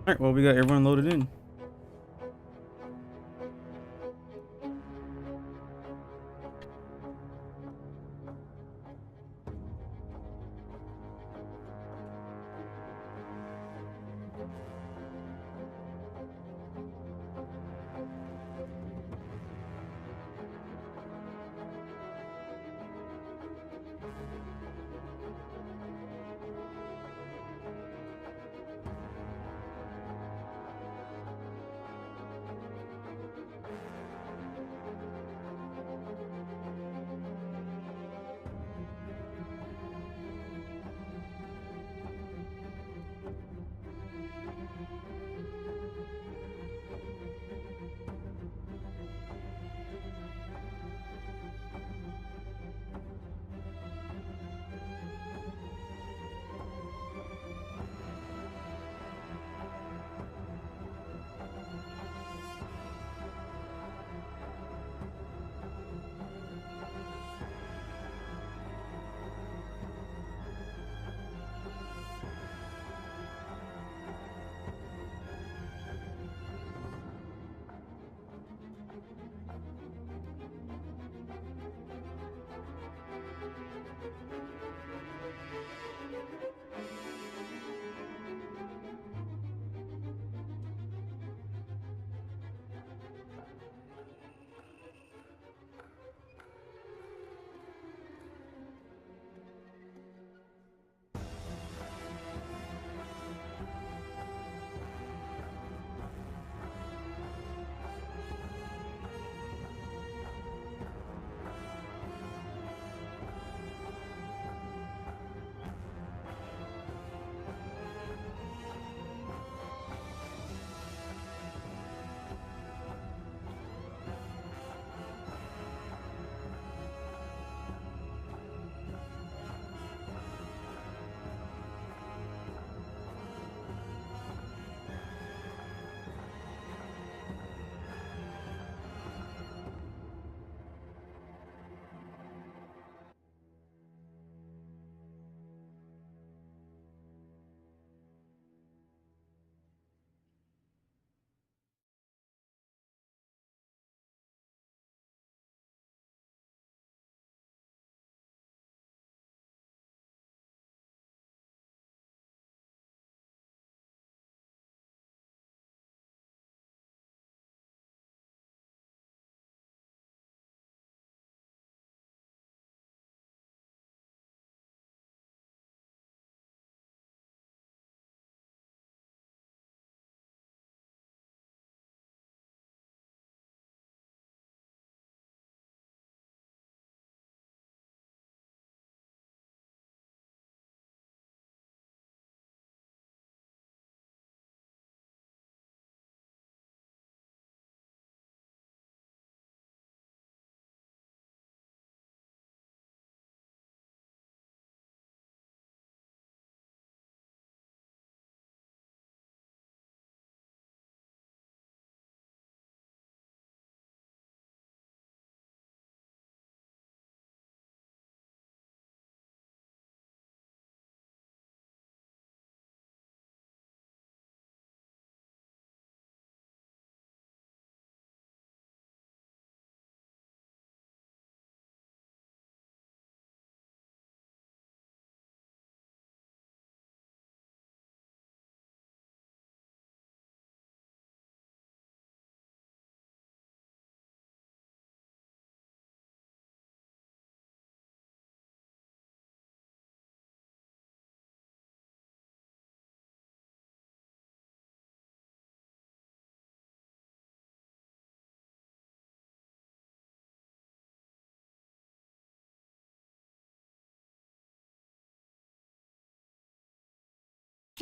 Alright, well, we got everyone loaded in.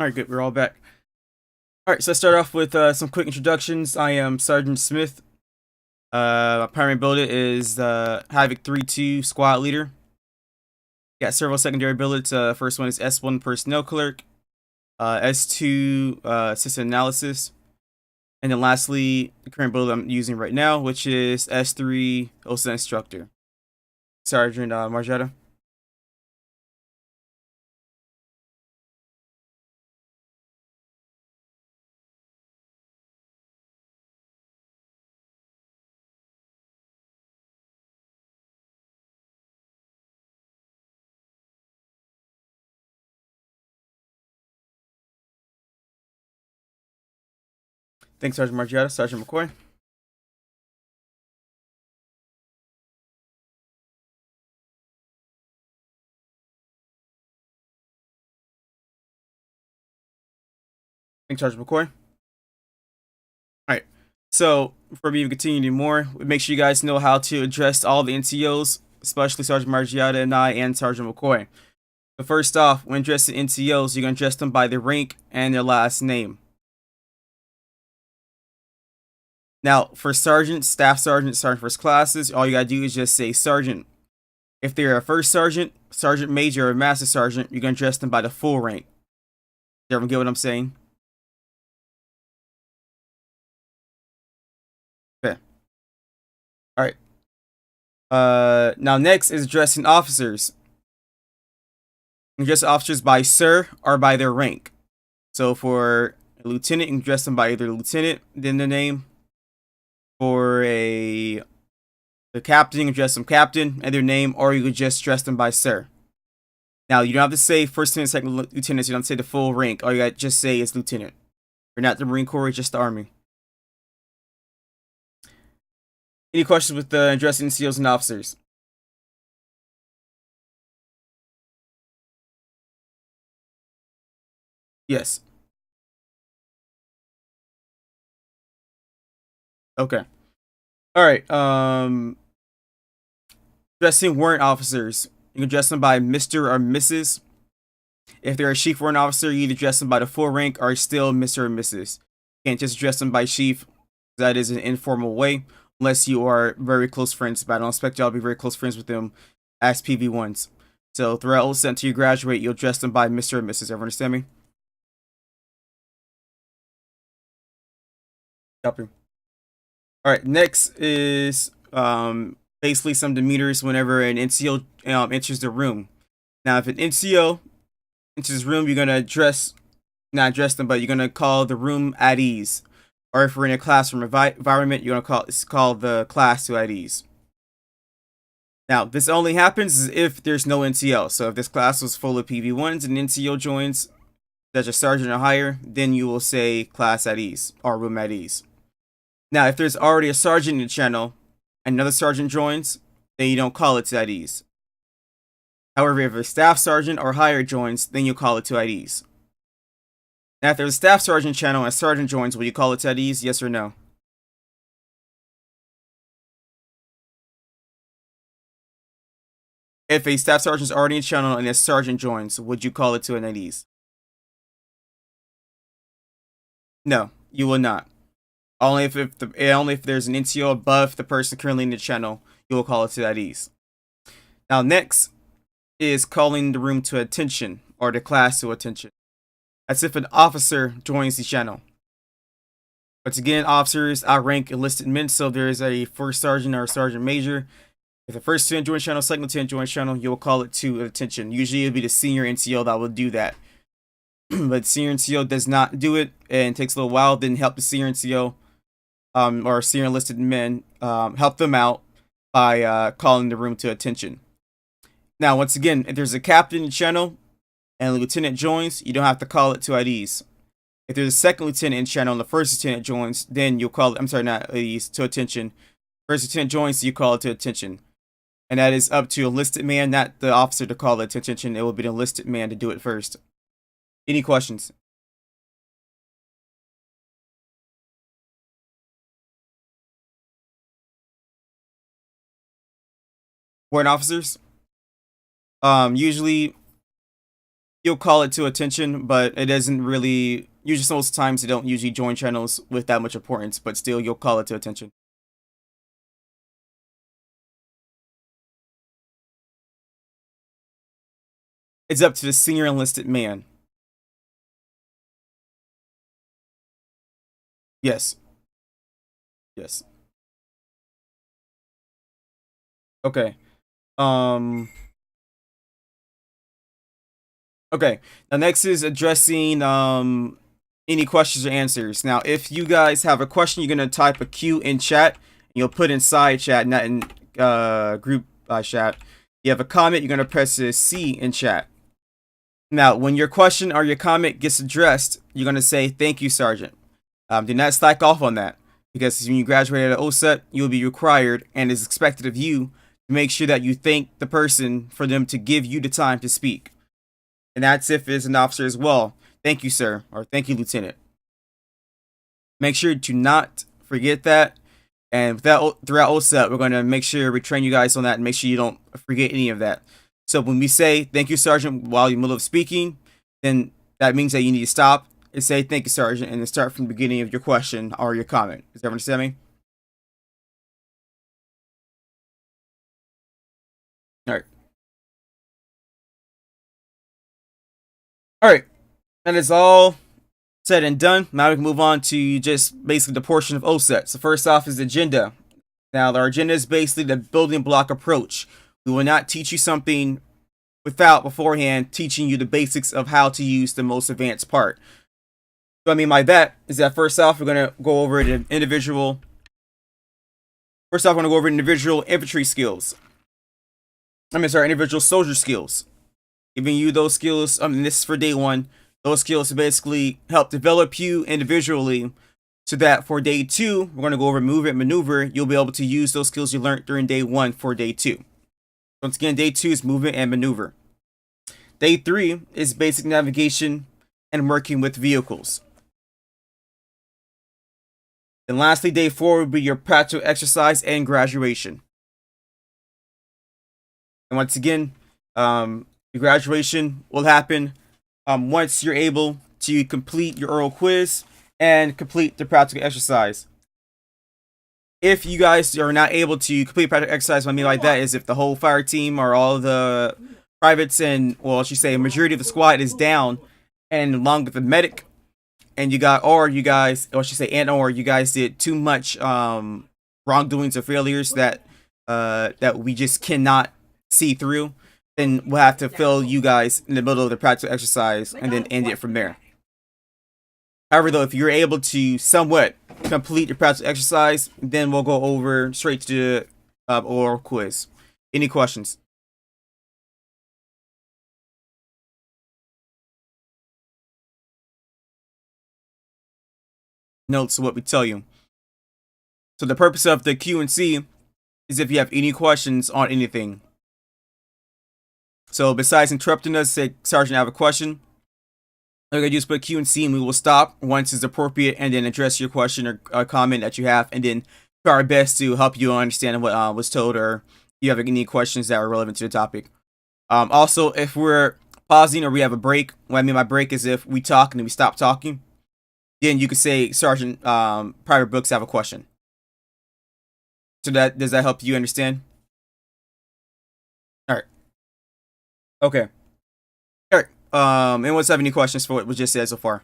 Alright, good. We're all back. Alright, so let's start off with some quick introductions. I am Sergeant Smith. My primary ability is Havoc 3-2 Squad Leader. Got several secondary abilities. First one is S1 Personnel Clerk, S2 System Analysis, and then lastly, the current ability I'm using right now, which is S3 OSUT Instructor. Sergeant Margetta. Thanks, Sergeant Margiotta. Sergeant McCoy. Thanks, Sergeant McCoy. Alright, so before we even continue anymore, make sure you guys know how to address all the NCOs, especially Sergeant Margiotta and I, and Sergeant McCoy. So first off, when addressing NCOs, you're going to address them by their rank and their last name. Now, for sergeants, staff sergeant, sergeant first classes, all you gotta do is just say sergeant. If they're a first sergeant, sergeant major, or master sergeant, you're gonna address them by the full rank. Does everyone get what I'm saying? Okay. Alright. Now next is addressing officers. You address officers by sir or by their rank. So for a lieutenant, you can address them by either lieutenant, then the name. For the captain, you can address them captain and their name, or you could just address them by sir. Now, you don't have to say first lieutenant, second lieutenant, so you don't say the full rank. All you gotta just say is lieutenant. You're not the Marine Corps, you're just the Army. Any questions with addressing NCOs and officers? Yes. Okay. Alright, addressing warrant officers. You can address them by Mr. or Mrs. If they're a chief warrant officer, you either address them by the full rank or still Mr. or Mrs. You can't just address them by chief. That is an informal way, unless you are very close friends. But I don't expect y'all to be very close friends with them as PV1s. So throughout OSUT until you graduate, you'll address them by Mr. or Mrs. Everyone understand me? Copy. Alright, next is basically some demeanors whenever an NCO enters the room. Now, if an NCO enters the room, you're gonna not address them, but you're gonna call the room at ease. Or if we're in a classroom environment, you're gonna call the class to at ease. Now, this only happens if there's no NCO. So if this class was full of PV1s and NCO joins, such a sergeant or higher, then you will say class at ease or room at ease. Now, if there's already a sergeant in the channel and another sergeant joins, then you don't call it to at ease. However, if a staff sergeant or higher joins, then you call it to at ease. Now, if there's a staff sergeant channel and a sergeant joins, will you call it to at ease? Yes or no? If a staff sergeant is already in channel and a sergeant joins, would you call it to an at ease? No, you will not. Only if there's an NCO above the person currently in the channel, you will call it to at ease. Now, next is calling the room to attention or the class to attention. That's if an officer joins the channel. Once again, officers outrank enlisted men, so there is a first sergeant or a sergeant major. If the first lieutenant joins channel, second lieutenant joins channel, you will call it to attention. Usually, it'll be the senior NCO that will do that. But senior NCO does not do it, and it takes a little while. Then help the senior NCO or senior enlisted men help them out by calling the room to attention. Now, once again, if there's a captain in the channel and a lieutenant joins, you don't have to call it to at ease. If there's a second lieutenant in channel and the first lieutenant joins, then you'll call it, I'm sorry, not at ease, to attention. First lieutenant joins, so you call it to attention. And that is up to enlisted man, not the officer to call it to attention. It will be the enlisted man to do it first. Any questions? Warrant officers? Usually you'll call it to attention, but it doesn't really, usually most times they don't usually join channels with that much importance, but still you'll call it to attention. It's up to the senior enlisted man. Yes. Yes. Okay. Okay. Now next is addressing any questions or answers. Now, if you guys have a question, you're gonna type a Q in chat. You'll put in side chat, not in group chat. You have a comment, you're gonna press a C in chat. Now, when your question or your comment gets addressed, you're gonna say, "Thank you, Sergeant." Do not slack off on that, because when you graduate at OSUT, you will be required and is expected of you to make sure that you thank the person for them to give you the time to speak. And that's if it's an officer as well. Thank you, sir, or thank you, lieutenant. Make sure to not forget that. And throughout OSUT, we're going to make sure we train you guys on that and make sure you don't forget any of that. So when we say thank you, Sergeant, while you're in the middle of speaking, then that means that you need to stop and say thank you, Sergeant, and then start from the beginning of your question or your comment. Does everyone understand me? All right. All right. That is all said and done. Now we can move on to just basically the portion of OSUT. So first off is the agenda. Now our agenda is basically the building block approach. We will not teach you something without beforehand teaching you the basics of how to use the most advanced part. What I mean by that is that first off, we're going to go over the individual. First off, we're going to go over individual infantry skills. Individual soldier skills. Giving you those skills. This is for day one. Those skills basically help develop you individually, so that for day two, we're going to go over movement, maneuver. You'll be able to use those skills you learned during day one for day two. Once again, day two is movement and maneuver. Day three is basic navigation and working with vehicles. And lastly, day four will be your practical exercise and graduation. And once again, your graduation will happen once you're able to complete your oral quiz and complete the practical exercise. If you guys are not able to complete practical exercise, what I mean by that is if the whole fire team or all the privates and, well, I should say a majority of the squad is down, and along with the medic, and you guys did too much wrongdoings or failures that we just cannot see through, then we'll have to fill you guys in the middle of the practical exercise and then end it from there. However, though, if you're able to somewhat complete your practical exercise, then we'll go over straight to the oral quiz. Any questions? Notes what we tell you. So the purpose of the Q&C is if you have any questions on anything. So besides interrupting us, say, Sergeant, I have a question. All you gotta do is put Q&C and we will stop once it's appropriate and then address your question or comment that you have, and then try our best to help you understand what was told, or if you have any questions that are relevant to the topic. Also, if we're pausing or we have a break, what I mean by break is if we talk and then we stop talking, then you could say, Sergeant, Private Brooks, have a question. So does that help you understand? All right. Okay. All right. Anyone have any questions for what we just said so far?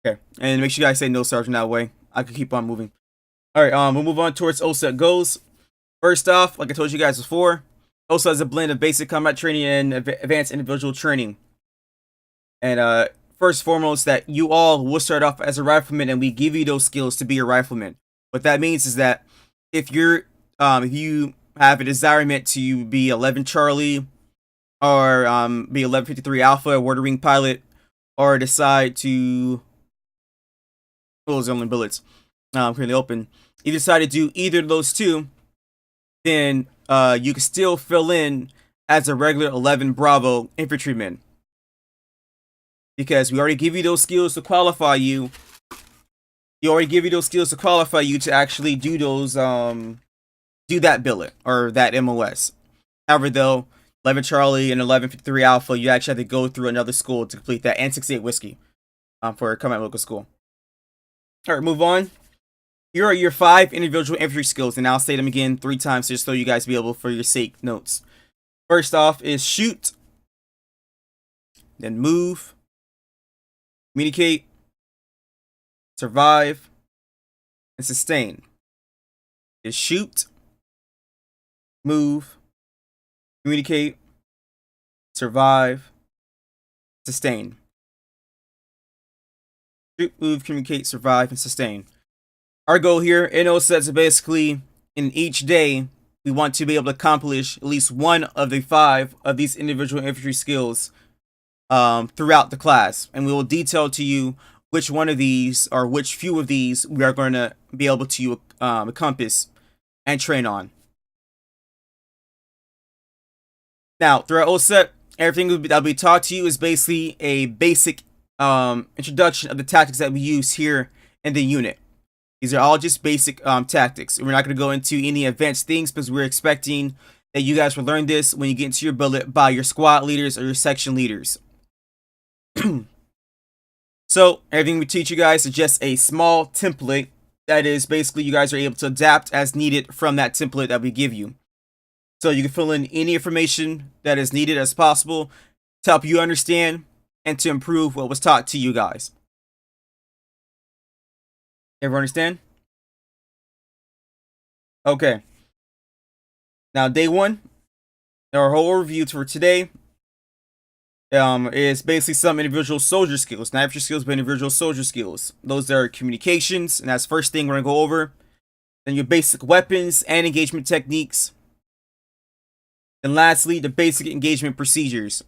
Okay. And make sure you guys say no, Sergeant, that way I can keep on moving. All right. We'll move on towards OSUT goals. First off, like I told you guys before, OSUT is a blend of basic combat training and advanced individual training. And first and foremost, that you all will start off as a rifleman, and we give you those skills to be a rifleman. What that means is that if you have a desirement to be 11 Charlie or be 1153 Alpha, a Water Wing pilot, or decide to those only bullets currently open, if you decide to do either of those two, then you can still fill in as a regular 11 Bravo infantryman, because we already give you those skills to qualify you. You already give you those skills to qualify you to actually do those do that billet or that MOS. However, though, 11 Charlie and 1153 Alpha, you actually have to go through another school to complete that, and 68 Whiskey for combat local school. All right, move on. Here are your 5 individual infantry skills, and I'll say them again 3 times just so you guys be able, for your sake, notes. First off is shoot, then move, communicate, survive, and sustain. Is shoot, move, communicate, survive, sustain. Shoot, move, communicate, survive, and sustain. Our goal here in OSUT is basically, in each day, we want to be able to accomplish at least one of the 5 of these individual infantry skills throughout the class, and we will detail to you which one of these or which few of these we are going to be able to encompass and train on. Now, throughout OSUT, everything that'll be taught to you is basically a basic introduction of the tactics that we use here in the unit. These are all just basic tactics. We're not going to go into any advanced things because we're expecting that you guys will learn this when you get into your billet by your squad leaders or your section leaders. So everything we teach you guys is just a small template that is basically you guys are able to adapt as needed from that template that we give you. So you can fill in any information that is needed as possible to help you understand and to improve what was taught to you guys. Everyone understand? Okay. Now day one, our whole overview for today is basically some individual soldier skills. Not infantry skills, but individual soldier skills. Those are communications, and that's the first thing we're going to go over. Then your basic weapons and engagement techniques. And lastly, the basic engagement procedures.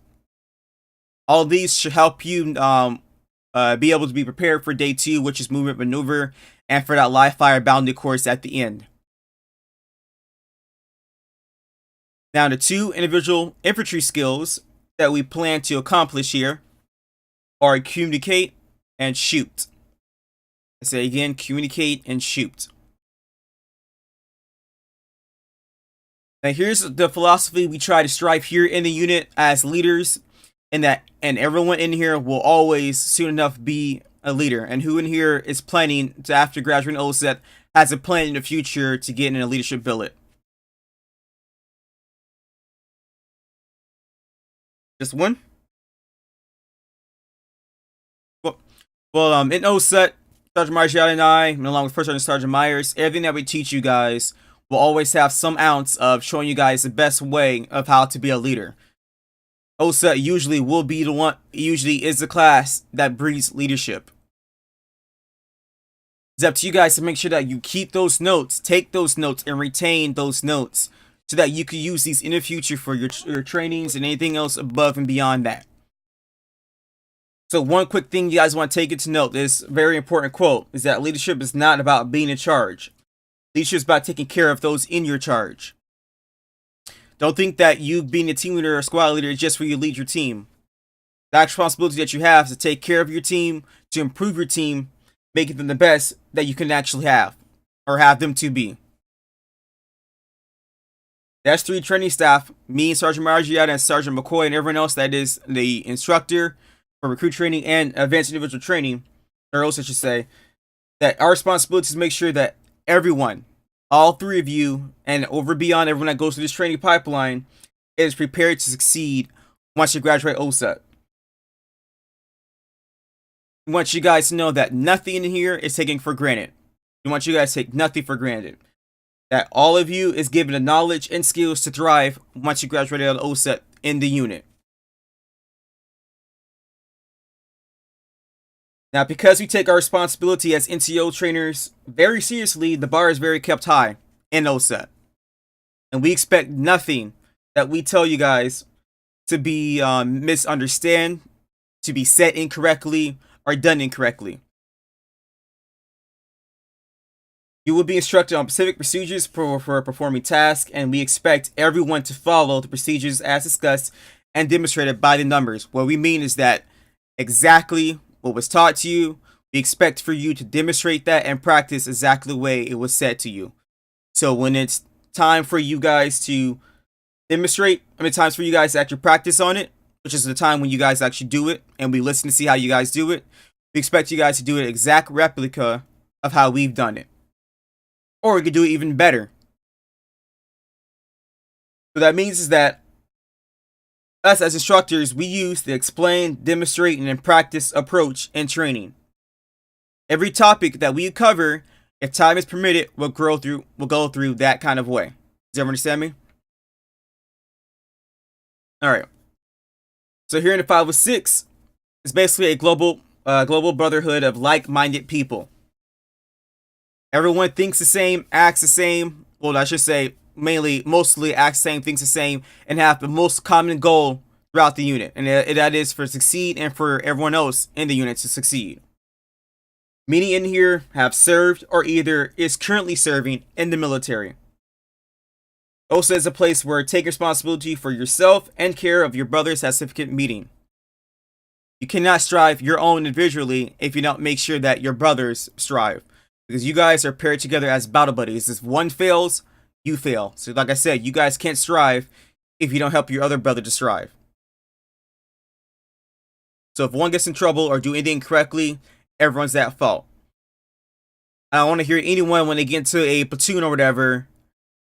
All of these should help you be able to be prepared for day two, which is movement maneuver, and for that live fire bounded course at the end. Now, the two individual infantry skills that we plan to accomplish here are communicate and shoot. I say again, communicate and shoot. Now, here's the philosophy we try to strive here in the unit as leaders, and everyone in here will always soon enough be a leader. And who in here is planning to, after graduating OSUT, has a plan in the future to get in a leadership billet? Just one? Well, in OSUT, Sergeant Margiela and I, along with First Sergeant Sergeant Myers, everything that we teach you guys will always have some ounce of showing you guys the best way of how to be a leader. OSUT usually will be the one, usually is the class that breeds leadership. It's up to you guys to make sure that you keep those notes, take those notes, and retain those notes so that you can use these in the future for your trainings and anything else above and beyond that. So one quick thing you guys want to take into note, this very important quote, is that leadership is not about being in charge. Leadership is about taking care of those in your charge. Don't think that you being a team leader or squad leader is just where you lead your team. The actual responsibility that you have is to take care of your team, to improve your team, making them the best that you can actually have, or have them to be. The S3 training staff, me, Sergeant Margiela, and Sergeant McCoy, and everyone else that is the instructor for recruit training and advanced individual training, or else I should say, that our responsibility is to make sure that everyone, all three of you, and over beyond everyone that goes through this training pipeline, is prepared to succeed once you graduate OSUT. We want you guys to know that nothing in here is taken for granted. We want you guys to take nothing for granted. That all of you is given the knowledge and skills to thrive once you graduate out of OSUT in the unit. Now, because we take our responsibility as NCO trainers very seriously, the bar is very kept high in OSUT. And we expect nothing that we tell you guys to be misunderstood, to be said incorrectly, or done incorrectly. You will be instructed on specific procedures for performing tasks, and we expect everyone to follow the procedures as discussed and demonstrated by the numbers. What we mean is that exactly what was taught to you, we expect for you to demonstrate that and practice exactly the way it was said to you. So when it's time for you guys to demonstrate, times for you guys to actually practice on it, which is the time when you guys actually do it, and we listen to see how you guys do it, we expect you guys to do an exact replica of how we've done it. Or we could do it even better. So that means is that us as instructors, we use the explain, demonstrate, and then practice approach in training. Every topic that we cover, if time is permitted, we'll go through that kind of way. Does everyone understand me? Alright. So here in the 506, it's basically a global brotherhood of like-minded people. Everyone thinks the same, acts the same. Well, I should say mostly acts the same, thinks the same, and have the most common goal throughout the unit, and that is for succeed and for everyone else in the unit to succeed. Many in here have served or either is currently serving in the military. OSUT is a place where take responsibility for yourself and care of your brothers has significant meaning. You cannot strive your own individually if you don't make sure that your brothers strive. Because you guys are paired together as battle buddies. If one fails, you fail. So like I said, you guys can't strive if you don't help your other brother to strive. So if one gets in trouble or do anything incorrectly, everyone's at fault. I don't want to hear anyone when they get into a platoon or whatever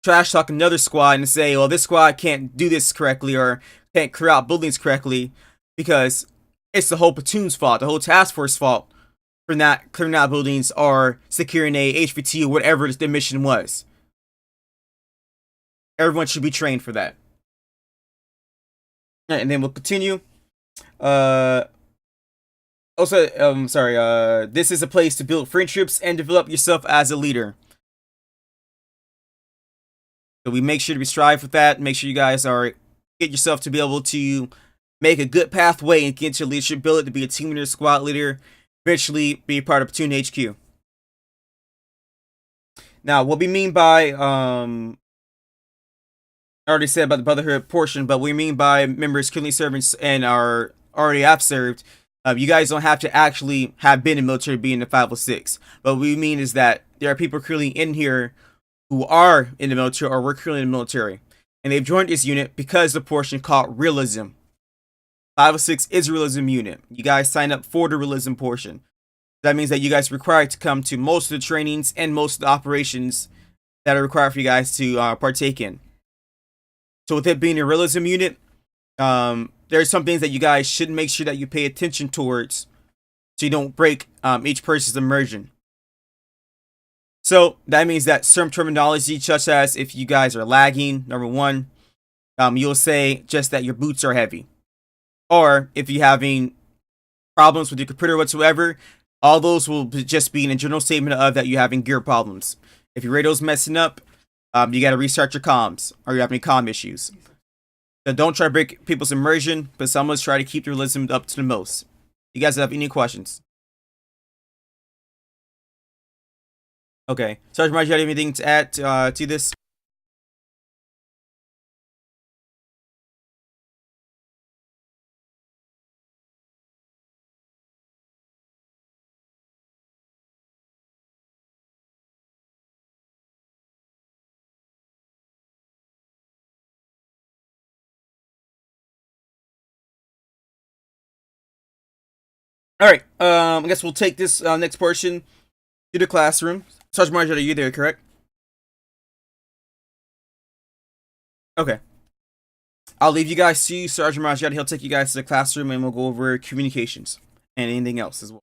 trash talk another squad and say, well, this squad can't do this correctly or can't clear out buildings correctly, because it's the whole platoon's fault, the whole task force fault for not clearing out buildings or securing a HVT or whatever the mission was. Everyone should be trained for that. All right, and then we'll continue. This is a place to build friendships and develop yourself as a leader. So we make sure to strive with that. Make sure you guys get yourself to be able to make a good pathway and get your leadership billet to be a team leader, squad leader, eventually be a part of Platoon HQ. Now, what we mean by, I already said about the brotherhood portion, but we mean by members currently serving and are already have served. You guys don't have to actually have been in the military, being in the 506. But what we mean is that there are people currently in here who are in the military or were currently in the military, and they've joined this unit because the portion called realism. 506 is a realism unit. You guys sign up for the realism portion. That means that you guys are required to come to most of the trainings and most of the operations that are required for you guys to partake in. So with it being a realism unit, there's some things that you guys should make sure that you pay attention towards so you don't break each person's immersion. So that means that certain terminology, such as if you guys are lagging, number one, you'll say just that your boots are heavy. Or if you're having problems with your computer whatsoever, all those will just be in a general statement of that you're having gear problems. If your radio's messing up, you got to restart your comms, or you're having comm issues. So don't try to break people's immersion, but someone's try to keep their realism up to the most. You guys have any questions? Okay. Sergeant Marge, you have anything to add to this? Alright, I guess we'll take this next portion to the classroom. Sergeant Marge, are you there, correct? Okay. I'll leave you guys to Sergeant Marjad. He'll take you guys to the classroom and we'll go over communications and anything else as well.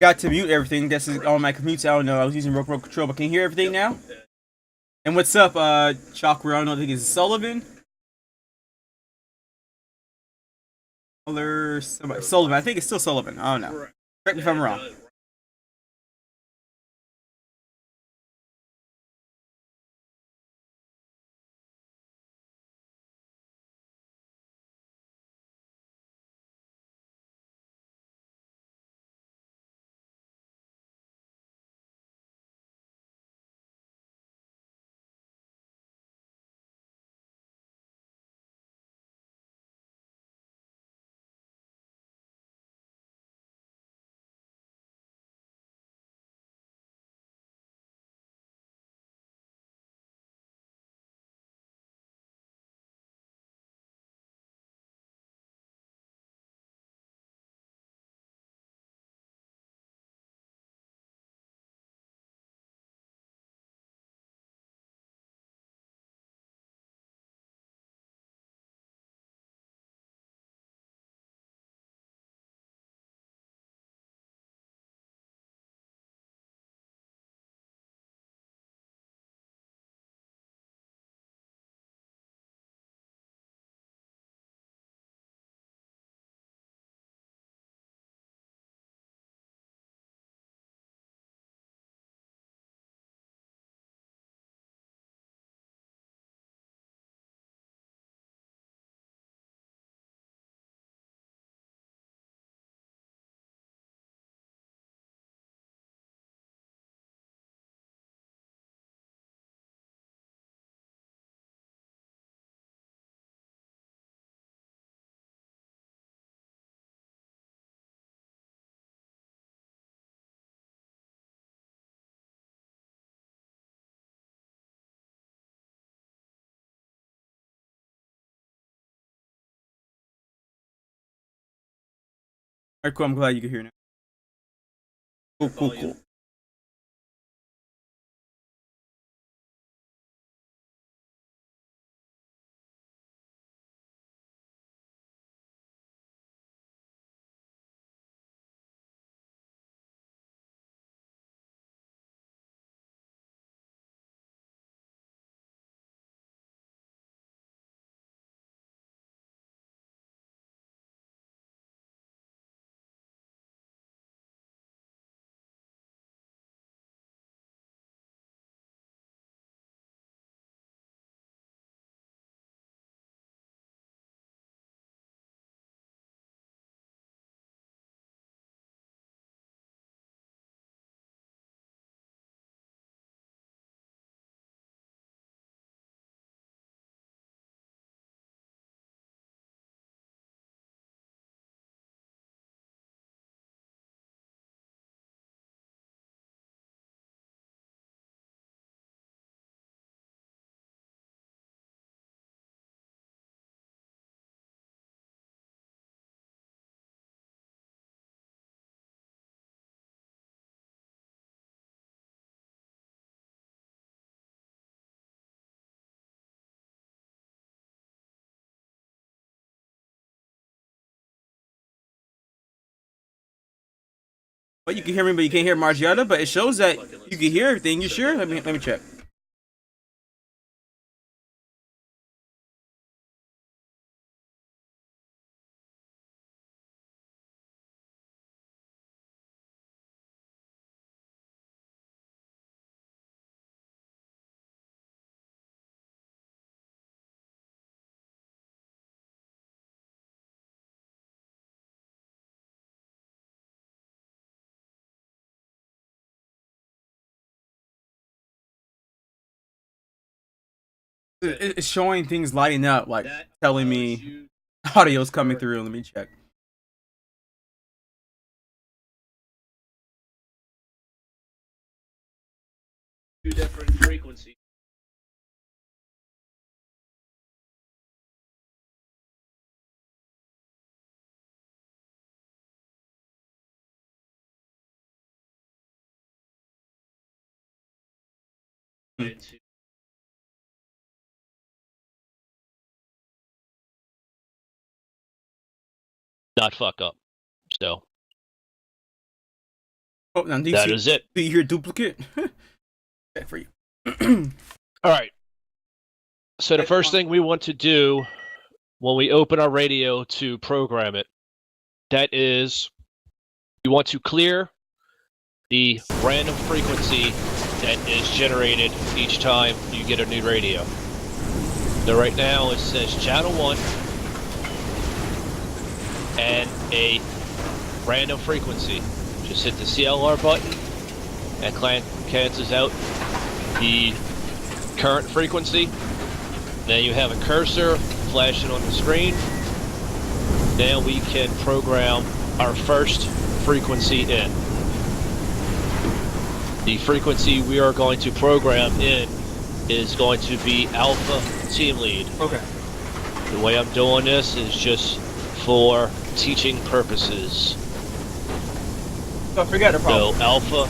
Got to mute everything. This is on my commutes. I don't know. I was using remote control, but can you hear everything now? And what's up, Chakra? I don't know. I think it's Sullivan. Sullivan. I think it's still Sullivan. I don't know. Correct me if I'm wrong. Alright, cool. I'm glad you can hear now. Cool. But you can hear me, but you can't hear Margiota. But it shows that you can hear everything. You sure? Let me check. It's showing things lighting up, like telling me audio's coming through. Let me check. Two different frequencies. Not fuck up. So Oh, now That is it. Do you hear duplicate? Okay, for you. All right. So the first thing we want to do when we open our radio to program it, that is, you want to clear the random frequency that is generated each time you get a new radio. So right now it says channel 1 and a random frequency. Just hit the CLR button and cancels out the current frequency. Then you have a cursor flashing on the screen. Then we can program our first frequency in. The frequency we are going to program in is going to be Alpha Team Lead. Okay. The way I'm doing this is just for teaching purposes. So forget the problem. So Alpha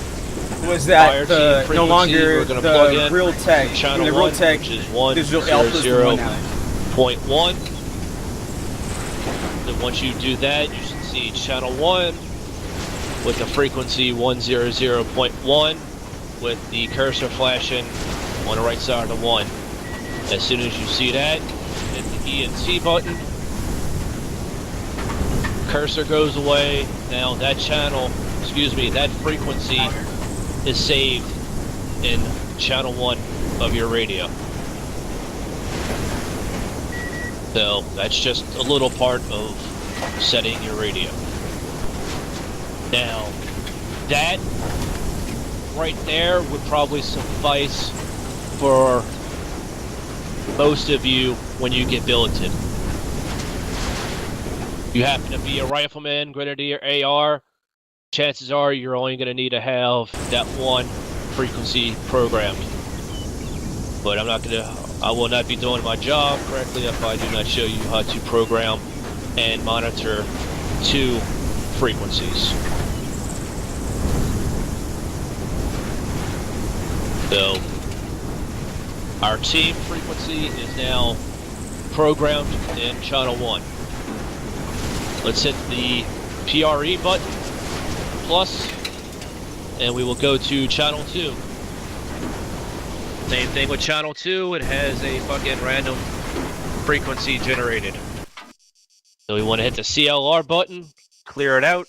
Was that no longer we're gonna plug the in real tech? channel The real 1, tech which is digital alpha is the one now. 100.1. Then once you do that, you should see channel 1 with the frequency 100.1 with the cursor flashing on the right side of the 1. As soon as you see that, hit the ENT button. Cursor goes away. Now that that frequency is saved in channel 1 of your radio. So that's just a little part of setting your radio. Now, that right there would probably suffice for most of you when you get billeted. You happen to be a rifleman, grenadier, AR, chances are you're only going to need to have that one frequency programmed. But I will not be doing my job correctly if I do not show you how to program and monitor 2 frequencies. So, our team frequency is now programmed in channel 1. Let's hit the PRE button, plus, and we will go to channel 2. Same thing with channel 2, it has a fucking random frequency generated. So we want to hit the CLR button, clear it out.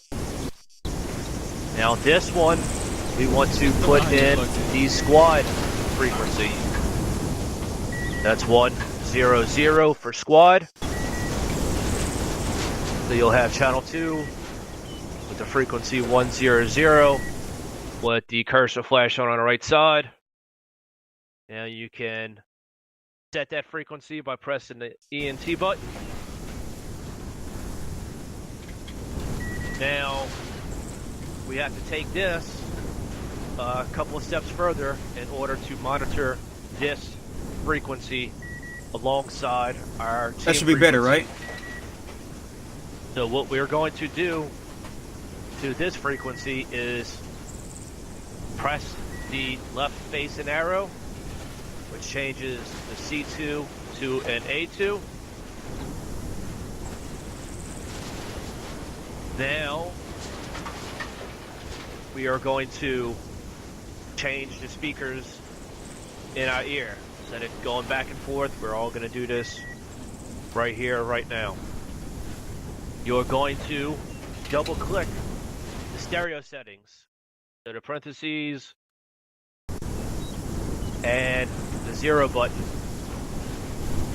Now this one, we want to put in the squad frequency. That's 100 for squad. So you'll have channel 2 with the frequency 100 with the cursor flash on the right side. Now you can set that frequency by pressing the ENT button. Now we have to take this a couple of steps further in order to monitor this frequency alongside our team That should be better, right? So what we're going to do to this frequency is press the left facing arrow, which changes the C2 to an A2. Now we are going to change the speakers in our ear. Instead of going back and forth, we're all going to do this right here, right now. You're going to double click the stereo settings. So the parentheses and the 0 button.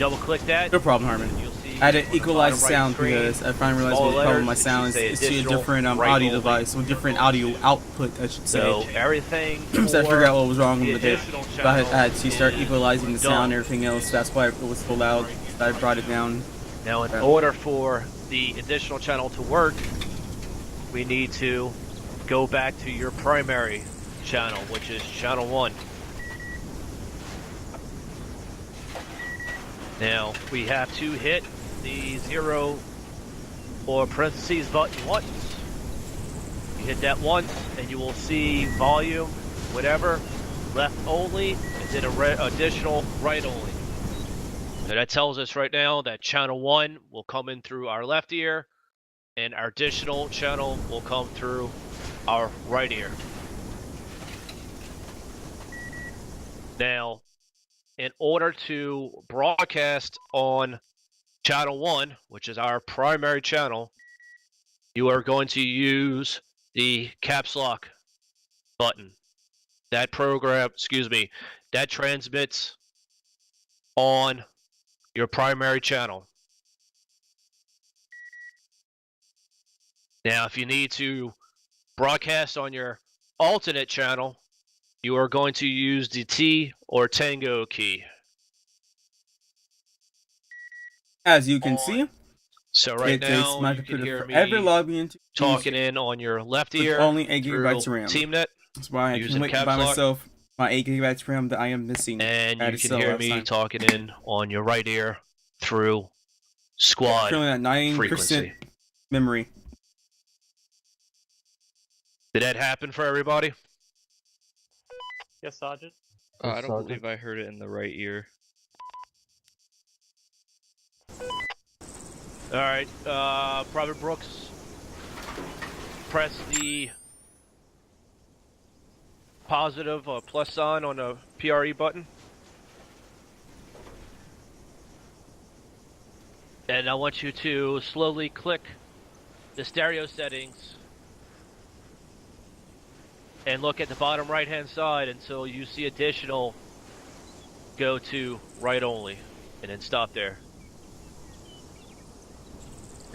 Double click that. No problem, Harmon. You'll see I had to equalize the right sound screen, because I finally realized what the problem with my sound is. It's to a different audio device, or different audio output, I should say. So everything. So I figured out what was wrong with it. So I had to start equalizing the sound and everything else. That's why it was so loud. I brought it down. Now, in order for the additional channel to work, we need to go back to your primary channel, which is channel 1. Now, we have to hit the 0 or parentheses button once. You hit that once, and you will see volume, whatever, left only, and then additional right only. So that tells us right now that channel 1 will come in through our left ear, and our additional channel will come through our right ear. Now, in order to broadcast on channel 1, which is our primary channel, you are going to use the caps lock button. That transmits on your primary channel. Now, if you need to broadcast on your alternate channel, you are going to use the T or Tango key. As you can see, So right it's a now, my you can computer hear forever me logging into talking in on your left with ear only 8 through gigabytes of RAM. TeamNet, That's why I using can wait to caps buy lock. myself my 8 gigabytes of RAM that I am missing. And I had you to can sell hear last me time. talking in on your right ear through squad Currently at 9% frequency. memory. Did that happen for everybody? Yes, Sergeant. I don't believe I heard it in the right ear. Alright, Private Brooks, press the positive or plus sign on the PRE button. And I want you to slowly click the stereo settings and look at the bottom right hand side until you see additional. Go to right only and then stop there.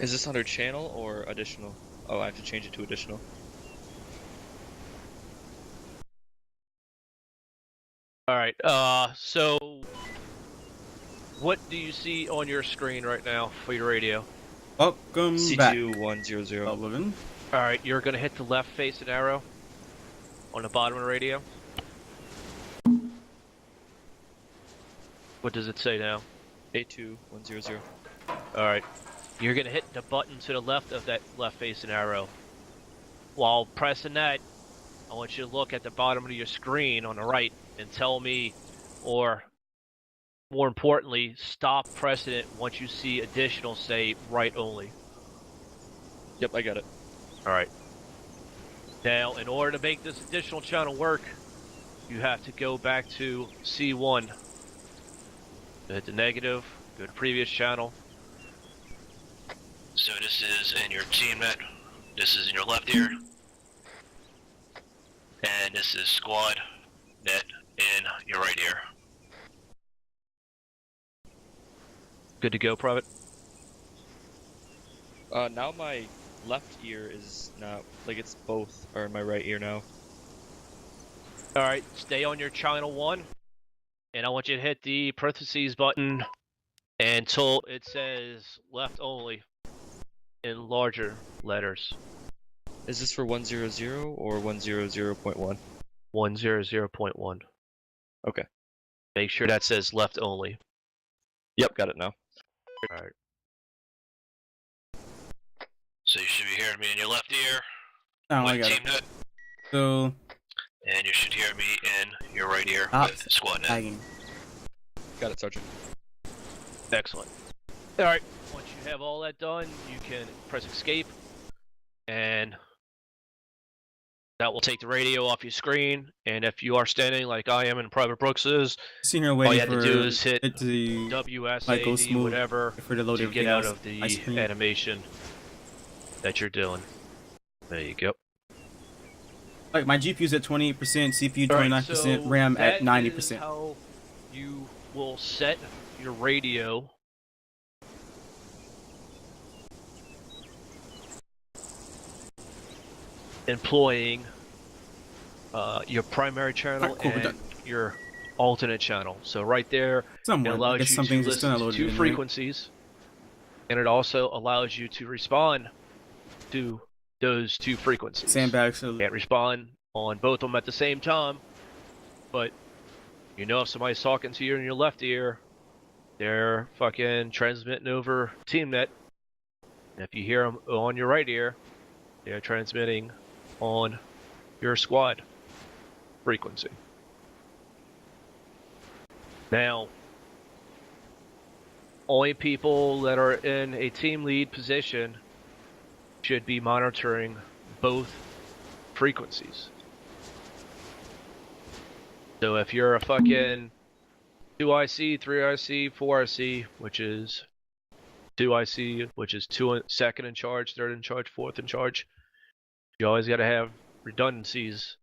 Is this under channel or additional? Oh, I have to change it to additional. Alright, so what do you see on your screen right now for your radio? Welcome back. C2100. Alright, you're gonna hit the left facing arrow on the bottom of the radio. What does it say now? A2100. Alright. You're gonna hit the button to the left of that left facing arrow. While pressing that, I want you to look at the bottom of your screen on the right and tell me, or more importantly, stop pressing it once you see additional say right only. Yep, I got it. Alright. Now, in order to make this additional channel work, you have to go back to C1. Hit the negative, go to previous channel. So this is in your TeamNet, this is in your left ear, and this is squad net in your right ear. Good to go, Private? Now my left ear is not, like it's both are in my right ear now. Alright, stay on your channel 1, and I want you to hit the parentheses button until it says left only in larger letters. Is this for 100 or 100.1? 100.1. Okay. Make sure that says left only. Yep, got it now. Alright. So you should be hearing me in your left ear. Oh, I with got it. TeamNet, So, and you should hear me in your right ear with SquadNet. tagging. Got it, Sergeant. Excellent. Alright, once you have all that done, you can press escape, and that will take the radio off your screen, and if you are standing like I am and Private Brooks is, Sitting here all waiting you have for to do is hit it to WSAD, smooth whatever, for the load to everything get out else. of the I screen. animation that you're doing. There you go. Like my GPU's at 28%, CPU 29%, Alright, so RAM at that 90%. is how you will set your radio employing your primary channel Alright, cool, we're and done. your alternate channel. So right there, it Somewhat. I allows guess you some to things are still listen not to loaded two in, right? frequencies, and it also allows you to respond to those two frequencies. Sandbags. So Can't respond on both of them at the same time, but you know if somebody's talking to you in your left ear, they're fucking transmitting over TeamNet. And if you hear them on your right ear, they're transmitting on your squad frequency. Now, only people that are in a team lead position should be monitoring both frequencies. So if you're a fucking 2IC, 3IC, 4IC, which is 2IC, which is second in charge, third in charge, fourth in charge, you always got to have redundancies.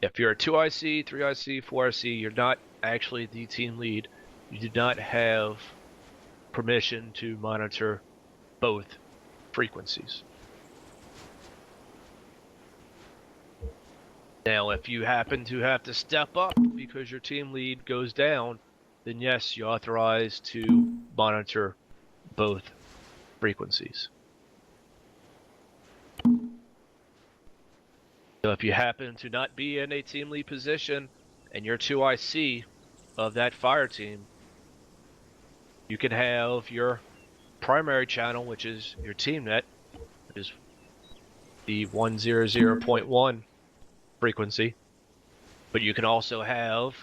If you're a 2IC, 3IC, 4IC, you're not actually the team lead. You do not have permission to monitor both frequencies. Now, if you happen to have to step up because your team lead goes down, then yes, you're authorized to monitor both frequencies. So if you happen to not be in a team lead position and you're 2IC of that fire team, you can have your primary channel, which is your team net, which is the 100.1 frequency, but you can also have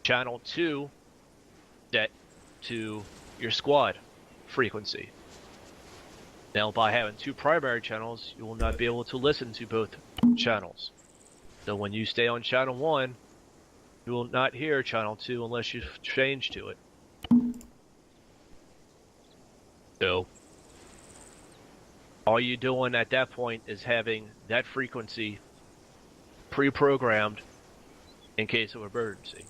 channel 2 set to your squad frequency. Now, by having two primary channels, you will not be able to listen to both channels. So when you stay on channel 1, you will not hear channel 2 unless you change to it. So all you're doing at that point is having that frequency pre-programmed in case of emergency.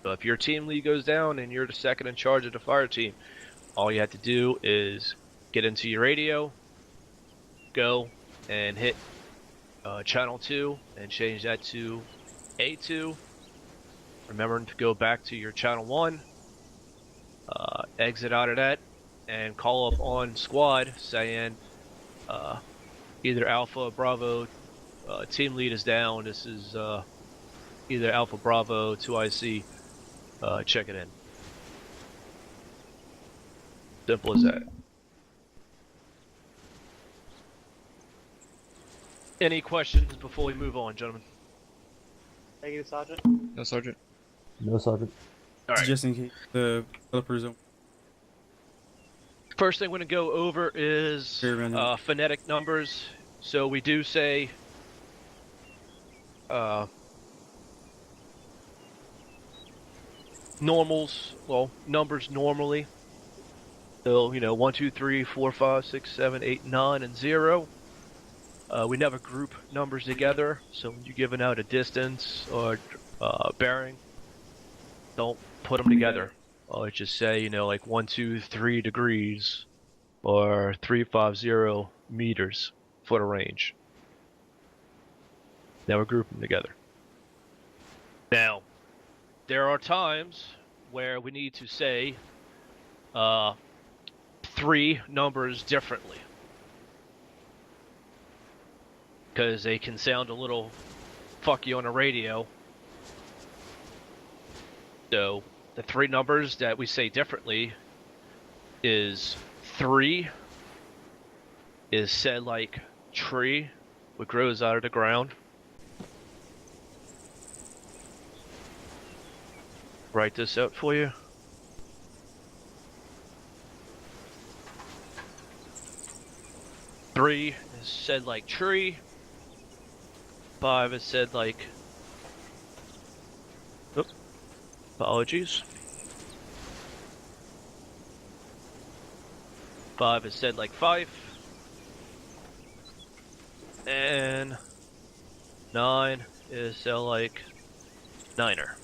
So if your team lead goes down and you're the second in charge of the fire team, all you have to do is get into your radio, go and hit channel 2 and change that to A2. Remember to go back to your channel 1, exit out of that, and call up on squad saying either Alpha or Bravo team lead is down. This is either Alpha Bravo 2IC. Check it in. Simple as that. Any questions before we move on, gentlemen? Thank you, Sergeant. No, Sergeant. No, Sergeant. All right. Just in case the developers don't. First thing we're going to go over is phonetic numbers. So we do say normals, well, numbers normally. So, 1, 2, 3, 4, 5, 6, 7, 8, 9, and 0. We never group numbers together, so when you're giving out a distance or bearing, don't put them together. Or just say, like 1, 2, 3 degrees or 350 meters for the range. Never group them together. Now, there are times where we need to say 3 numbers differently, because they can sound a little fucky on the radio. So the 3 numbers that we say differently is 3 is said like tree, what grows out of the ground. Write this out for you. Three is said like tree. 5 is said like... Oops. Apologies. 5 is said like 5. And 9 is said like niner.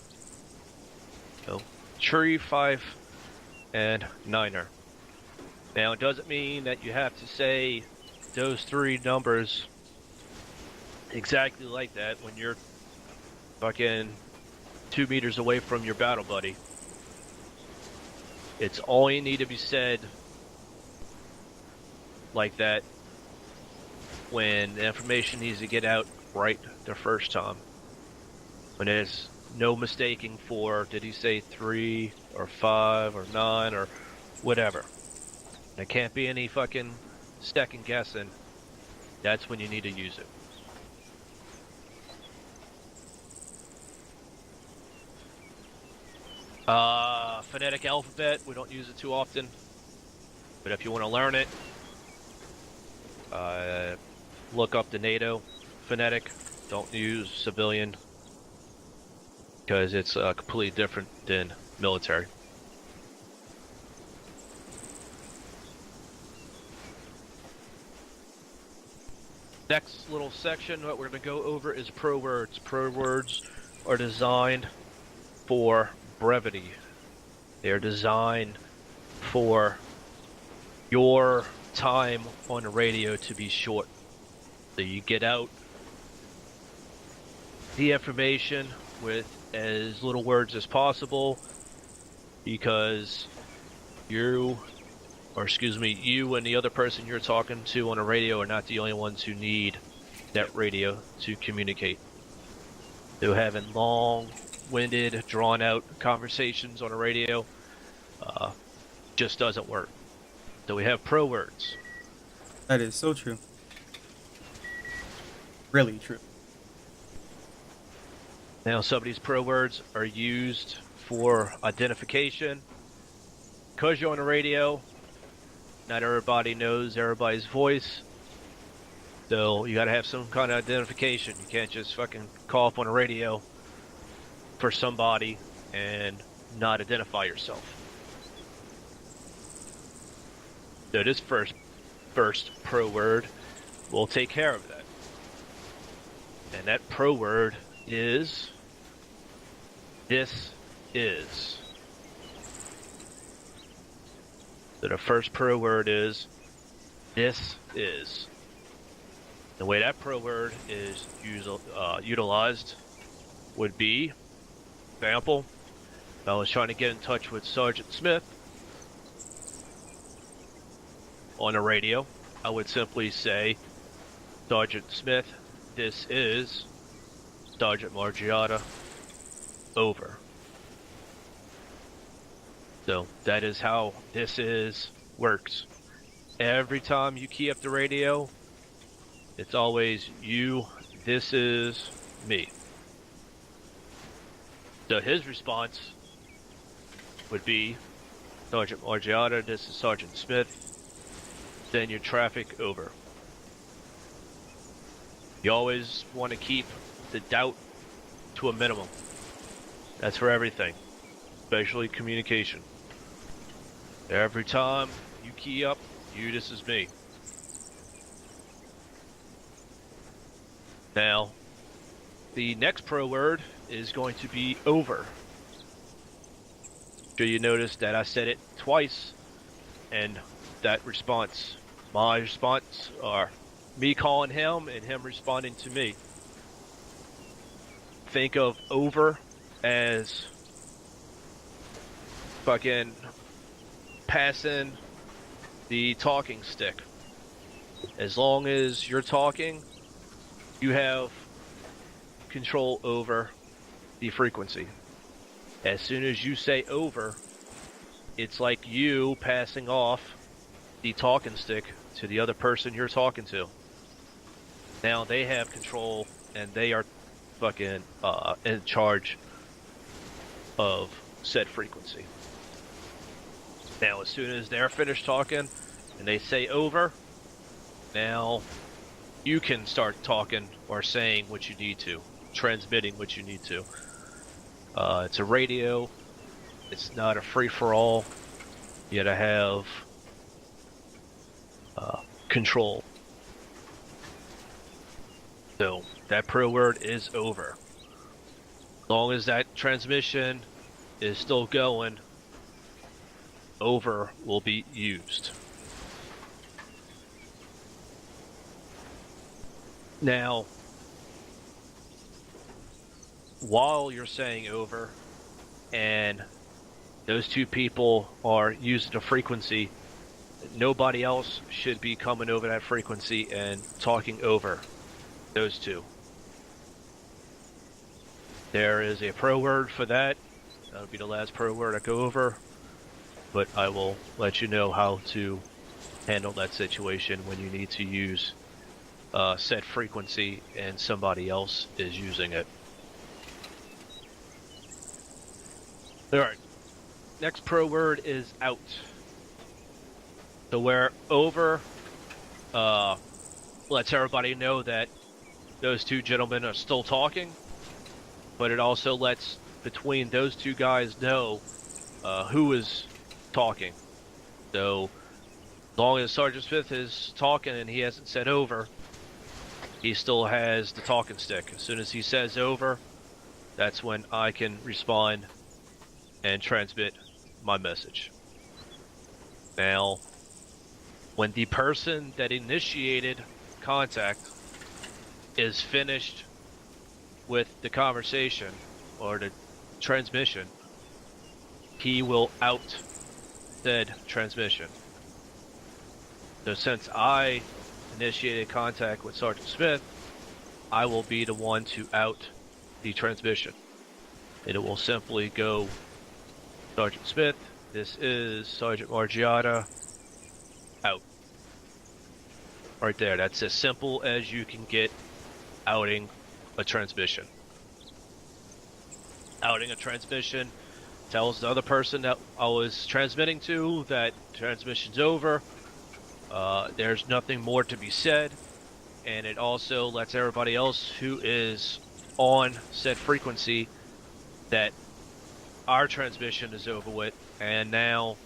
So, tree, 5, and niner. Now, it doesn't mean that you have to say those 3 numbers exactly like that when you're fucking 2 meters away from your battle buddy. It's all you need to be said like that when the information needs to get out right the first time. When there's no mistaking for, did he say 3 or 5 or 9 or whatever. There can't be any fucking second guessing. That's when you need to use it. Phonetic alphabet, we don't use it too often, but if you want to learn it, look up the NATO phonetic Don't use civilian because it's completely different than military. Next little section, what we're going to go over is pro words. Pro words are designed for brevity. They are designed for your time on the radio to be short. So you get out the information with as little words as possible, because you and the other person you're talking to on the radio are not the only ones who need that radio to communicate. So having long-winded, drawn-out conversations on the radio just doesn't work. So we have pro words. That is so true. Really true. Now, some of these pro words are used for identification. Because you're on the radio, not everybody knows everybody's voice. So you gotta have some kind of identification. You can't just fucking call up on the radio for somebody and not identify yourself. So this first pro word will take care of that. And that pro word is this is. So the first pro word is this is. The way that pro word is utilized would be, example, if I was trying to get in touch with Sergeant Smith on the radio, I would simply say, Sergeant Smith, this is Sergeant Margiotta, over. So that is how this is works. Every time you key up the radio, it's always you, this is me. So his response would be, Sergeant Margiotta, this is Sergeant Smith, send your traffic over. You always want to keep the doubt to a minimum. That's for everything, especially communication. Every time you key up, you, this is me. Now, the next pro word is going to be over. So you notice that I said it twice, and that response, my response, are me calling him and him responding to me. Think of over as fucking passing the talking stick. As long as you're talking, you have control over the frequency. As soon as you say over, it's like you passing off the talking stick to the other person you're talking to. Now they have control and they are fucking in charge of said frequency. Now as soon as they're finished talking and they say over, now you can start talking or saying what you need to, transmitting what you need to. It's a radio. It's not a free-for-all. You gotta have control. So that pro word is over. As long as that transmission is still going, over will be used. Now, while you're saying over and those two people are using a frequency, nobody else should be coming over that frequency and talking over those two. There is a pro word for that. That'll be the last pro word I go over, but I will let you know how to handle that situation when you need to use said frequency and somebody else is using it. Alright, next pro word is out. So where over lets everybody know that those two gentlemen are still talking, but it also lets between those two guys know who is talking. So, as long as Sergeant Smith is talking and he hasn't said over, he still has the talking stick. As soon as he says over, that's when I can respond and transmit my message. Now, when the person that initiated contact is finished with the conversation or the transmission, he will out said transmission. So since I initiated contact with Sergeant Smith, I will be the one to out the transmission. And it will simply go, Sergeant Smith, this is Sergeant Margiotta, out. Right there, that's as simple as you can get outing a transmission. Outing a transmission tells the other person that I was transmitting to that transmission's over. There's nothing more to be said, and it also lets everybody else who is on said frequency that our transmission is over with, and now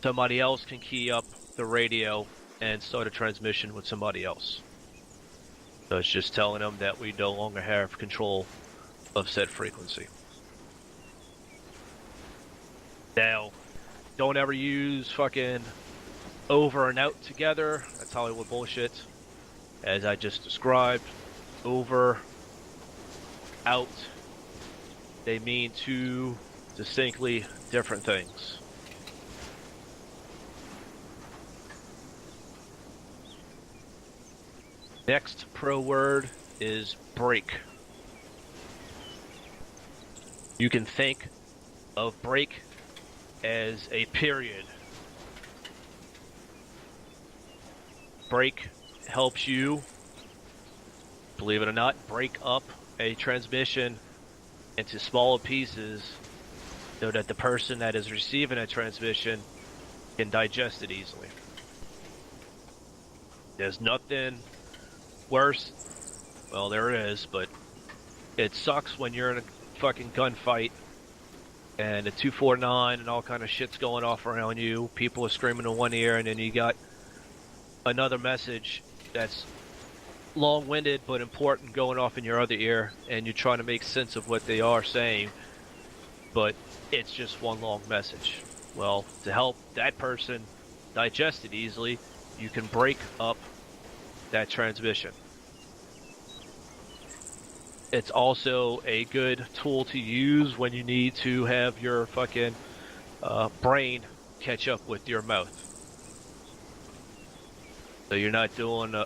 somebody else can key up the radio and start a transmission with somebody else. So it's just telling them that we no longer have control of said frequency. Now, don't ever use fucking over and out together. That's Hollywood bullshit. As I just described, over, out, they mean two distinctly different things. Next pro word is break. You can think of break as a period. Break helps you, believe it or not, break up a transmission into smaller pieces so that the person that is receiving a transmission can digest it easily. There's nothing worse, well there is, but it sucks when you're in a fucking gunfight and a 249 and all kind of shit's going off around you, people are screaming in one ear, and then you got another message that's long-winded but important going off in your other ear, and you're trying to make sense of what they are saying, but it's just one long message. Well, to help that person digest it easily, you can break up that transmission. It's also a good tool to use when you need to have your fucking brain catch up with your mouth. So you're not doing on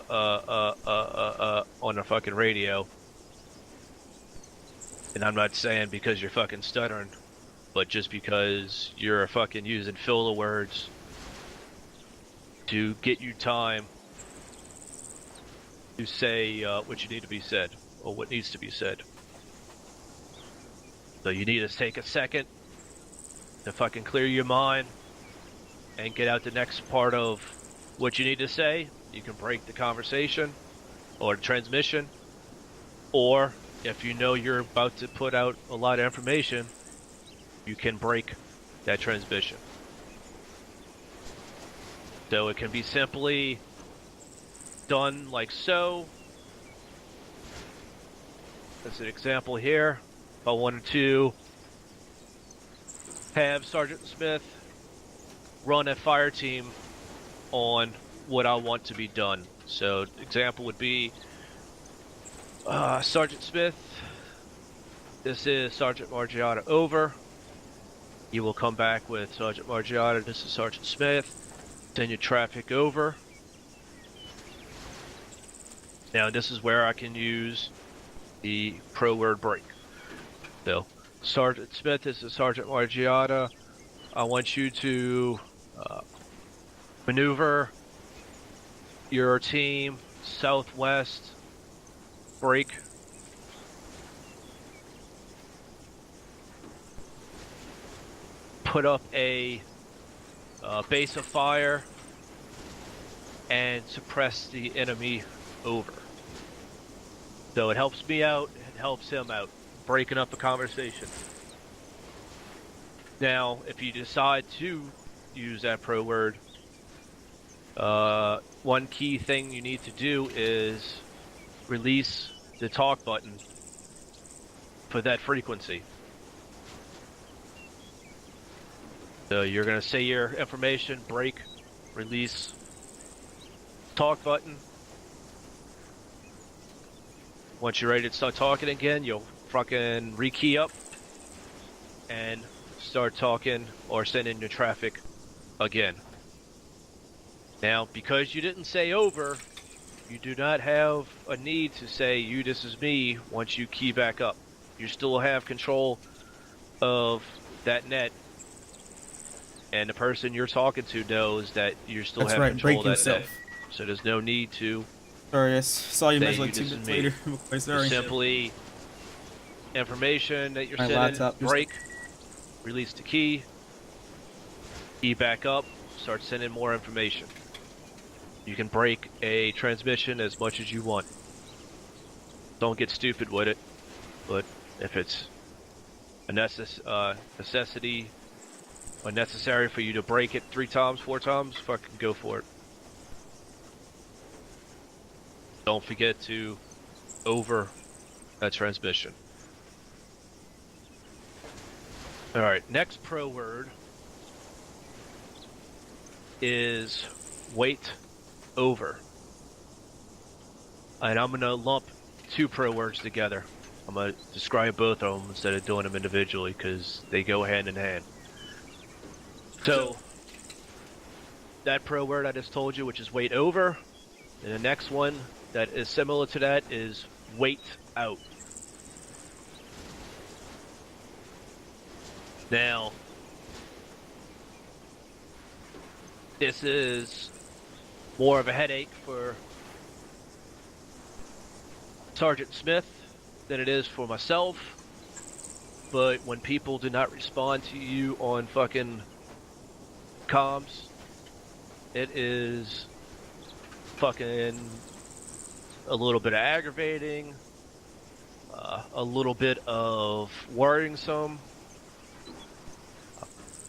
a fucking radio. And I'm not saying because you're fucking stuttering, but just because you're fucking using filler words to get you time to say what you need to be said, or what needs to be said. So you need to take a second to fucking clear your mind and get out the next part of what you need to say. You can break the conversation or the transmission, or if you know you're about to put out a lot of information, you can break that transmission. So it can be simply done like so. As an example here, if I wanted to have Sergeant Smith run a fire team on what I want to be done. So example would be, Sergeant Smith, this is Sergeant Margiotta, over. You will come back with Sergeant Margiotta, this is Sergeant Smith, send your traffic over. Now this is where I can use the pro word break. So, Sergeant Smith, this is Sergeant Margiotta. I want you to maneuver your team southwest, break. Put up a base of fire and suppress the enemy over. So it helps me out, it helps him out, breaking up the conversation. Now, if you decide to use that pro word, one key thing you need to do is release the talk button for that frequency. So you're going to say your information, break, release, talk button. Once you're ready to start talking again, you'll fucking rekey up and start talking or sending your traffic again. Now, because you didn't say over, you do not have a need to say you, this is me once you key back up. You still have control of that net, and the person you're talking to knows that you still That's have right, control break of that yourself. net. So there's no need to Sorry, I saw you say mention you, like 2 this minutes is me. later. Okay, sorry. Simply information that you're My sending, laptop just- break, release the key back up, start sending more information. You can break a transmission as much as you want. Don't get stupid with it, but if it's a necessity or necessary for you to break it 3 times, 4 times, fucking go for it. Don't forget to over that transmission. Alright, next pro word is wait over. And I'm going to lump 2 pro words together. I'm going to describe both of them instead of doing them individually because they go hand in hand. So, that pro word I just told you, which is wait over, and the next one that is similar to that is wait out. Now, this is more of a headache for Sergeant Smith than it is for myself, but when people do not respond to you on fucking comms, it is fucking a little bit aggravating, a little bit of worrisome.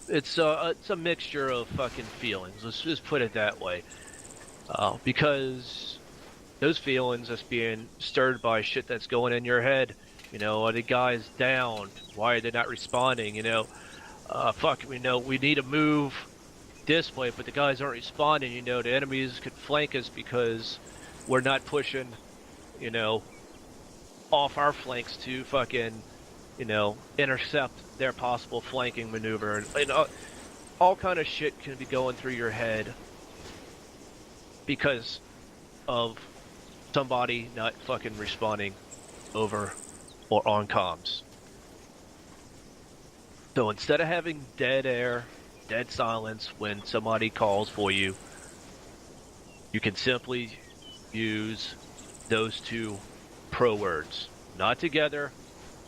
It's a mixture of fucking feelings. Let's just put it that way, because those feelings that's being stirred by shit that's going in your head. You know, are the guys down? Why are they not responding? You know, we need to move this way, but the guys aren't responding. You know, the enemies could flank us because we're not pushing, you know, off our flanks to fucking, you know, intercept their possible flanking maneuver. And all kind of shit can be going through your head because of somebody not fucking responding over or on comms. So instead of having dead air, dead silence when somebody calls for you, you can simply use those 2 pro words. Not together,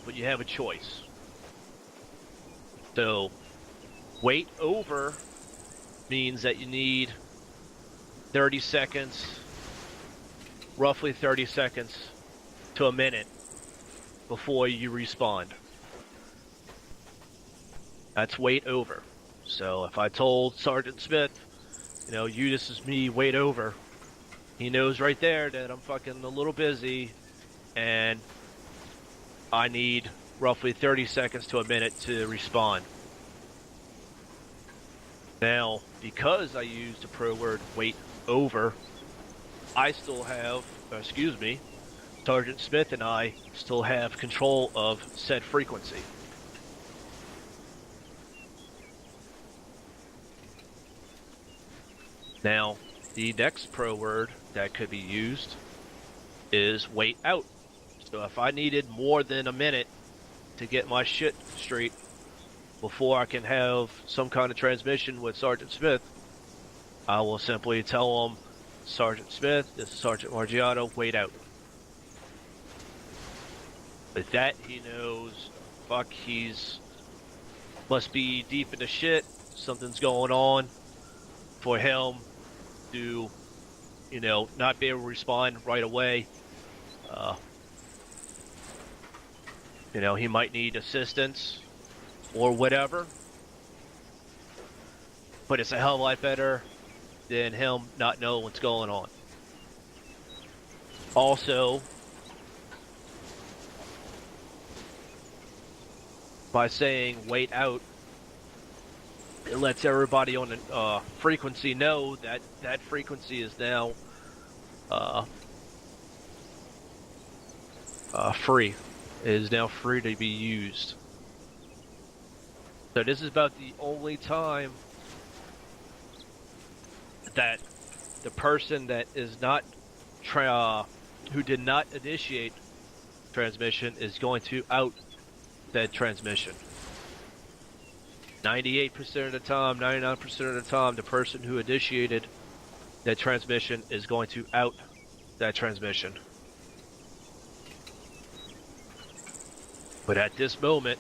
but you have a choice. So, wait over means that you need 30 seconds, roughly 30 seconds to a minute before you respond. That's wait over. So if I told Sergeant Smith, you know, you, this is me, wait over, he knows right there that I'm fucking a little busy and I need roughly 30 seconds to a minute to respond. Now, because I used the pro word wait over, I still have, Sergeant Smith and I still have control of said frequency. Now, the next pro word that could be used is wait out. So if I needed more than a minute to get my shit straight before I can have some kind of transmission with Sergeant Smith, I will simply tell him, Sergeant Smith, this is Sergeant Margiano, wait out. With that, he knows, fuck, must be deep in the shit, something's going on for him to, you know, not be able to respond right away. You know, he might need assistance or whatever. But it's a hell of a lot better than him not knowing what's going on. Also, by saying wait out, it lets everybody on the frequency know that that frequency is now free. It is now free to be used. So this is about the only time that the person that is not who did not initiate transmission is going to out that transmission. 98% of the time, 99% of the time, the person who initiated that transmission is going to out that transmission. But at this moment,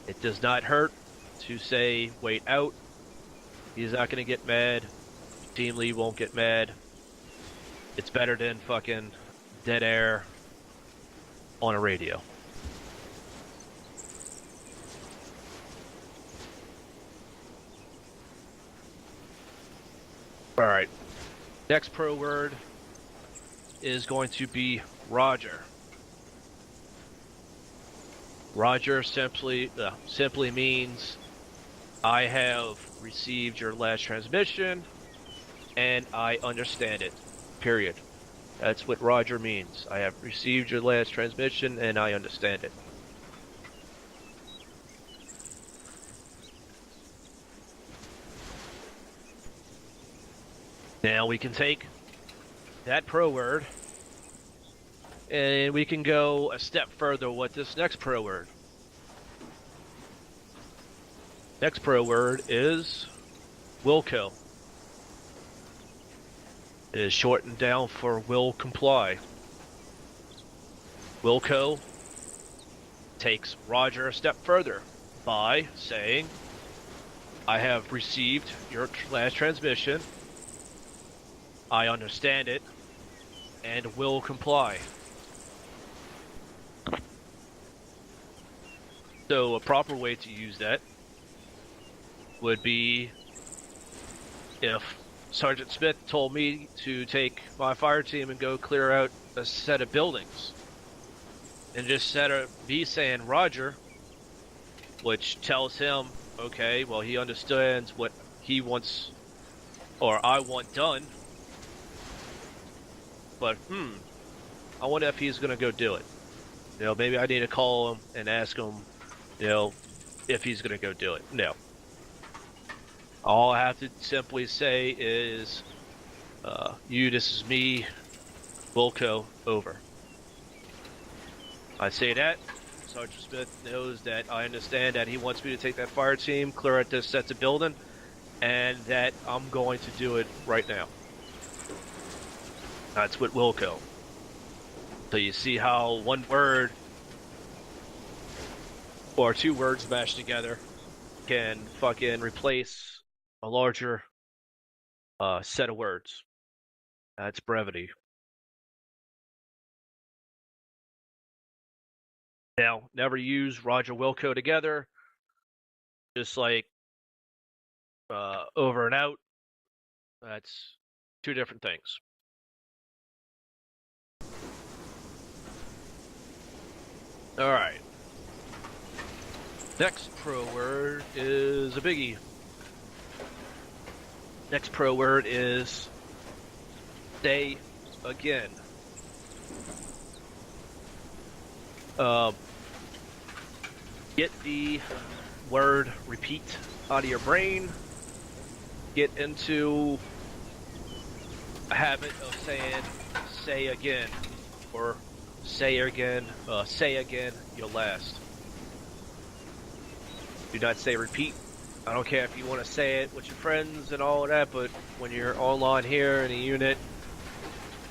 it does not hurt to say wait out. He's not going to get mad. Team lead won't get mad. It's better than fucking dead air on a radio. Alright. Next pro word is going to be Roger. Roger simply means I have received your last transmission and I understand it. Period. That's what Roger means. I have received your last transmission and I understand it. Now we can take that pro word and we can go a step further with this next pro word. Next pro word is Wilco. It is shortened down for will comply. Wilco takes Roger a step further by saying, I have received your last transmission, I understand it, and will comply. So a proper way to use that would be if Sergeant Smith told me to take my fire team and go clear out a set of buildings. And just set a B saying Roger, which tells him, okay, well he understands what he wants or I want done. But I wonder if he's gonna go do it. You know, maybe I need to call him and ask him, you know, if he's gonna go do it. No. All I have to simply say is, this is me, Wilco, over. I say that, Sergeant Smith knows that I understand that he wants me to take that fire team, clear out this set of building, and that I'm going to do it right now. That's what Wilco. So you see how one word or two words mashed together can fucking replace a larger set of words. That's brevity. Now, never use Roger Wilco together. Just like over and out. That's two different things. Alright. Next pro word is a biggie. Next pro word is say again. Get the word repeat out of your brain. Get into a habit of saying say again or say again your last. Do not say repeat. I don't care if you want to say it with your friends and all of that, but when you're online here in a unit,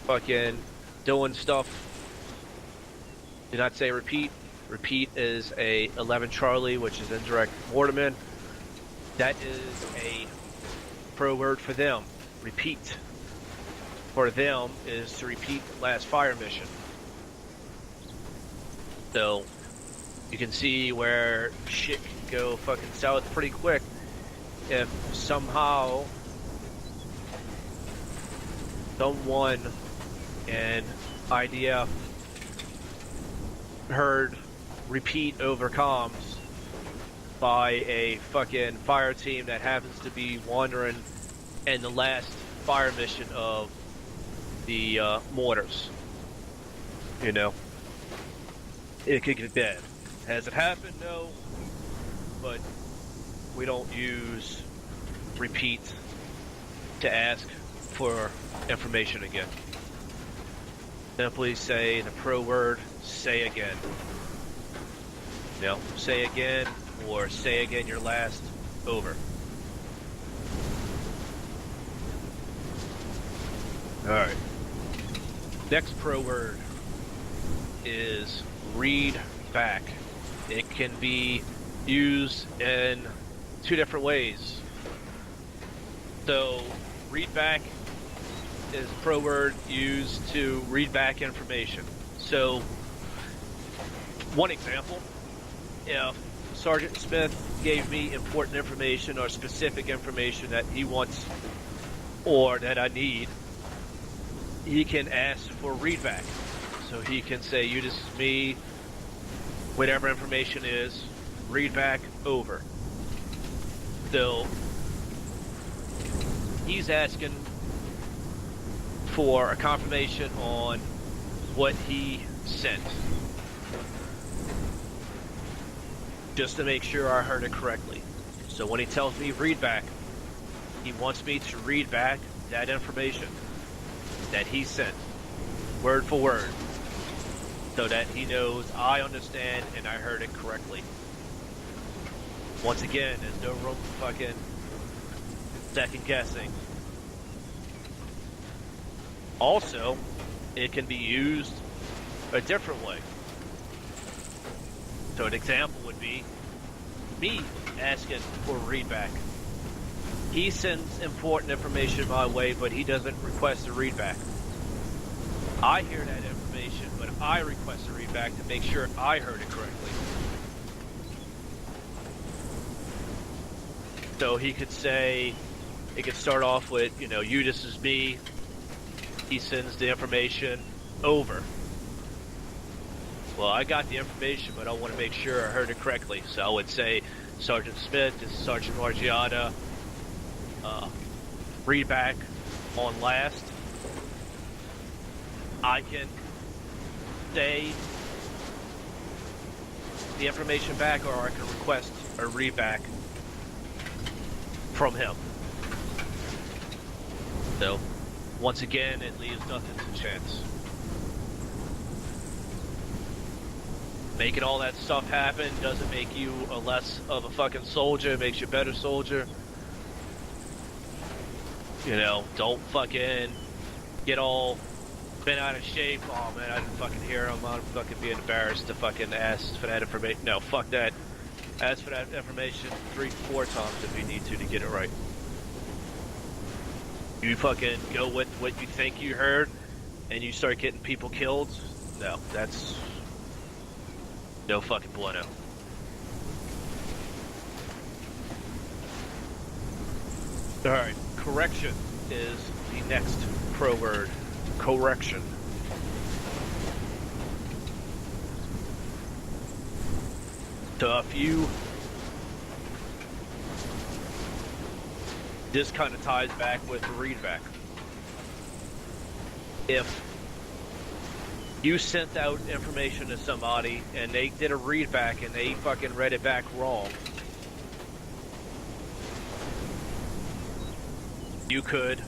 fucking doing stuff, do not say repeat. Repeat is a 11 Charlie, which is indirect mortarman. That is a pro word for them. Repeat. For them is to repeat the last fire mission. So, You can see where shit can go fucking south pretty quick if somehow someone in IDF heard repeat over comms by a fucking fire team that happens to be wandering in the last fire mission of the mortars. You know, it could get bad. Has it happened? No, but we don't use repeat to ask for information again. Simply say the pro word, say again. You know, say again, or say again your last, over. Alright. Next pro word is read back. It can be used in two different ways. So, read back is a pro word used to read back information. So, one example, if Sergeant Smith gave me important information or specific information that he wants or that I need, he can ask for readback. So he can say, you, this is me, whatever information is, readback, over. So he's asking for a confirmation on what he sent, just to make sure I heard it correctly. So when he tells me read back, he wants me to read back that information that he sent, word for word, so that he knows I understand and I heard it correctly. Once again, there's no room for fucking second guessing. Also, it can be used a different way. So an example would be me asking for readback. He sends important information my way, but he doesn't request a readback. I hear that information, but I request a readback to make sure I heard it correctly. So he could say, it could start off with, you know, you, this is me. He sends the information, over. Well, I got the information, but I want to make sure I heard it correctly. So I would say, Sergeant Smith, this is Sergeant Margiana. Read back on last. I can say the information back, or I can request a read back from him. So, once again, it leaves nothing to chance. Making all that stuff happen doesn't make you a less of a fucking soldier, it makes you a better soldier. You know, don't fucking get all bent out of shape. Oh man, I didn't fucking hear him. I'm fucking being embarrassed to fucking ask for that information. No, fuck that. Ask for that information 3-4 times if you need to get it right. You fucking go with what you think you heard and you start getting people killed. No, that's no fucking bueno. Alright, correction is the next pro word. Correction. So if you... This kind of ties back with the readback. If you sent out information to somebody and they did a readback and they fucking read it back wrong, you could...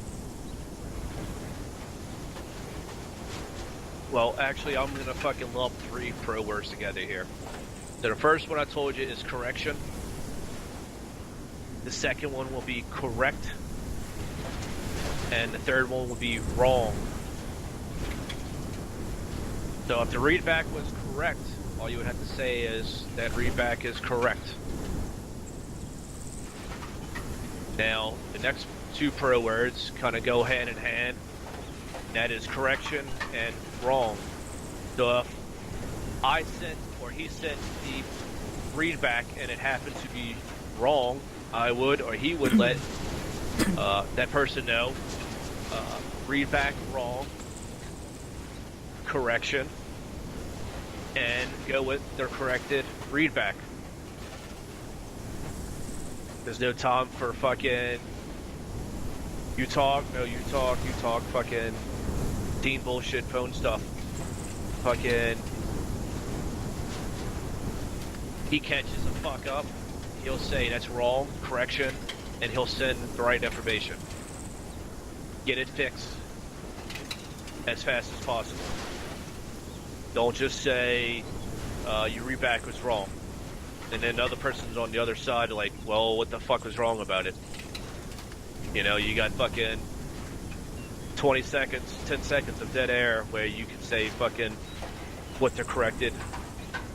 Well, actually, I'm gonna fucking lump 3 pro words together here. So the first one I told you is correction. The second one will be correct. And the third one will be wrong. So if the readback was correct, all you would have to say is that readback is correct. Now, the next 2 pro words kind of go hand in hand. That is correction and wrong. So if I sent or he sent the readback and it happened to be wrong, I would or he would let that person know. Readback wrong, correction, and go with their corrected readback. There's no time for fucking you talk, fucking Dean bullshit phone stuff. Fucking he catches a fuck up, he'll say that's wrong, correction, and he'll send the right information. Get it fixed as fast as possible. Don't just say your readback was wrong, and then the other person's on the other side like, well, what the fuck was wrong about it? You know, you got fucking 20 seconds, 10 seconds of dead air where you can say fucking what the corrected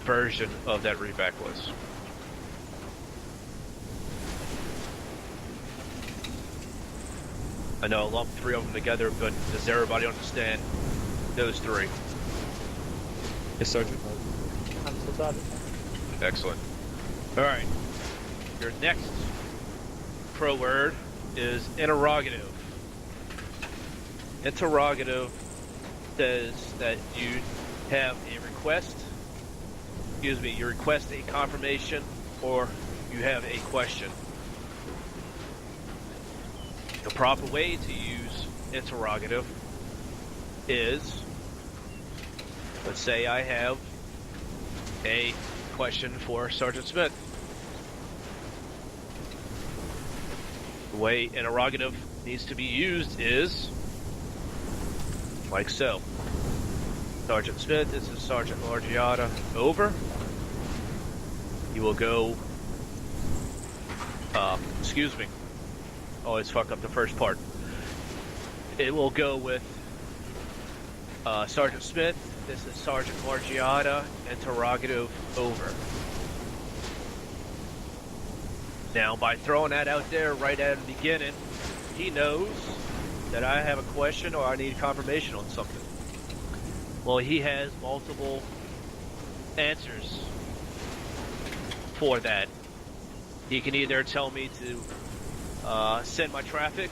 version of that readback was. I know I lumped three of them together, but does everybody understand those three? Yes, Sergeant. I'm still Sergeant. Excellent. Alright. Your next pro word is interrogative. Interrogative says that you have a request, you request a confirmation, or you have a question. The proper way to use interrogative is, let's say I have a question for Sergeant Smith. The way interrogative needs to be used is like so. Sergeant Smith, this is Sergeant Margiotta, over. You will go, excuse me. Always fuck up the first part. It will go with Sergeant Smith, this is Sergeant Margiotta, interrogative, over. Now, by throwing that out there right at the beginning, he knows that I have a question or I need confirmation on something. Well, he has multiple answers for that. He can either tell me to send my traffic,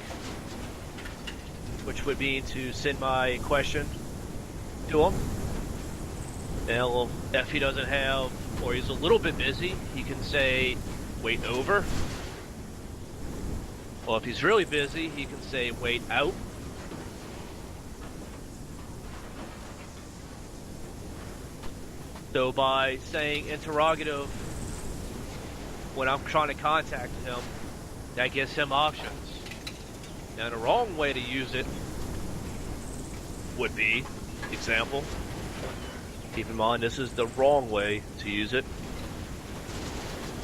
which would mean to send my question to him. And if he doesn't have, or he's a little bit busy, he can say, wait over. Well, if he's really busy, he can say, wait out. So by saying interrogative when I'm trying to contact him, that gives him options. Now the wrong way to use it would be, example, keep in mind this is the wrong way to use it.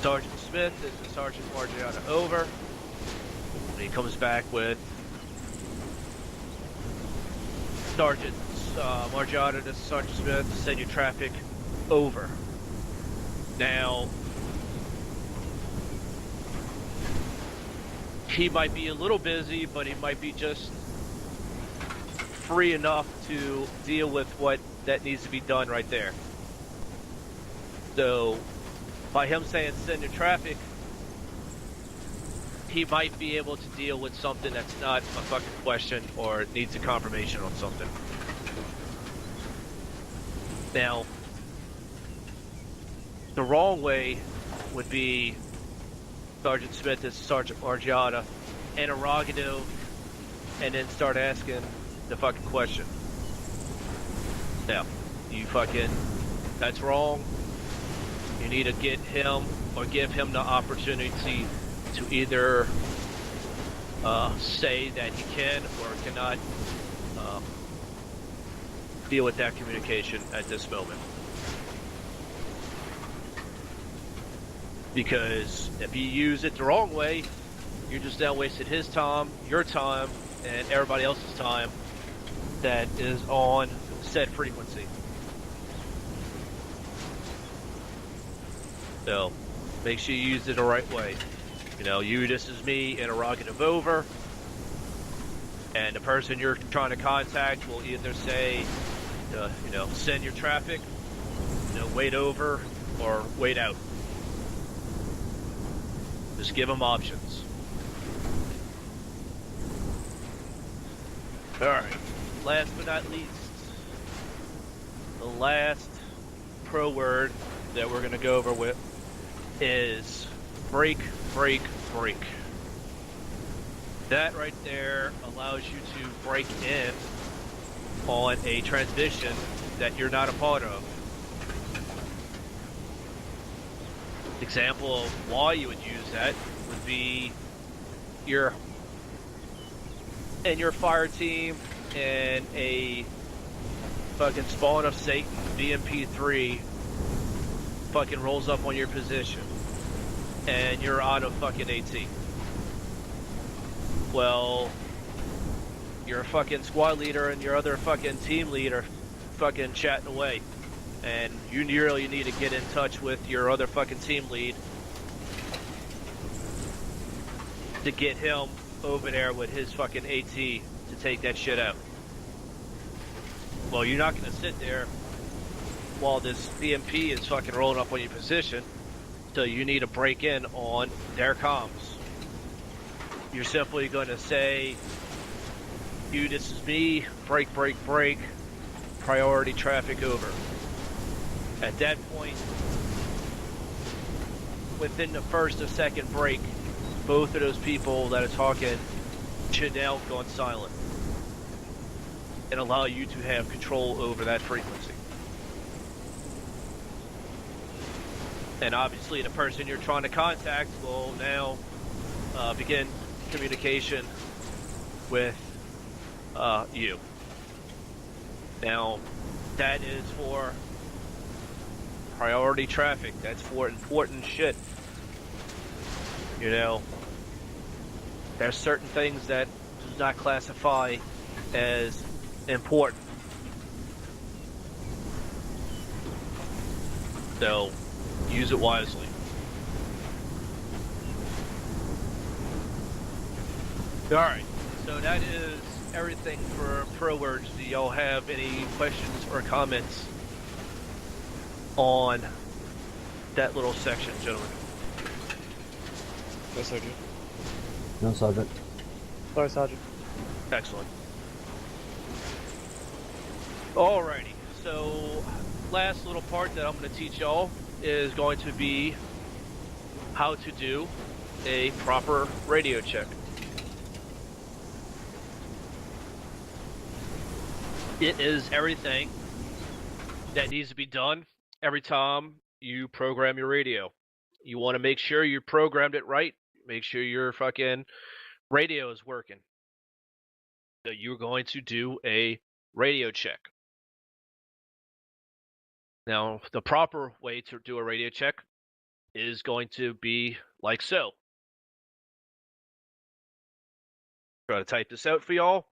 Sergeant Smith, this is Sergeant Margiotta, over. And he comes back with Sergeant Margiotta, this is Sergeant Smith, send your traffic, over. Now, he might be a little busy, but he might be just free enough to deal with what that needs to be done right there. So, by him saying send your traffic, he might be able to deal with something that's not a fucking question or needs a confirmation on something. Now, the wrong way would be Sergeant Smith is Sergeant Margiotta, interrogative, and then start asking the fucking question. Now, you fucking, that's wrong. You need to get him or give him the opportunity to either say that he can or cannot deal with that communication at this moment. Because if you use it the wrong way, you're just now wasting his time, your time, and everybody else's time that is on said frequency. So, make sure you use it the right way. You know, this is me, interrogative, over. And the person you're trying to contact will either say, send your traffic, wait over or wait out. Just give them options. Alright, last but not least, the last pro word that we're going to go over with is break, break, break. That right there allows you to break in on a transmission that you're not a part of. Example of why you would use that would be your fire team and a fucking spawn of Satan BMP3 fucking rolls up on your position and you're out of fucking AT. Well, your fucking squad leader and your other fucking team leader fucking chatting away, and you really need to get in touch with your other fucking team lead to get him over there with his fucking AT to take that shit out. Well, you're not gonna sit there while this BMP is fucking rolling up on your position, so you need to break in on their comms. You're simply gonna say, "You, this is me, break, break, break, priority traffic over." At that point, within the first or second break, both of those people that are talking should now go on silent and allow you to have control over that frequency. And obviously the person you're trying to contact will now begin communication with you. Now, that is for priority traffic. That's for important shit. You know, there's certain things that does not classify as important. So, use it wisely. Alright, so that is everything for pro words. Do y'all have any questions or comments on that little section, gentlemen? No, Sergeant. No, Sergeant. Sorry, Sergeant. Excellent. Alrighty, so last little part that I'm going to teach y'all is going to be how to do a proper radio check. It is everything that needs to be done every time you program your radio. You want to make sure you programmed it right. Make sure your fucking radio is working. So you're going to do a radio check. Now, the proper way to do a radio check is going to be like so. Try to type this out for y'all.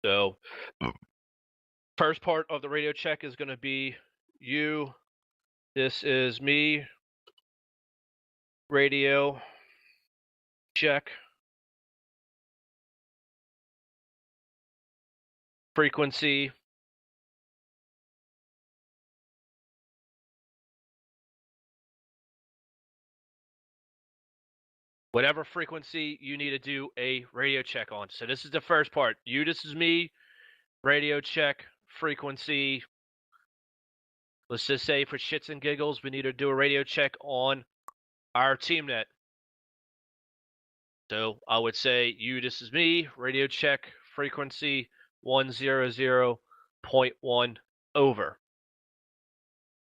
So, first part of the radio check is going to be you. This is me. Radio check. Frequency. Whatever frequency you need to do a radio check on. So this is the first part. You, this is me. Radio check, frequency. Let's just say for shits and giggles, we need to do a radio check on our team net. So I would say, you, this is me. Radio check, frequency 100.1 over.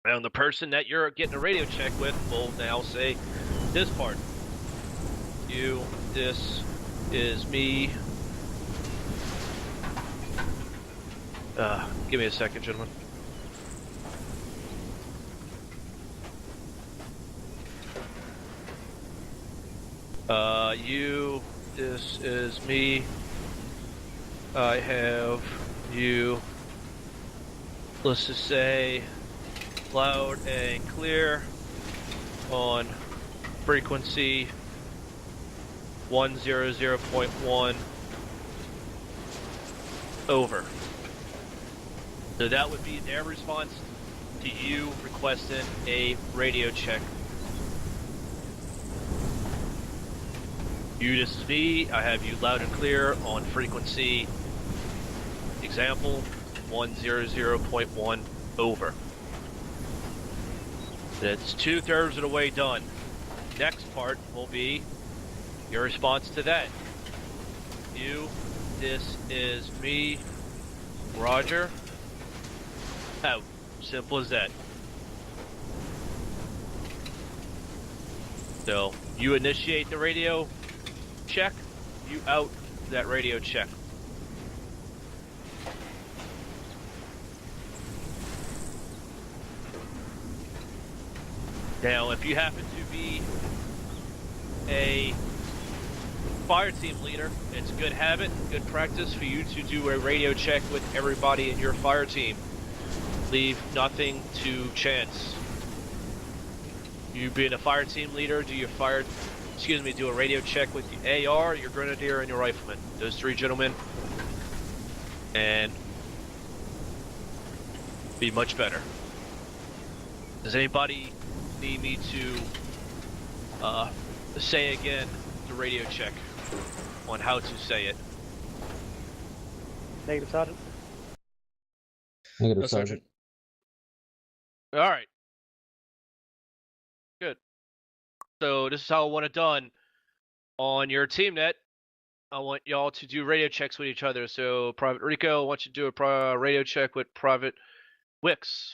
Now the person that you're getting a radio check with will now say this part. You, this is me. Give me a second, gentlemen. You, this is me. I have you. Let's just say loud and clear on frequency 100.1 over. So that would be their response to you requesting a radio check. You, this is me. I have you loud and clear on frequency. Example 100.1 over. That's 2/3 of the way done. Next part will be your response to that. You, this is me, Roger. Out. Simple as that. So, you initiate the radio check, you out that radio check. Now, if you happen to be a fire team leader, it's a good habit, good practice for you to do a radio check with everybody in your fire team. Leave nothing to chance. You being a fire team leader, do a radio check with the AR, your grenadier, and your rifleman. Those three gentlemen. And be much better. Does anybody need me to say again the radio check on how to say it? Negative, Sergeant. Negative, No, Sergeant. Sergeant. Alright. Good. So this is how I want it done. On your team net, I want y'all to do radio checks with each other. So Private Rico, I want you to do a radio check with Private Wicks.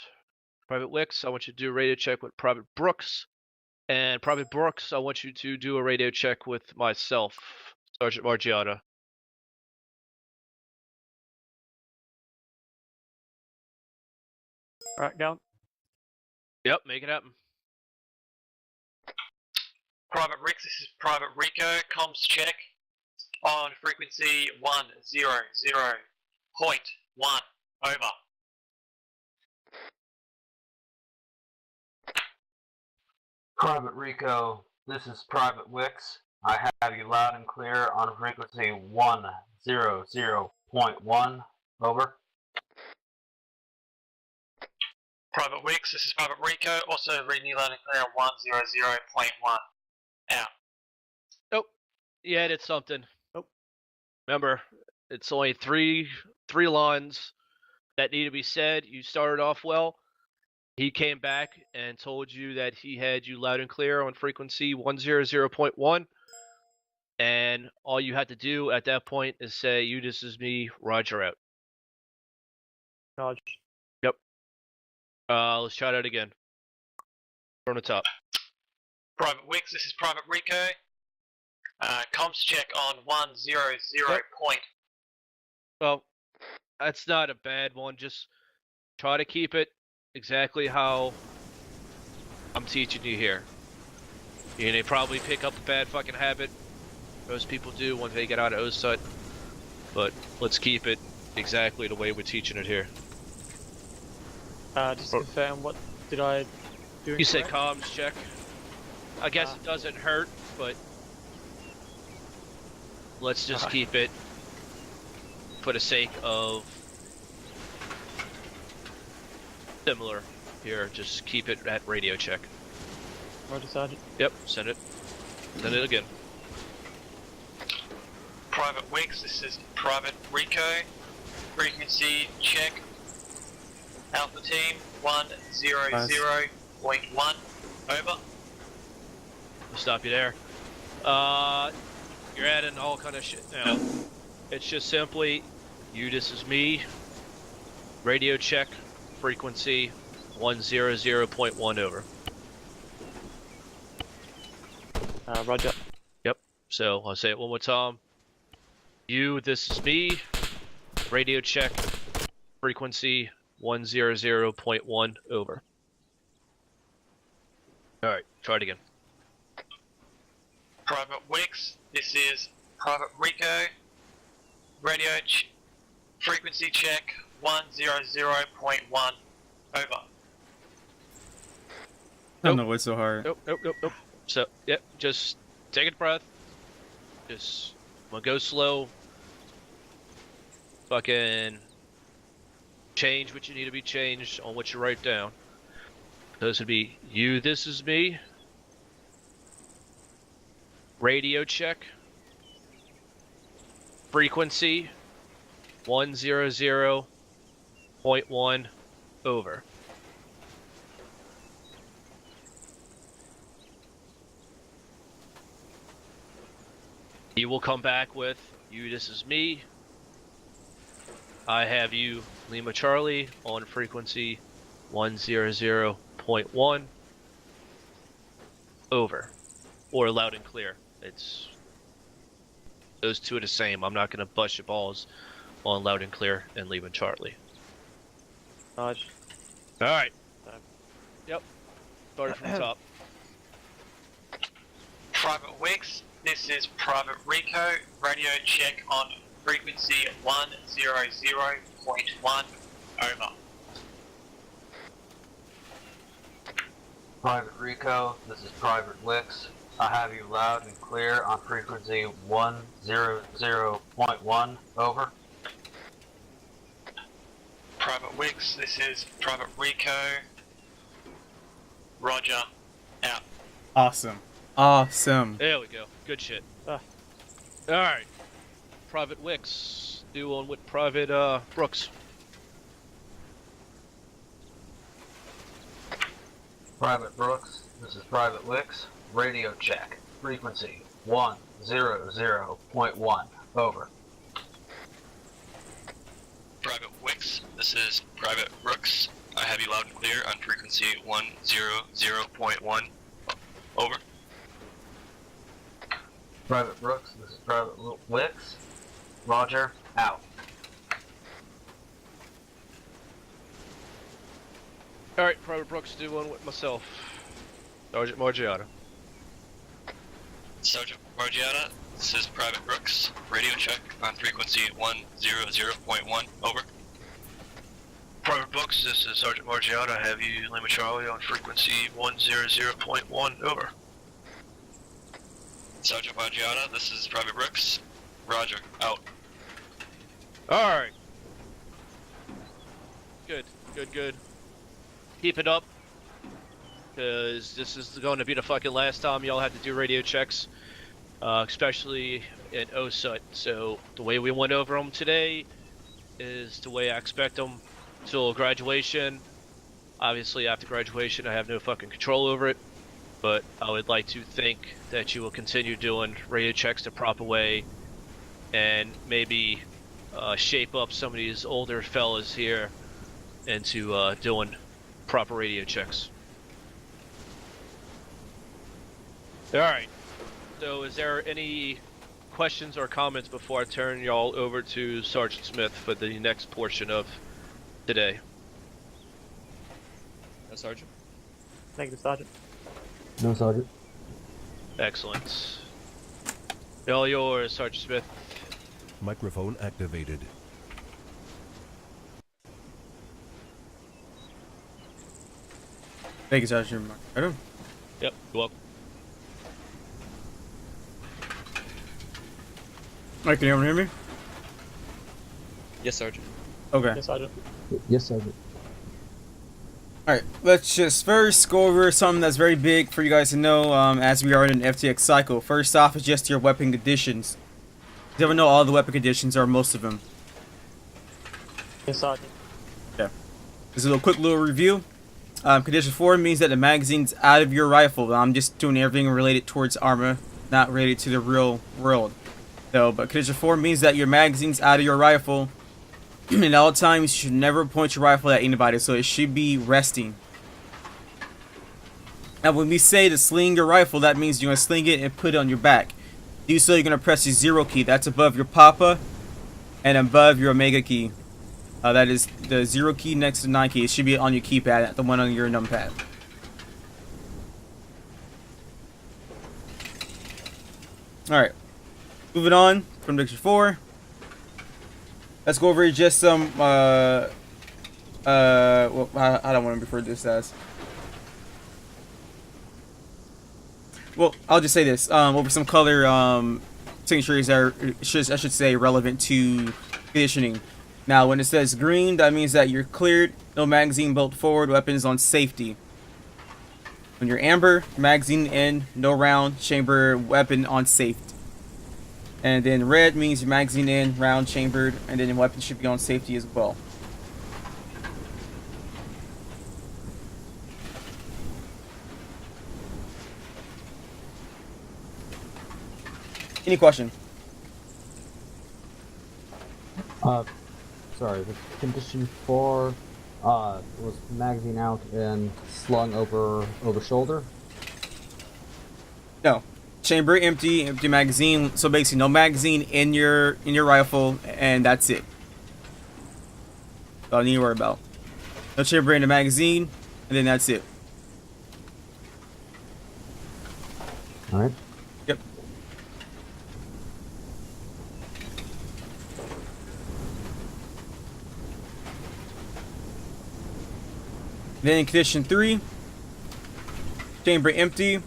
Private Wicks, I want you to do a radio check with Private Brooks. And Private Brooks, I want you to do a radio check with myself, Sergeant Margiana. Alright, go. Yep, make it happen. Private Rix, this is Private Rico, comms check on frequency 100.1, over. Private Rico, this is Private Wix. I have you loud and clear on frequency 100.1, over. Private Wix, this is Private Rico, also reading you loud and clear on 100.1. Out. Nope. You added something. Nope. Remember, it's only three lines that need to be said. You started off well. He came back and told you that he had you loud and clear on frequency 100.1. And all you had to do at that point is say, you, this is me, Roger out. Charge. Yep. Let's try that again. From the top. Private Wix, this is Private Rico. Comms check on 100. Yep. Well, that's not a bad one. Just try to keep it exactly how I'm teaching you here. You know, probably pick up a bad fucking habit. Most people do once they get out of OSUT. But let's keep it exactly the way we're teaching it here. Just to confirm, what did I do? You say incorrect? comms check. I guess it doesn't hurt, but let's just keep it for the sake of similar here. Just keep it at radio check. Roger, Sergeant. Yep, send it. Send it again. Private Wix, this is Private Rico. Frequency check. Alpha team 100.1, over. I'll stop you there. You're adding all kind of shit now. It's just simply, you, this is me, radio check, frequency 100.1 over. Roger. Yep, so I'll say it one more time. You, this is me, radio check, frequency 100.1 over. Alright, try it again. Private Wix, this is Private Rico. Radio frequency check 100.1, over. I don't know what's so hard. Nope. So, yep, just take a breath. Just, I'm gonna go slow. Fucking change what you need to be changed on what you write down. Those would be you, this is me. Radio check. Frequency 100.1 over. You will come back with you, this is me. I have you, Lima Charlie, on frequency 100.1 over. Or loud and clear. It's those two are the same. I'm not gonna bust your balls on loud and clear and Lima Charlie. Acknowledged. Alright. Yep. Started from the top. Private Wix, this is Private Rico, radio check on frequency 100.1, over. Private Rico, this is Private Wix. I have you loud and clear on frequency 100.1, over. Private Wix, this is Private Rico, Roger, out. Awesome. Awesome. There we go. Good shit. Ah. Alright. Private Wix. Do on with Private Brooks. Private Brooks, this is Private Wix. Radio check. Frequency 100.1, over. Private Wix, this is Private Brooks. I have you loud and clear on frequency 100.1, over. Private Brooks, this is Private Wix. Roger, out. Alright, Private Brooks, do one with myself. Sergeant Margiata. Sergeant Margiata, this is Private Brooks. Radio check on frequency 100.1, over. Private Brooks, this is Sergeant Margiata. I have you, Lima Charlie, on frequency 100.1, over. Sergeant Margiata, this is Private Brooks. Roger, out. Alright. Good, good, good. Keep it up. Because this is going to be the fucking last time y'all have to do radio checks. Especially in OSUT. So, the way we went over them today is the way I expect them till graduation. Obviously, after graduation, I have no fucking control over it. But I would like to think that you will continue doing radio checks the proper way. And maybe shape up some of these older fellas here into doing proper radio checks. Alright, so is there any questions or comments before I turn y'all over to Sergeant Smith for the next portion of today? Sergeant. Negative, Sergeant. No, Sergeant. Excellent. All yours, Sergeant Smith. Microphone activated. Thank you, Sergeant. Yep, you're welcome. Alright, can you hear me? Yes, Sergeant. Okay. Yes, Sergeant. Yes, Sergeant. Alright, let's just first go over something that's very big for you guys to know as we are in an FTX cycle. First off is just your weapon conditions. You ever know all the weapon conditions or most of them? Yes, Sergeant. Okay. Just a quick little review. Condition 4 means that the magazine's out of your rifle. I'm just doing everything related towards Arma, not related to the real world. So, but condition 4 means that your magazine's out of your rifle. And at all times, you should never point your rifle at anybody, so it should be resting. Now, when we say to sling your rifle, that means you're going to sling it and put it on your back. Do so, you're going to press the 0 key. That's above your Papa and above your Omega key. That is the 0 key next to the 9 key. It should be on your keypad, the one on your numpad. Alright. Moving on from condition 4. Let's go over just some, well, I don't want to refer to this as. Well, I'll just say this, over some color, signatures that are, I should say, relevant to conditioning. Now, when it says green, that means that you're cleared. No magazine bolt forward. Weapons on safety. When you're amber, magazine in, no round, chamber, weapon on safety. And then red means your magazine in, round chambered, and then your weapon should be on safety as well. Any question? Sorry, the condition 4 was magazine out and slung over shoulder. No. Chamber empty, empty magazine. So basically, no magazine in your rifle, and that's it. That's all you need to worry about. No chamber in the magazine, and then that's it. All right. Yep. Then condition 3, chamber empty.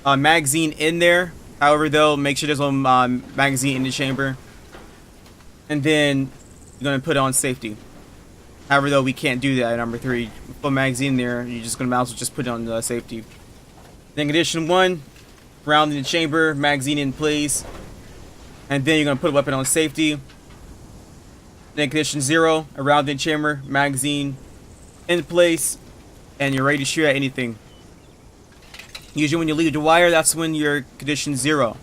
Magazine in there. However, though, make sure there's no magazine in the chamber. And then you're gonna put it on safety. However, though, we can't do that at number 3. Put a magazine in there, you're just gonna might as well just put it on safety. Then condition 1, round in the chamber, magazine in place. And then you're gonna put a weapon on safety. Then condition 0, a round in chamber, magazine in place, and you're ready to shoot at anything. Usually when you leave the wire, that's when you're condition 0.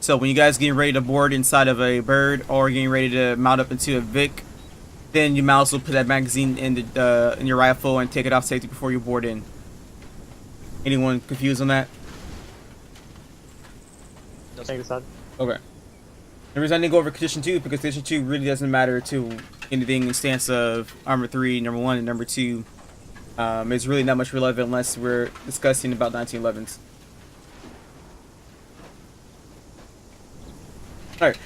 So when you guys getting ready to board inside of a bird or getting ready to mount up into a Vic, then you might as well put that magazine in in your rifle and take it off safety before you board in. Anyone confused on that? Negative, Sergeant. Okay. The reason I didn't go over condition 2 because condition 2 really doesn't matter to anything in stance of Armor 3, number 1, and number 2. It's really not much relevant unless we're discussing about 1911s. Alright,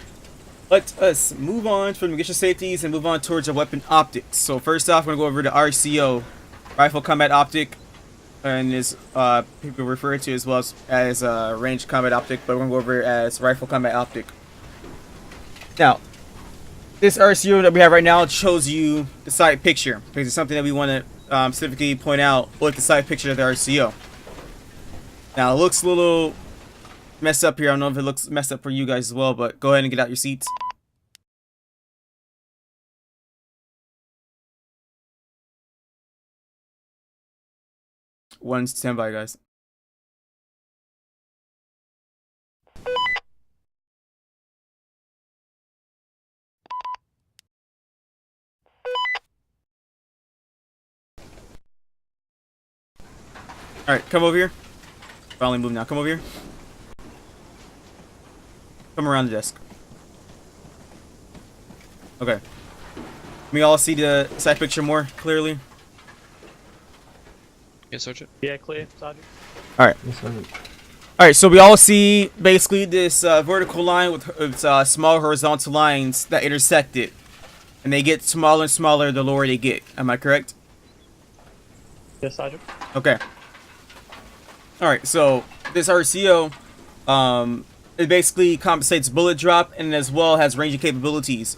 let us move on from the mission safeties and move on towards our weapon optics. So first off, we're going to go over the RCO, Rifle Combat Optic, and is people refer to as well as Range Combat Optic, but we're going to go over it as Rifle Combat Optic. Now, this RCO that we have right now shows you the side picture because it's something that we want to specifically point out with the side picture of the RCO. Now it looks a little messed up here. I don't know if it looks messed up for you guys as well, but go ahead and get out your seats. One standby, guys. Alright, come over here. Finally move now. Come over here. Come around the desk. Okay. Can we all see the side picture more clearly? Yes, Sergeant. Yeah, clear, Sergeant. Alright. Yes, sir. Alright, so we all see basically this vertical line with small horizontal lines that intersect it. And they get smaller and smaller the lower they get. Am I correct? Yes, Sergeant. Okay. Alright, so this RCO, it basically compensates bullet drop and as well has ranging capabilities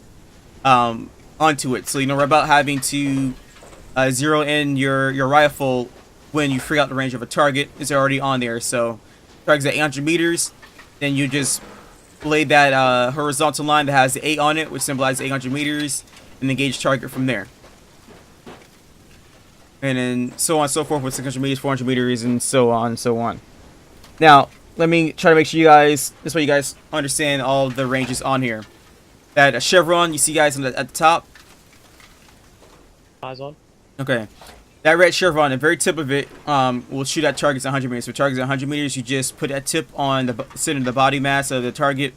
onto it. So you know we're about having to zero in your rifle when you free out the range of a target. It's already on there. So target's at 800 meters, then you just lay that horizontal line that has the 8 on it, which symbolizes 800 meters, and engage target from there. And then so on and so forth with 600 meters, 400 meters, and so on and so on. Now, let me try to make sure you guys, this way you guys understand all the ranges on here. That chevron, you see guys at the top. Eyes on. Okay. That red chevron, the very tip of it, will shoot at targets at 100 meters. So targets at 100 meters, you just put that tip on the center of the body mass of the target,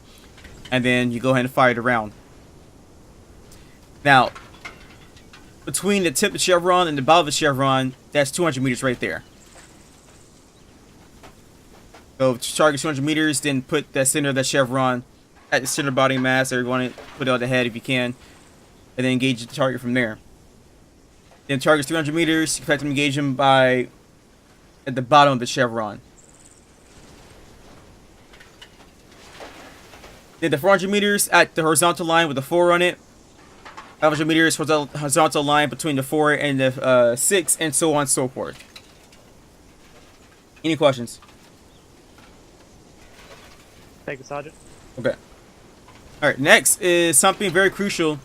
and then you go ahead and fire the round. Now, between the tip of the chevron and the bottom of the chevron, that's 200 meters right there. So target 200 meters, then put the center of the chevron at the center body mass, or you want to put it on the head if you can, and then engage the target from there. Then targets 300 meters, you effectively engage them at the bottom of the chevron. Then the 400 meters at the horizontal line with the 4 on it, 500 meters horizontal line between the 4 and the 6, and so on and so forth. Any questions? Thank you, Sergeant. Okay. Alright, next is something very crucial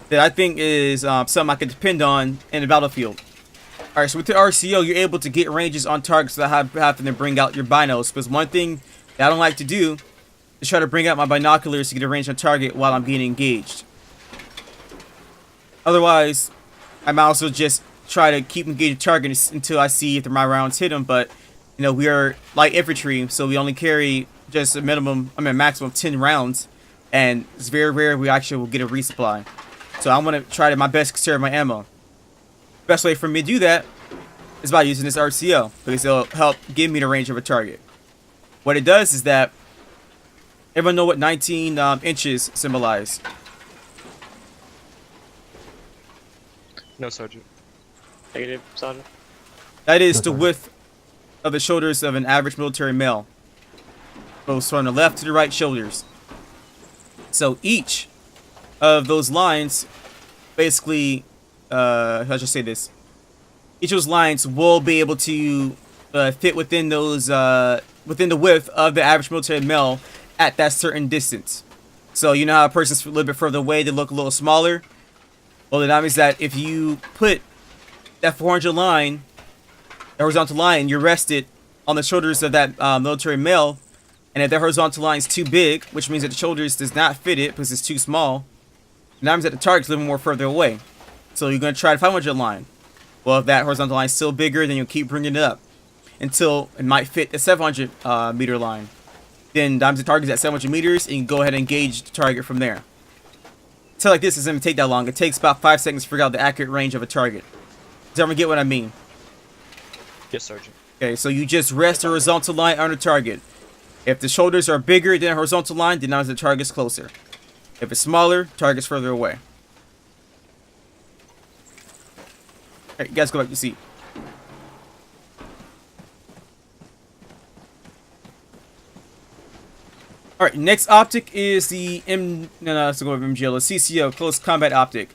that I think is something I can depend on in the battlefield. Alright, so with the RCO, you're able to get ranges on targets without having to bring out your binos. Because one thing that I don't like to do is try to bring out my binoculars to get a range on target while I'm getting engaged. Otherwise, I might also just try to keep engaging targets until I see if my rounds hit them. But, you know, we are light infantry, so we only carry just a maximum of 10 rounds. And it's very rare we actually will get a resupply. So I'm going to try my best to conserve my ammo. Best way for me to do that is by using this RCO, because it'll help give me the range of a target. What it does is that everyone know what 19 inches symbolize. No, Sergeant. Negative, Sergeant. That is the width of the shoulders of an average military male. Goes from the left to the right shoulders. So each of those lines, basically, how should I say this? Each of those lines will be able to fit within those, within the width of the average military male at that certain distance. So you know how a person's a little bit further away, they look a little smaller. Well, that means that if you put that 400 line, the horizontal line, you rest it on the shoulders of that military male, and if that horizontal line is too big, which means that the shoulders does not fit it because it's too small, that means that the target's a little more further away. So you're going to try the 500 line. Well, if that horizontal line is still bigger, then you'll keep bringing it up until it might fit the 700 meter line. Then that means the target's at 700 meters, and you can go ahead and engage the target from there. So like this doesn't take that long. It takes about 5 seconds to figure out the accurate range of a target. Does everyone get what I mean? Yes, Sergeant. Okay, so you just rest the horizontal line on the target. If the shoulders are bigger than the horizontal line, then that means the target's closer. If it's smaller, target's further away. Alright, you guys go back to your seat. Alright, next optic is the let's go with MGL, the CCO, Close Combat Optic.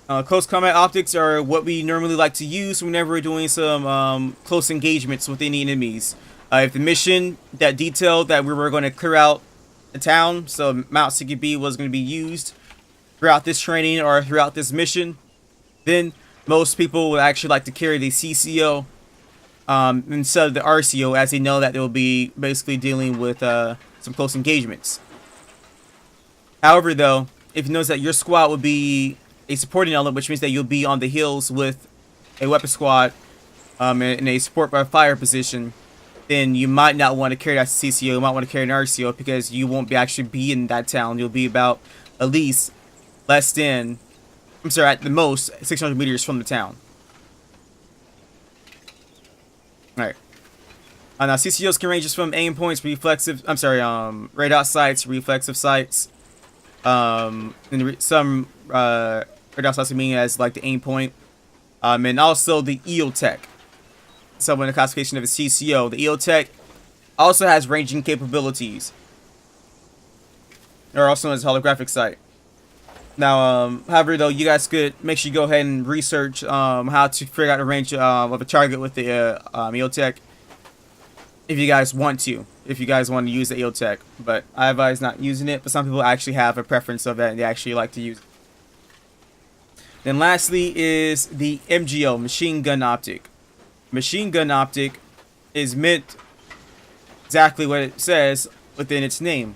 Close combat optics are what we normally like to use whenever we're doing some close engagements with any enemies. If the mission that detailed that we were going to clear out the town, so Mount CQB was going to be used throughout this training or throughout this mission, then most people would actually like to carry the CCO instead of the RCO, as they know that they will be basically dealing with some close engagements. However, though, if you notice that your squad will be a supporting element, which means that you'll be on the hills with a weapon squad in a support by fire position, then you might not want to carry that CCO. You might want to carry an RCO because you won't actually be in that town. You'll be about at least at the most 600 meters from the town. Alright. Now CCOs can range just from aim points, radar sights, reflexive sights. And some radar sights mean as like the aim point. And also the EOTech. So in the classification of a CCO, the EOTech also has ranging capabilities. Or also as holographic sight. Now, however, though, you guys could make sure you go ahead and research how to figure out the range of a target with the EOTech. If you guys want to. If you guys want to use the EOTech. But I advise not using it. But some people actually have a preference of that and they actually like to use it. Then lastly is the MGO, Machine Gun Optic. Machine Gun Optic is meant exactly what it says within its name.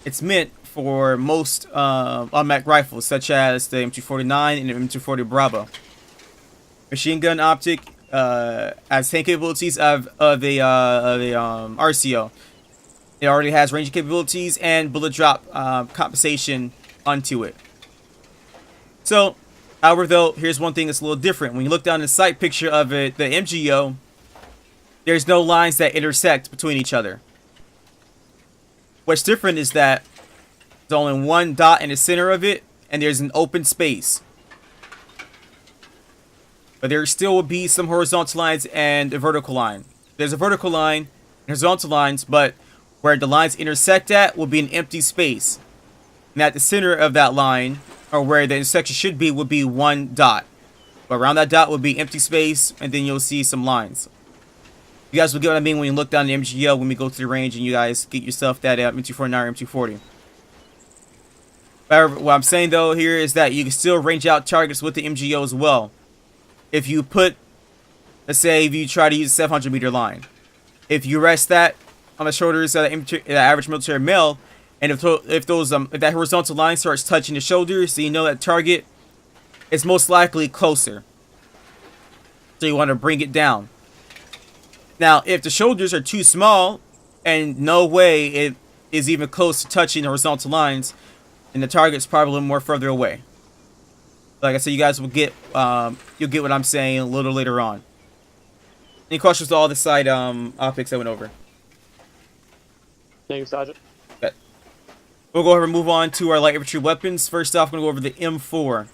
It's meant for most automatic rifles, such as the M249 and the M240 Bravo. Machine Gun Optic has same capabilities of the RCO. It already has ranging capabilities and bullet drop compensation onto it. So, however, though, here's one thing that's a little different. When you look down the sight picture of it, the MGO, there's no lines that intersect between each other. What's different is that there's only one dot in the center of it, and there's an open space. But there still will be some horizontal lines and a vertical line. There's a vertical line, horizontal lines, but where the lines intersect at will be an empty space. And at the center of that line or where the intersection should be, would be one dot. But around that dot would be empty space, and then you'll see some lines. You guys will get what I mean when you look down the MGL when we go to the range and you guys get yourself that M249 or M240. However, what I'm saying though here is that you can still range out targets with the MGO as well. If you put, let's say, if you try to use a 700 meter line, if you rest that on the shoulders of the average military male, and if that horizontal line starts touching the shoulders, so you know that target is most likely closer. So you want to bring it down. Now, if the shoulders are too small and no way it is even close to touching the horizontal lines, then the target's probably a little more further away. Like I said, you guys will get you'll get what I'm saying a little later on. Any questions to all the side optics I went over? Thank you, Sergeant. Okay. We'll go ahead and move on to our light infantry weapons. First off, I'm going to go over the M4.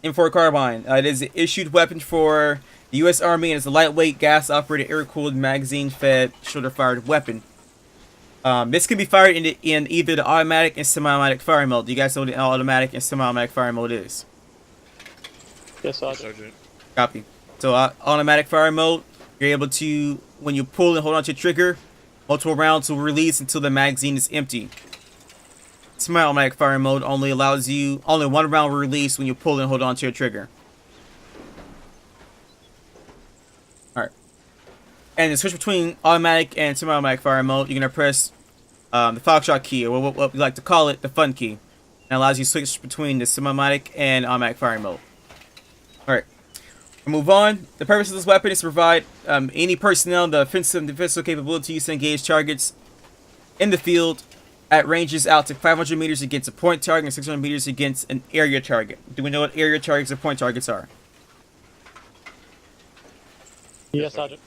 M4 carbine. It is an issued weapon for the U.S. Army, and it's a lightweight, gas-operated, air-cooled, magazine-fed, shoulder-fired weapon. This can be fired in either the automatic and semi-automatic firing mode. Do you guys know what the automatic and semi-automatic firing mode is? Yes, Sergeant. Copy. So, automatic firing mode, you're able to, when you pull and hold on to your trigger, multiple rounds will release until the magazine is empty. Semi-automatic firing mode only allows you, only one round will release when you pull and hold on to your trigger. Alright. And to switch between automatic and semi-automatic firing mode, you're going to press the Foxtrot key, or what we like to call it, the fun key. And it allows you to switch between the semi-automatic and automatic firing mode. Alright. We'll move on. The purpose of this weapon is to provide any personnel the offensive and defensive capabilities to engage targets in the field at ranges out to 500 meters against a point target and 600 meters against an area target. Do we know what area targets or point targets are? Yes, Sergeant.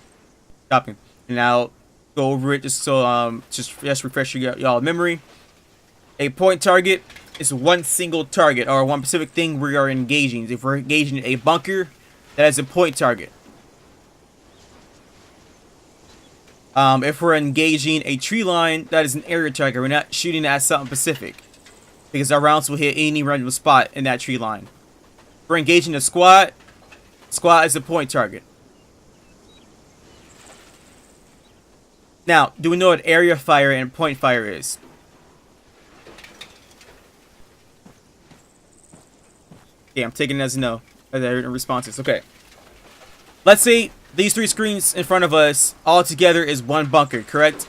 Copy. And now go over it just so just refresh y'all memory. A point target is one single target or one specific thing we are engaging. If we're engaging a bunker, that is a point target. If we're engaging a tree line, that is an area target. We're not shooting at something specific, because our rounds will hit any random spot in that tree line. If we're engaging a squad, squad is a point target. Now, do we know what area fire and point fire is? Yeah, I'm taking it as a no. As responses. Okay. Let's say these three screens in front of us all together is one bunker, correct?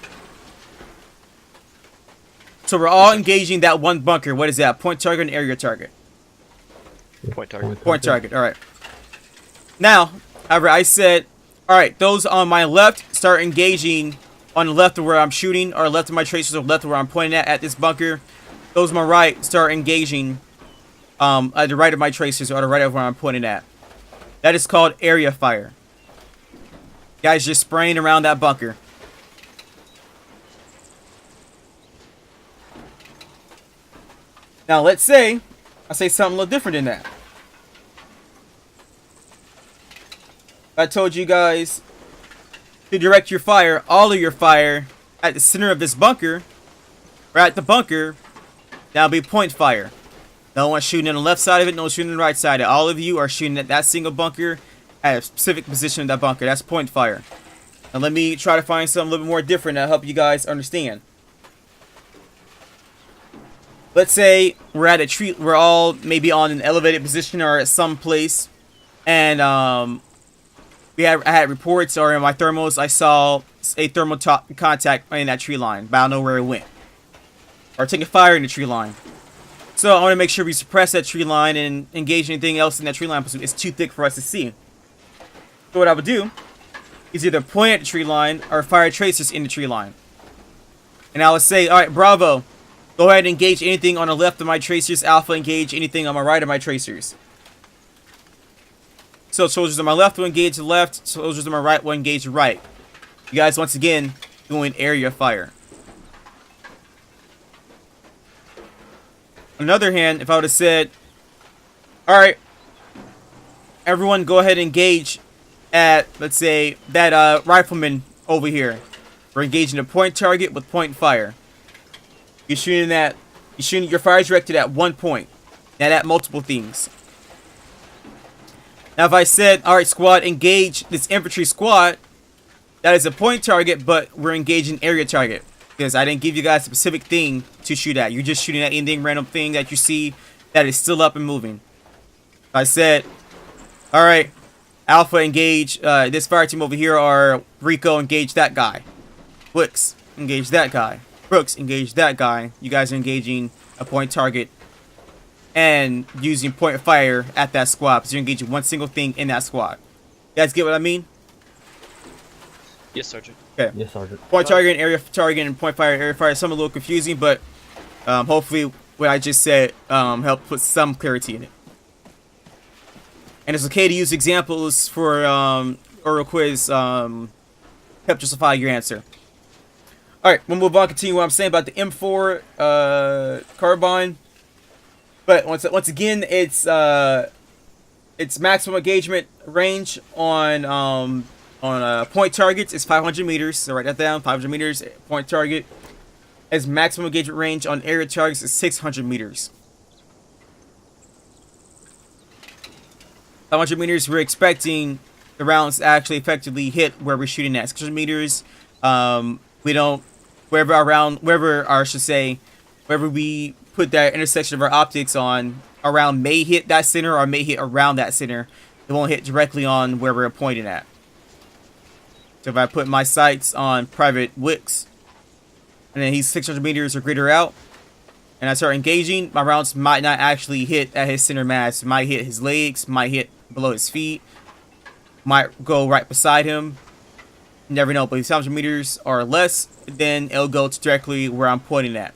So we're all engaging that one bunker. What is that? Point target and area target? Point target. Point target. Alright. Now, however, I said, alright, those on my left start engaging on the left of where I'm shooting, or left of my tracers, or left of where I'm pointing at this bunker. Those on my right start engaging at the right of my tracers, or the right of where I'm pointing at. That is called area fire. Guys just spraying around that bunker. Now let's say I say something a little different than that. I told you guys to direct your fire, all of your fire, at the center of this bunker, or at the bunker. That'll be point fire. No one shooting on the left side of it, no one shooting on the right side of it. All of you are shooting at that single bunker at a specific position of that bunker. That's point fire. Now let me try to find something a little bit more different to help you guys understand. Let's say we're at a tree, we're all maybe on an elevated position or at some place, and I had reports, or in my thermals I saw a thermal contact in that tree line, but I don't know where it went, or taking fire in the tree line. So I want to make sure we suppress that tree line and engage anything else in that tree line because it's too thick for us to see. So what I would do is either point at the tree line or fire tracers in the tree line. And I would say, alright, Bravo, go ahead and engage anything on the left of my tracers. Alpha, engage anything on my right of my tracers. So soldiers on my left will engage the left, soldiers on my right will engage the right. You guys, once again, doing area fire. On the other hand, if I would have said, alright, everyone go ahead and engage at, let's say, that rifleman over here. We're engaging a point target with point fire. You're shooting your fire is directed at one point. at multiple things. Now, if I said, all right, squad, engage this infantry squad, that is a point target, but we're engaging area target. Because I didn't give you guys a specific thing to shoot at. You're just shooting at anything random thing that you see that is still up and moving. If I said, all right, Alpha, engage this fire team over here, or Rico, engage that guy. Wicks, engage that guy. Brooks, engage that guy. You guys are engaging a point target and using point fire at that squad. Because you're engaging one single thing in that squad. You guys get what I mean? Yes, Sergeant. Okay. Yes, Sergeant. Point target and area target and point fire, area fire. Some a little confusing, but hopefully what I just said helped put some clarity in it. And it's okay to use examples for oral quiz help justify your answer. Alright, we'll move on, continue what I'm saying about the M4 carbine. But once again, its maximum engagement range on point targets is 500 meters. So write that down, 500 meters, point target. Its maximum engagement range on area targets is 600 meters. 500 meters, we're expecting the rounds to actually effectively hit where we're shooting at. 600 meters, we don't, wherever we put that intersection of our optics on, our round may hit that center or may hit around that center. It won't hit directly on where we're pointing at. So if I put my sights on Private Wicks, and then he's 600 meters or greater out, and I start engaging, my rounds might not actually hit at his center mass. It might hit his legs, might hit below his feet, might go right beside him. You never know, but if 700 meters or less, then it'll go directly where I'm pointing at.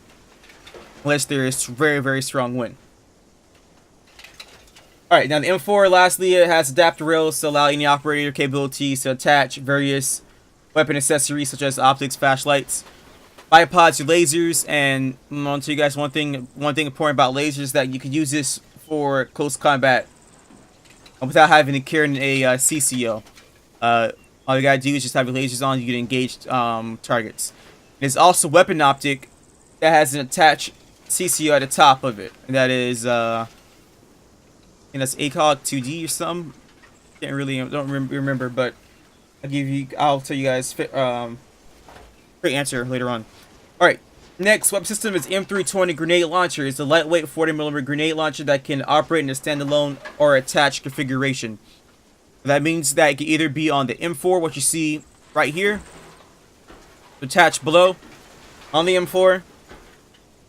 Unless there is very, very strong wind. Alright, now the M4, lastly, it has adapter rails to allow any operator capabilities to attach various weapon accessories such as optics, flashlights, bipods, your lasers, and I'm going to tell you guys one thing important about lasers, that you can use this for close combat without having to carry a CCO. All you gotta do is just have your lasers on, you get engaged targets. There's also weapon optic that has an attached CCO at the top of it, and that is I think that's ACOG 2D or something. Don't remember, but I'll tell you guys great answer later on. Alright, next weapon system is M320 grenade launcher. It's a lightweight 40mm grenade launcher that can operate in a standalone or attached configuration. That means that it can either be on the M4, what you see right here, attached below on the M4,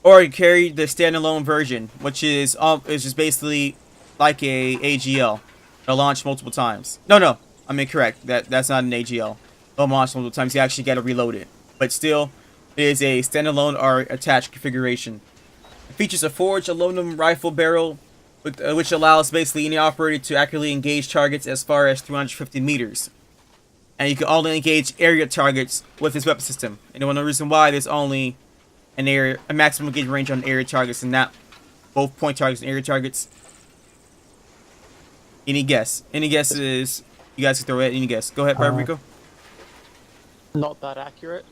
or you carry the standalone version, which is just basically like a AGL. It'll launch multiple times. No, I'm incorrect. That's not an AGL. It'll launch multiple times. You actually got to reload it. But still, it is a standalone or attached configuration. It features a forged aluminum rifle barrel, which allows basically any operator to accurately engage targets as far as 350 meters. And you can only engage area targets with this weapon system. And the reason why there's only a maximum engagement range on area targets and not both point targets and area targets. Any guess? Any guesses? You guys can throw it. Any guess? Go ahead, Private Rico. Not that accurate,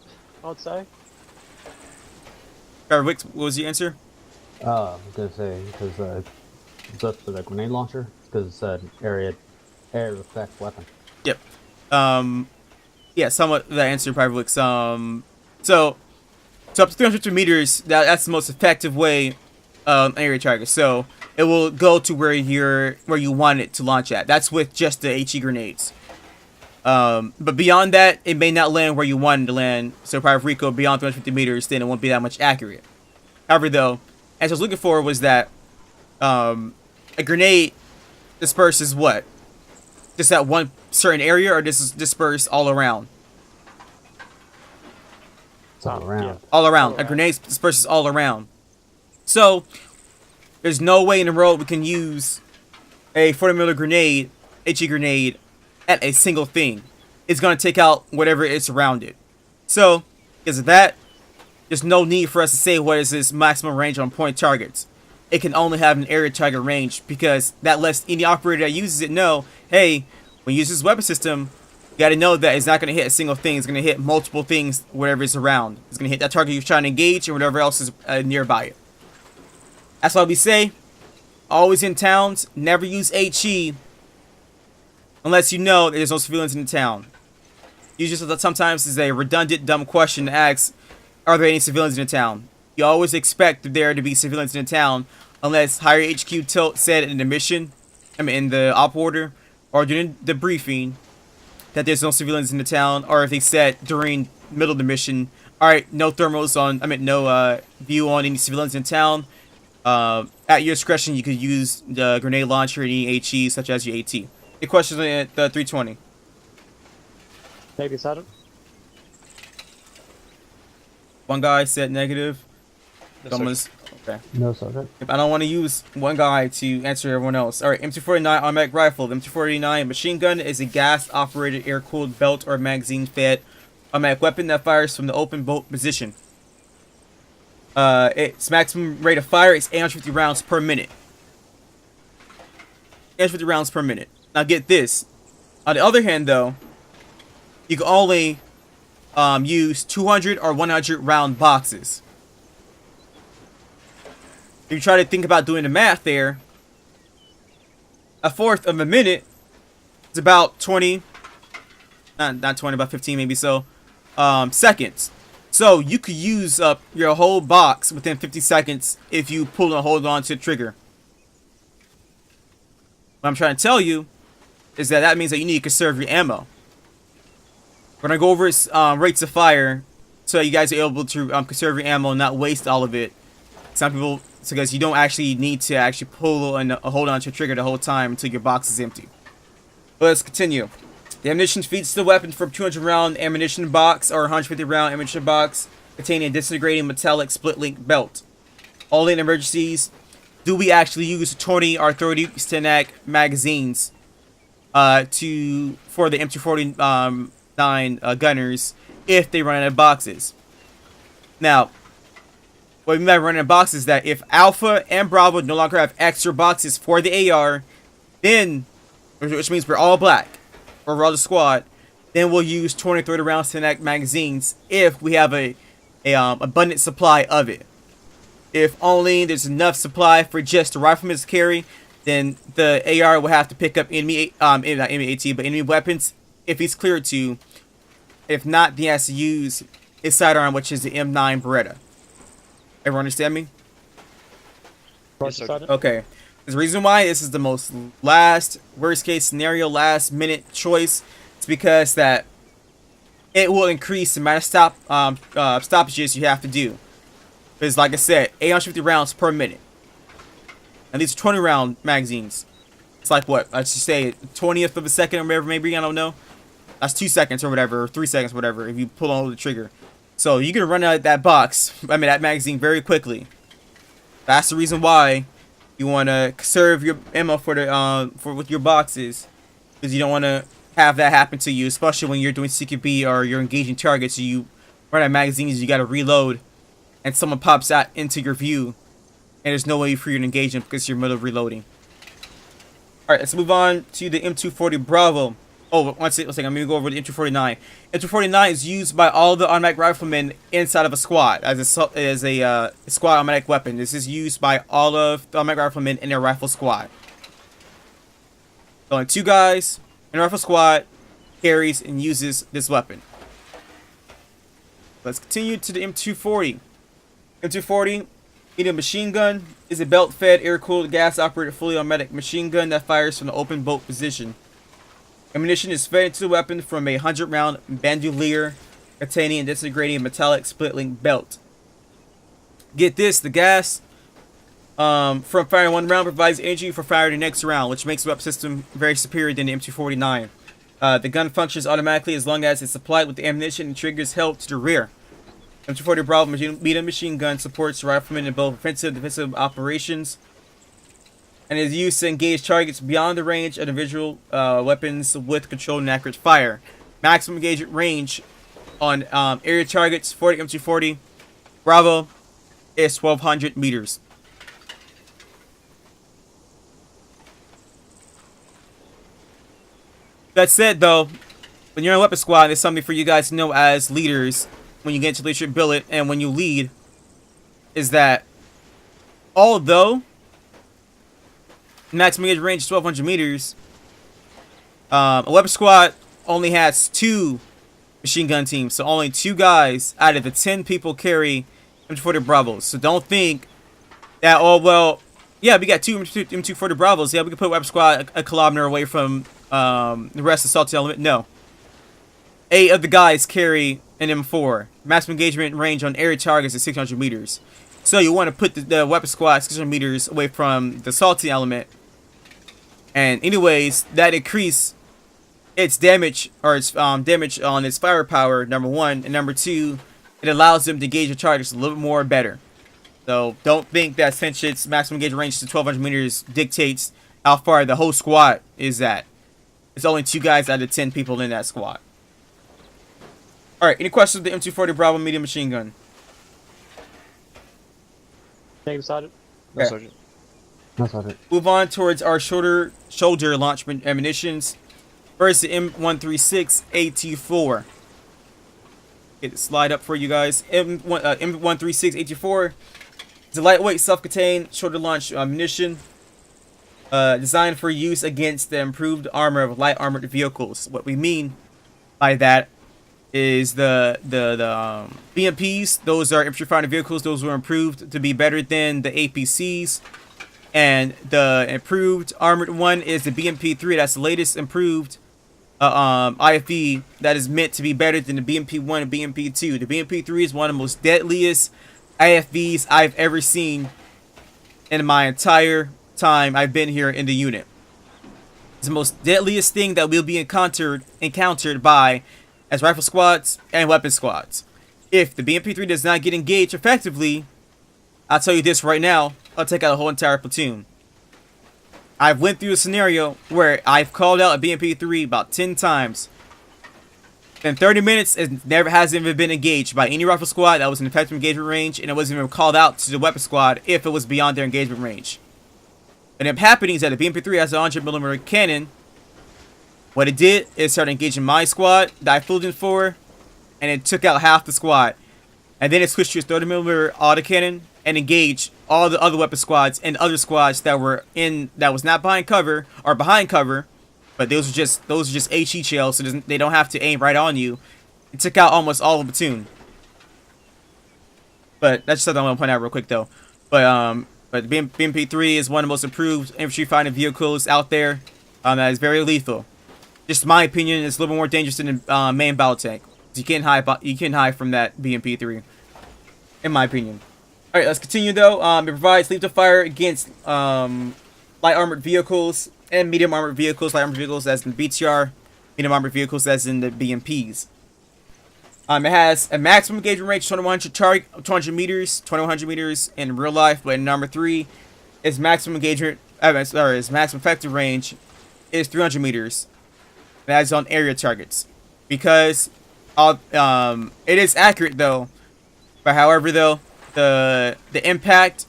I'd say. Private Wicks, what was your answer? I was gonna say, because just for the grenade launcher, because it's an area effect weapon. Yep. Yeah, somewhat that answer, Private Wicks. So up to 350 meters, that's the most effective way area target. So it will go to where you want it to launch at. That's with just the HE grenades. But beyond that, it may not land where you want it to land. So Private Rico, beyond 350 meters, then it won't be that much accurate. However, though, as I was looking for was that a grenade disperses what? Just that one certain area, or does it disperse all around? It's all around. Yeah. All around. A grenade disperses all around. So there's no way in the world we can use a 40mm grenade, HE grenade, at a single thing. It's going to take out whatever is around it. So, because of that, there's no need for us to say what is this maximum range on point targets. It can only have an area target range, because that lets any operator that uses it know, hey, when you use this weapon system, you got to know that it's not going to hit a single thing. It's going to hit multiple things, whatever is around. It's going to hit that target you're trying to engage and whatever else is nearby it. That's why we say always in towns, never use HE unless you know there's no civilians in the town. Usually sometimes it's a redundant, dumb question to ask, are there any civilians in the town? You always expect there to be civilians in the town unless higher HQ said in the mission, in the op order, or during the briefing, that there's no civilians in the town, or if they said during middle of the mission, alright, no thermals on, no view on any civilians in town. At your discretion, you could use the grenade launcher and any HE, such as your AT. Any questions at 320? Maybe Sergeant. One guy said negative. No, Someone's okay. No, Sergeant. I don't want to use one guy to answer everyone else. Alright, M249 automatic rifle. The M249 machine gun is a gas-operated, air-cooled, belt or magazine-fed automatic weapon that fires from the open bolt position. Its maximum rate of fire is 850 rounds per minute. 850 rounds per minute. Now get this. On the other hand, though, you can only use 200 or 100 round boxes. If you try to think about doing the math there, a fourth of a minute is about 20, not 20, about 15 maybe so, seconds. So you could use up your whole box within 50 seconds if you pull and hold on to the trigger. What I'm trying to tell you is that means that you need to conserve your ammo. We're going to go over its rates of fire so you guys are able to conserve your ammo and not waste all of it. Some people, because you don't actually need to actually pull and hold on to the trigger the whole time until your box is empty. But let's continue. The ammunition feeds the weapon from 200 round ammunition box or 150 round ammunition box containing a disintegrating metallic split link belt. Only in emergencies do we actually use 20 or 30 Stenag magazines for the M249 gunners if they run out of boxes. Now, what we mean by running out of boxes is that if Alpha and Bravo no longer have extra boxes for the AR, then, which means we're all black, or we're all the squad, then we'll use 20 or 30 round Stenag magazines if we have a abundant supply of it. If only there's enough supply for just the rifleman's carry, then the AR will have to pick up not enemy AT, but enemy weapons if he's cleared to. If not, then he has to use his sidearm, which is the M9 Beretta. Everyone understand me? Roger, Sergeant. Okay. The reason why this is the most worst case scenario, last minute choice, is because that it will increase the amount of stoppages you have to do. Because like I said, 850 rounds per minute. And these are 20 round magazines. It's like what? Let's just say 20th of a second or whatever, maybe, I don't know. That's 2 seconds or whatever, or 3 seconds, whatever, if you pull on the trigger. So you're gonna run out of that that magazine very quickly. That's the reason why you wanna conserve your ammo with your boxes, because you don't wanna have that happen to you, especially when you're doing CQB or you're engaging targets. You run out of magazines, you gotta reload, and someone pops out into your view, and there's no way for you to engage them because you're middle of reloading. All right, let's move on to the M240 Bravo. Oh, one second, I'm going to go over the M249. M249 is used by all the automatic riflemen inside of a squad as a squad automatic weapon. This is used by all of the automatic riflemen in their rifle squad. So only 2 guys in a rifle squad carries and uses this weapon. Let's continue to the M240. M240, in a machine gun, is a belt-fed, air-cooled, gas-operated, fully automatic machine gun that fires from the open bolt position. Ammunition is fed into the weapon from a 100-round bandolier containing a disintegrating metallic split-link belt. Get this, the gas from firing one round provides energy for firing the next round, which makes the weapon system very superior than the M249. The gun functions automatically as long as it's supplied with the ammunition and triggers held to the rear. M240 Bravo medium machine gun supports riflemen in both offensive and defensive operations, and is used to engage targets beyond the range of individual weapons with controlled and accurate fire. Maximum engagement range on area targets for the M240 Bravo is 1,200 meters. That said, though, when you're in a weapon squad, there's something for you guys to know as leaders when you get into leadership billet and when you lead, is that although maximum engagement range is 1,200 meters. A weapon squad only has 2 machine gun teams, so only 2 guys out of the 10 people carry M240 Bravos. So don't think that, oh well, yeah, we got 2 M240 Bravos. Yeah, we can put weapon squad a kilometer away from the rest of the salty element. No. 8 of the guys carry an M4. Maximum engagement range on area targets is 600 meters. So you want to put the weapon squad 600 meters away from the salty element. And anyways, that increase its damage, or its damage on its firepower, number 1. And number 2, it allows them to engage the targets a little bit more better. So don't think that since its maximum engagement range to 1,200 meters dictates how far the whole squad is at. It's only 2 guys out of 10 people in that squad. Alright, any questions with the M240 Bravo medium machine gun? Name Sergeant. No, Okay. Sergeant. No, Sergeant. Move on towards our shoulder launch ammunitions. First, the M136 AT4. Get the slide up for you guys. M136 AT4 is a lightweight, self-contained shoulder launch ammunition designed for use against the improved armor of light armored vehicles. What we mean by that is the BMPs. Those are infantry fighting vehicles. Those were improved to be better than the APCs. And the improved armored one is the BMP3. That's the latest improved IFV that is meant to be better than the BMP1 and BMP2. The BMP3 is one of the most deadliest IFVs I've ever seen in my entire time I've been here in the unit. It's the most deadliest thing that will be encountered by as rifle squads and weapon squads. If the BMP3 does not get engaged effectively, I'll tell you this right now, I'll take out a whole entire platoon. I've went through a scenario where I've called out a BMP3 about 10 times. In 30 minutes, it hasn't even been engaged by any rifle squad that was in effective engagement range, and it wasn't even called out to the weapon squad if it was beyond their engagement range. And it happening is that the BMP3 has a 100mm cannon. What it did is start engaging my squad that I flew in for, and it took out half the squad. And then it switched to a 30mm autocannon and engaged all the other weapon squads and other squads that was not behind cover or behind cover, but those are just HE shells, so they don't have to aim right on you. It took out almost all of the platoon. But that's just something I want to point out real quick though. But the BMP3 is one of the most improved infantry fighting vehicles out there. That is very lethal. Just my opinion, it's a little bit more dangerous than the main battle tank. You can't hide from that BMP3, in my opinion. All right, let's continue though. It provides lethal fire against light armored vehicles and medium armored vehicles. Light armored vehicles as in the BTR, medium armored vehicles as in the BMPs. It has a maximum engagement range 200 meters in real life, but in number 3, its maximum engagement, its maximum effective range is 300 meters. That is on area targets, because it is accurate though. But however though, the impact,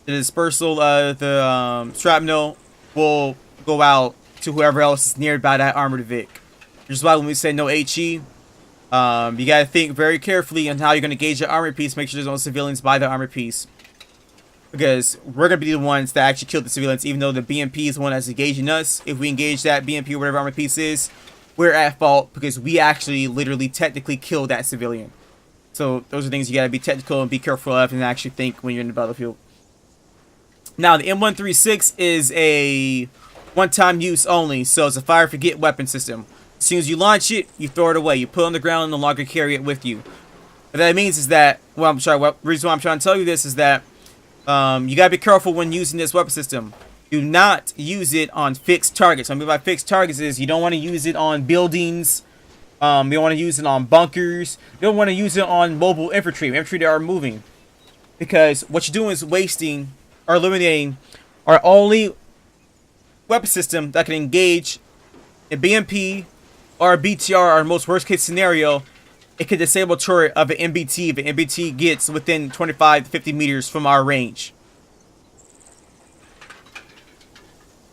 the dispersal of the shrapnel will go out to whoever else is nearby that armored Vic. Which is why when we say no HE, you gotta think very carefully on how you're gonna gauge the armor piece. Make sure there's no civilians by the armor piece, because we're gonna be the ones that actually kill the civilians. Even though the BMP is the one that's engaging us, if we engage that BMP or whatever armor piece is, we're at fault because we actually literally technically killed that civilian. So those are things you gotta be technical and be careful of and actually think when you're in the battlefield. Now the M136 is a one-time use only, so it's a fire forget weapon system. As soon as you launch it, you throw it away. You put it on the ground and no longer carry it with you. What that means is that, the reason why I'm trying to tell you this is that you gotta be careful when using this weapon system. Do not use it on fixed targets. What I mean by fixed targets is you don't want to use it on buildings. You don't want to use it on bunkers. You don't want to use it on mobile infantry that are moving. Because what you're doing is wasting or eliminating our only weapon system that can engage a BMP or a BTR, or most worst case scenario, it could disable turret of an MBT if an MBT gets within 25 to 50 meters from our range.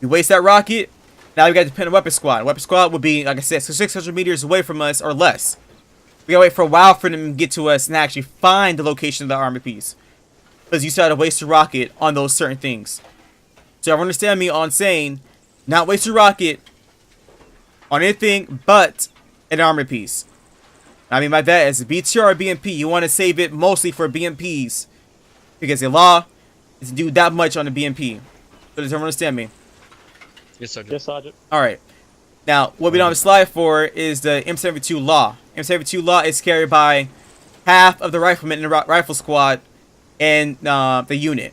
You waste that rocket, now we got to depend on weapon squad. Weapon squad would be, like I said, 600 meters away from us or less. We gotta wait for a while for them to get to us and actually find the location of the armor piece, because you started to waste a rocket on those certain things. So everyone understand me on saying, not waste your rocket on anything but an armor piece. I mean by that is a BTR or BMP. You want to save it mostly for BMPs because the law is to do that much on the BMP. So does everyone understand me? Yes, Sergeant. Yes, Sergeant. All right. Now, what we don't have a slide for is the M72 Law. M72 Law is carried by half of the riflemen in the rifle squad and the unit.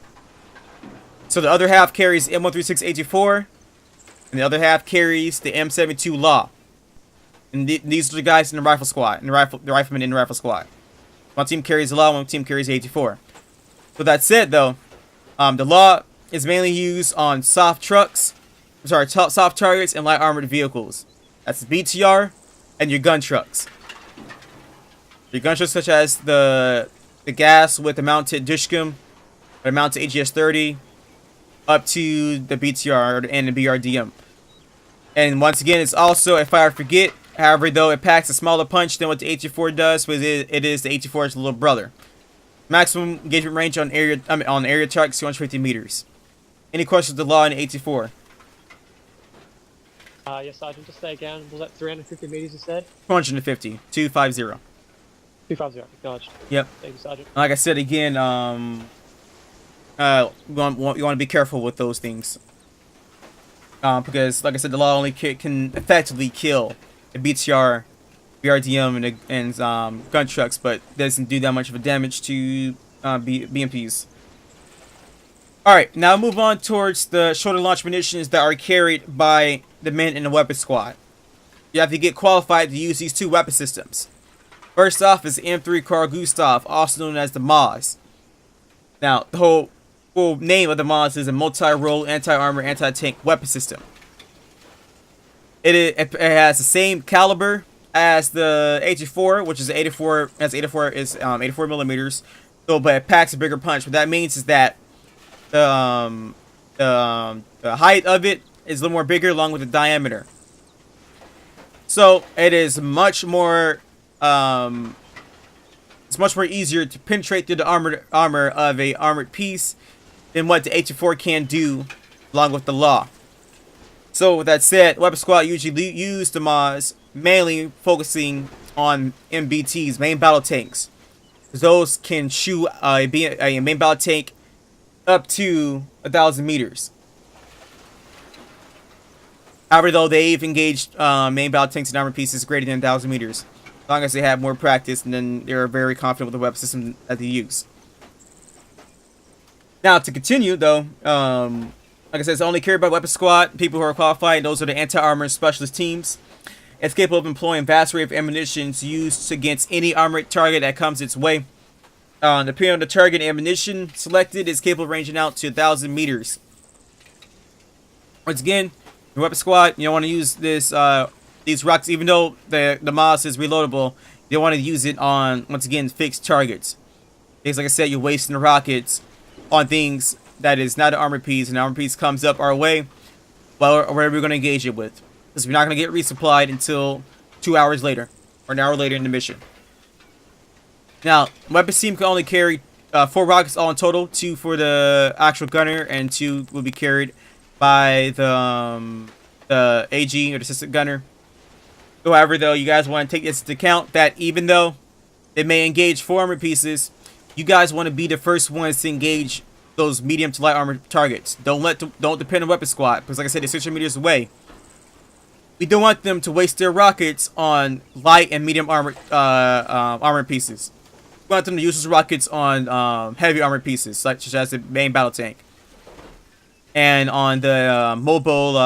So the other half carries M136A4, and the other half carries the M72 Law. And these are the guys in the rifle squad, and the riflemen in the rifle squad. One team carries the Law, one team carries the 84. With that said, though, the Law is mainly used on soft trucks. Soft targets and light armored vehicles. That's the BTR and your gun trucks. Your gun trucks such as the gas with the mounted Dushcom, or mounted AGS-30, up to the BTR and the BRDM. And once again, it's also a fire forget. However, though, it packs a smaller punch than what the 84 does, but it is the 84's little brother. Maximum engagement range on area targets 250 meters. Any questions with the Law and the 84? Yes, Sergeant. Just say again. Was that 350 meters? You said. 250. 250. 250. Acknowledged. Yep. Thank you, Sergeant. Like I said again, you want to be careful with those things. Because, like I said, the Law only can effectively kill a BTR, BRDM, and gun trucks, but doesn't do that much of a damage to BMPs. Alright, now move on towards the shoulder launch munitions that are carried by the men in the weapon squad. You have to get qualified to use these two weapon systems. First off is M3 Carl Gustav, also known as the MAS. Now, the whole full name of the MAS is a multi-role anti-armor anti-tank weapon system. It has the same caliber as the 84, which is 84 millimeters. So, but it packs a bigger punch. What that means is that the height of it is a little more bigger along with the diameter. So it is much more it's much more easier to penetrate through the armor of a armored piece than what the 84 can do along with the Law. So with that said, weapon squad usually use the MAS mainly focusing on MBTs, main battle tanks. Those can shoot a main battle tank up to 1,000 meters. However, though, they've engaged main battle tanks and armor pieces greater than 1,000 meters. As long as they have more practice, and then they're very confident with the weapon system that they use. Now, to continue, though, like I said, it's only carried by weapon squad. People who are qualified, those are the anti-armor specialist teams. It's capable of employing vast array of ammunition used against any armored target that comes its way. Depending on the target ammunition selected, is capable of ranging out to 1,000 meters. Once again, your weapon squad, you don't want to use these rockets, even though the MAS is reloadable. You don't want to use it on, once again, fixed targets. Because like I said, you're wasting the rockets on things that is not an armored piece, and the armored piece comes up our way, well, or wherever we're going to engage it with. Because we're not going to get resupplied until 2 hours later, or an hour later in the mission. Now, weapons team can only carry 4 rockets all in total, 2 for the actual gunner, and 2 will be carried by the AG, or the assistant gunner. However, though, you guys want to take this into account that even though they may engage 4 armor pieces, you guys want to be the first ones to engage those medium to light armor targets. Don't depend on weapon squad, because like I said, they're 600 meters away. We don't want them to waste their rockets on light and medium armor pieces. We want them to use those rockets on heavy armor pieces, such as the main battle tank, and on the mobile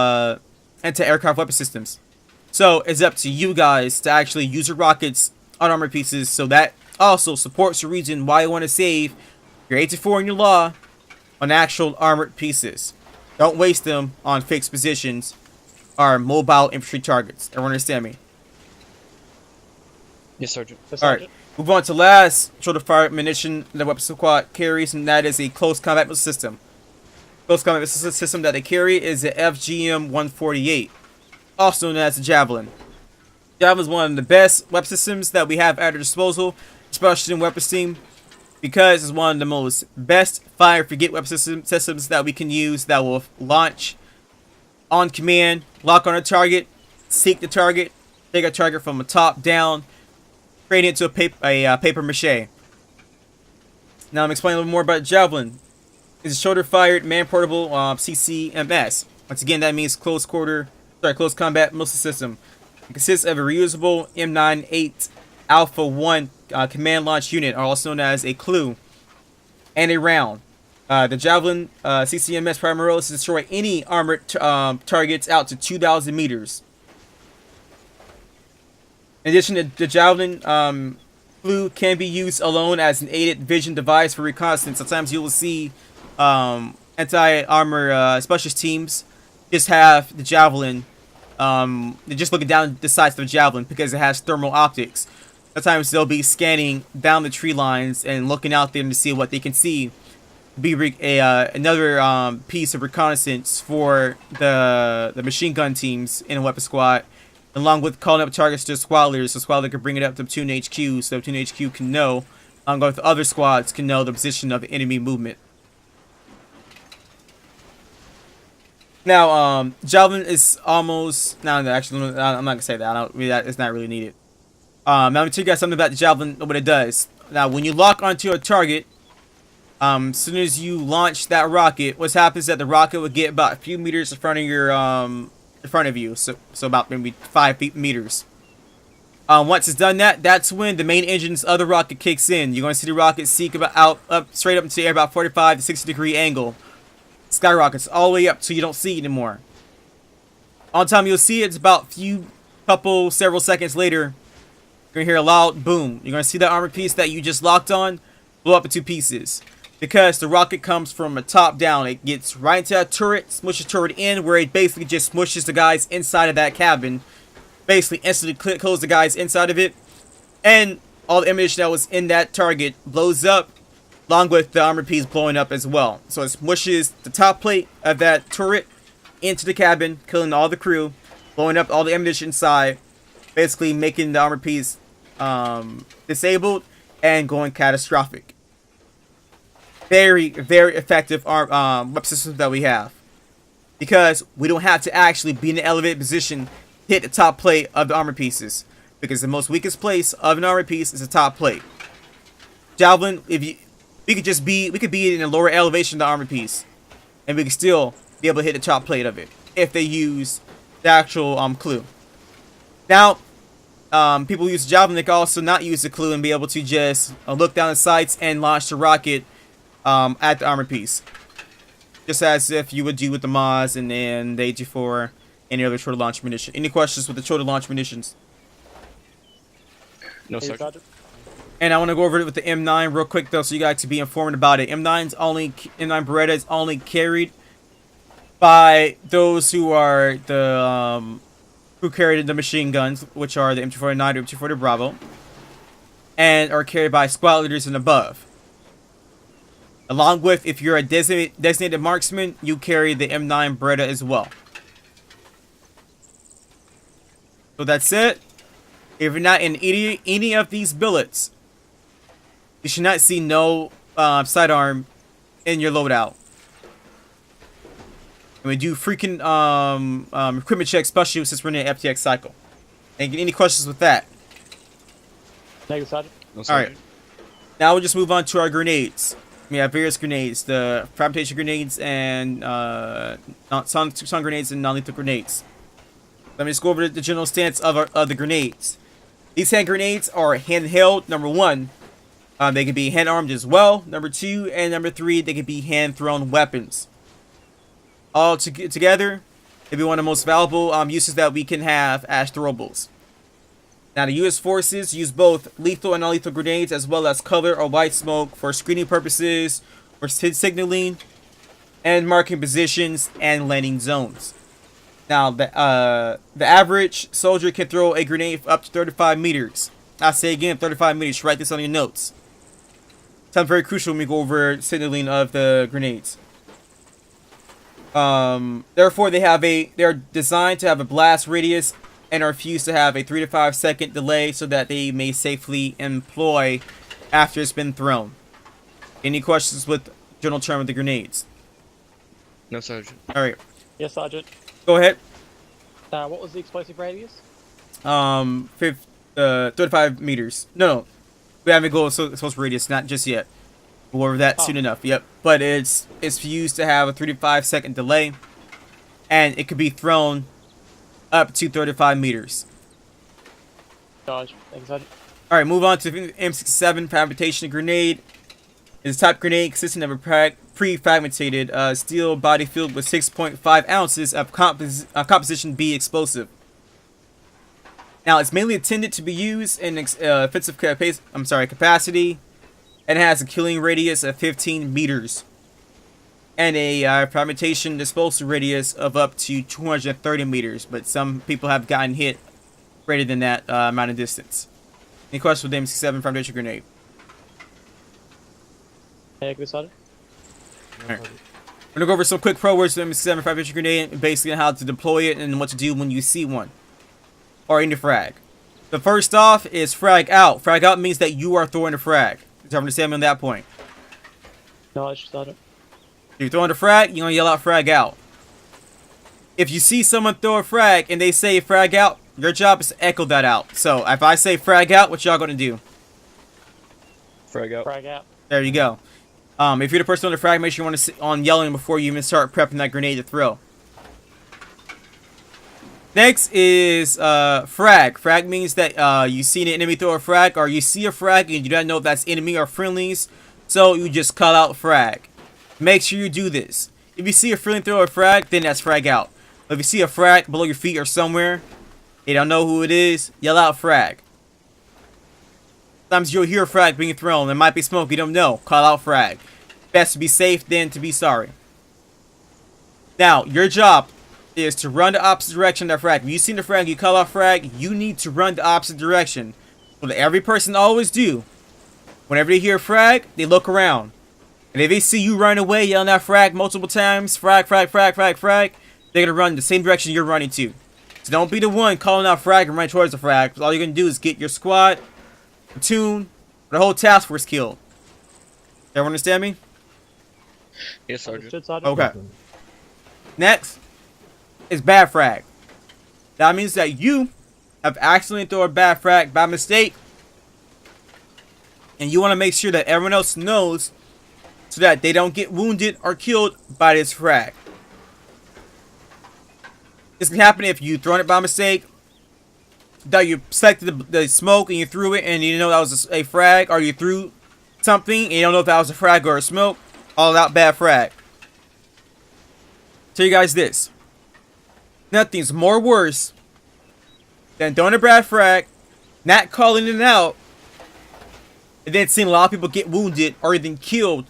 anti-aircraft weapon systems. So it's up to you guys to actually use your rockets on armor pieces, so that also supports the reason why you want to save your 84 and your Law on actual armored pieces. Don't waste them on fixed positions or mobile infantry targets. Everyone understand me? Yes, Sergeant. Alright, move on to last shoulder fire munition the weapon squad carries, and that is a close combat missile system. Close combat missile system that they carry is the FGM-148, also known as the Javelin. Javelin is one of the best weapon systems that we have at our disposal, especially in weapons team, because it's one of the most best fire forget weapon systems that we can use that will launch on command, lock on a target, seek the target, take a target from the top down, create it into a paper mache. Now I'm explaining a little more about Javelin. It's a shoulder-fired, man-portable CCMS. Once again, that means close combat missile system. It consists of a reusable M98 Alpha 1 command launch unit, also known as a CLU, and a round. The Javelin CCMS primarily is to destroy any armored targets out to 2,000 meters. In addition, the Javelin CLU can be used alone as an aided vision device for reconnaissance. Sometimes you will see anti-armor specialist teams just have the Javelin. They're just looking down the sights of the Javelin because it has thermal optics. Sometimes they'll be scanning down the tree lines and looking out there to see what they can see. Be another piece of reconnaissance for the machine gun teams in a weapon squad, along with calling up targets to the squad leaders, so squad leader can bring it up to Platoon HQ, so Platoon HQ can know, along with other squads can know the position of the enemy movement. Now, Javelin is almost actually, I'm not gonna say that. It's not really needed. Now let me tell you guys something about the Javelin, what it does. Now, when you lock onto a target, as soon as you launch that rocket, what happens is that the rocket will get about a few meters in front of your so about maybe 5 meters. Once it's done that's when the main engines of the rocket kicks in. You're going to see the rocket seek up straight up into the air about 45 to 60 degree angle. Skyrockets all the way up so you don't see it anymore. On time you'll see it's about several seconds later. You're going to hear a loud boom. You're going to see that armor piece that you just locked on blow up into pieces. Because the rocket comes from a top down. It gets right into that turret, smushes the turret in, where it basically just smushes the guys inside of that cabin. Basically instantly kills the guys inside of it. And all the ammunition that was in that target blows up, along with the armor piece blowing up as well. So it smushes the top plate of that turret into the cabin, killing all the crew, blowing up all the ammunition inside, basically making the armor piece disabled and going catastrophic. Very, very effective weapon system that we have, because we don't have to actually be in an elevated position to hit the top plate of the armor pieces, because the most weakest place of an armor piece is the top plate. Javelin, we could be in a lower elevation of the armor piece, and we could still be able to hit the top plate of it if they use the actual CLU. Now, people use Javelin, they can also not use the CLU and be able to just look down the sights and launch the rocket at the armor piece, just as if you would do with the Maz and then the AG4, any other shorter launch munition. Any questions with the shorter launch munitions? No, sir. And I want to go over it with the M9 real quick though, so you guys can be informed about it. M9 Beretta is only carried by those who are the who carried the machine guns, which are the M249 or M240 Bravo, and are carried by squad leaders and above. Along with, if you're a designated marksman, you carry the M9 Beretta as well. So that's it. If you're not in any of these billets, you should not see no sidearm in your loadout. And we do freaking equipment checks, especially since we're in an FTX cycle. And any questions with that? Negative, Sergeant. No, All right. Now we'll just move on to our grenades. We have various grenades, the fabrication grenades and sun grenades and non-lethal grenades. Let me just go over the general stance of the grenades. These hand grenades are handheld, number one. They can be hand-armed as well, number two. And number three, they can be hand-thrown weapons. All together, it'd be one of the most valuable uses that we can have as throwables. Now, the U.S. forces use both lethal and non-lethal grenades, as well as color or white smoke for screening purposes, for signaling, and marking positions and landing zones. Now, the average soldier can throw a grenade for up to 35 meters. I say again, 35 meters. Write this on your notes. Sounds very crucial when we go over signaling of the grenades. Therefore, they're designed to have a blast radius and are fused to have a 3 to 5 second delay so that they may safely employ after it's been thrown. Any questions with general term of the grenades? No, Sergeant. All right, Yes, Sergeant. go ahead. What was the explosive radius? 35 meters. No, we haven't go supposed radius, not just yet. We'll go over that soon Oh. enough. Yep, but it's used to have a 3 to 5 second delay, and it could be thrown up to 35 meters. Dodge. Thank you, Sergeant. All right, move on to the M67 fabrication grenade. It's a type grenade consisting of a pre-fragmented steel body filled with 6.5 ounces of composition B explosive. Now, it's mainly intended to be used in offensive capacity, and has a killing radius of 15 meters, and a fragmentation disposal radius of up to 230 meters. But some people have gotten hit greater than that amount of distance. Any questions with the M67 fabrication grenade? Thank you, Sergeant. We're gonna go over some quick pro words with the M67 fabrication grenade, and basically how to deploy it and what to do when you see one, or in the frag. The first off is frag out. Frag out means that you are throwing a frag. Did you understand me on that point? Dodge, Sergeant. If you're throwing a frag, you're gonna yell out frag out. If you see someone throw a frag and they say frag out, your job is to echo that out. So if I say frag out, what y'all gonna do? Frag out. Frag out. There you go. If you're the person on the frag, make sure you want to sit on yelling before you even start prepping that grenade to throw. Next is frag. Frag means that you see an enemy throw a frag, or you see a frag and you don't know if that's enemy or friendlies, so you just call out frag. Make sure you do this. If you see a friendly throw a frag, then that's frag out. But if you see a frag below your feet or somewhere, you don't know who it is, yell out frag. Sometimes you'll hear a frag being thrown. There might be smoke, you don't know. Call out frag. Best to be safe than to be sorry. Now, your job is to run the opposite direction of that frag. When you see the frag, you call out frag, you need to run the opposite direction. What every person always do, whenever they hear frag, they look around. And if they see you run away, yelling out frag multiple times, frag, frag, frag, frag, frag, they're going to run the same direction you're running to. So don't be the one calling out frag and running towards the frag. Because all you're going to do is get your squad, platoon, or the whole task force killed. Everyone understand me? Yes, Sergeant. Understood, Sergeant. Okay. Next is bad frag. That means that you have accidentally thrown a bad frag by mistake, and you want to make sure that everyone else knows so that they don't get wounded or killed by this frag. This can happen if you thrown it by mistake, that you selected the smoke and you threw it and you didn't know that was a frag, or you threw something and you don't know if that was a frag or a smoke. All out bad frag. Tell you guys this. Nothing's more worse than throwing a bad frag, not calling it out, and then seeing a lot of people get wounded or even killed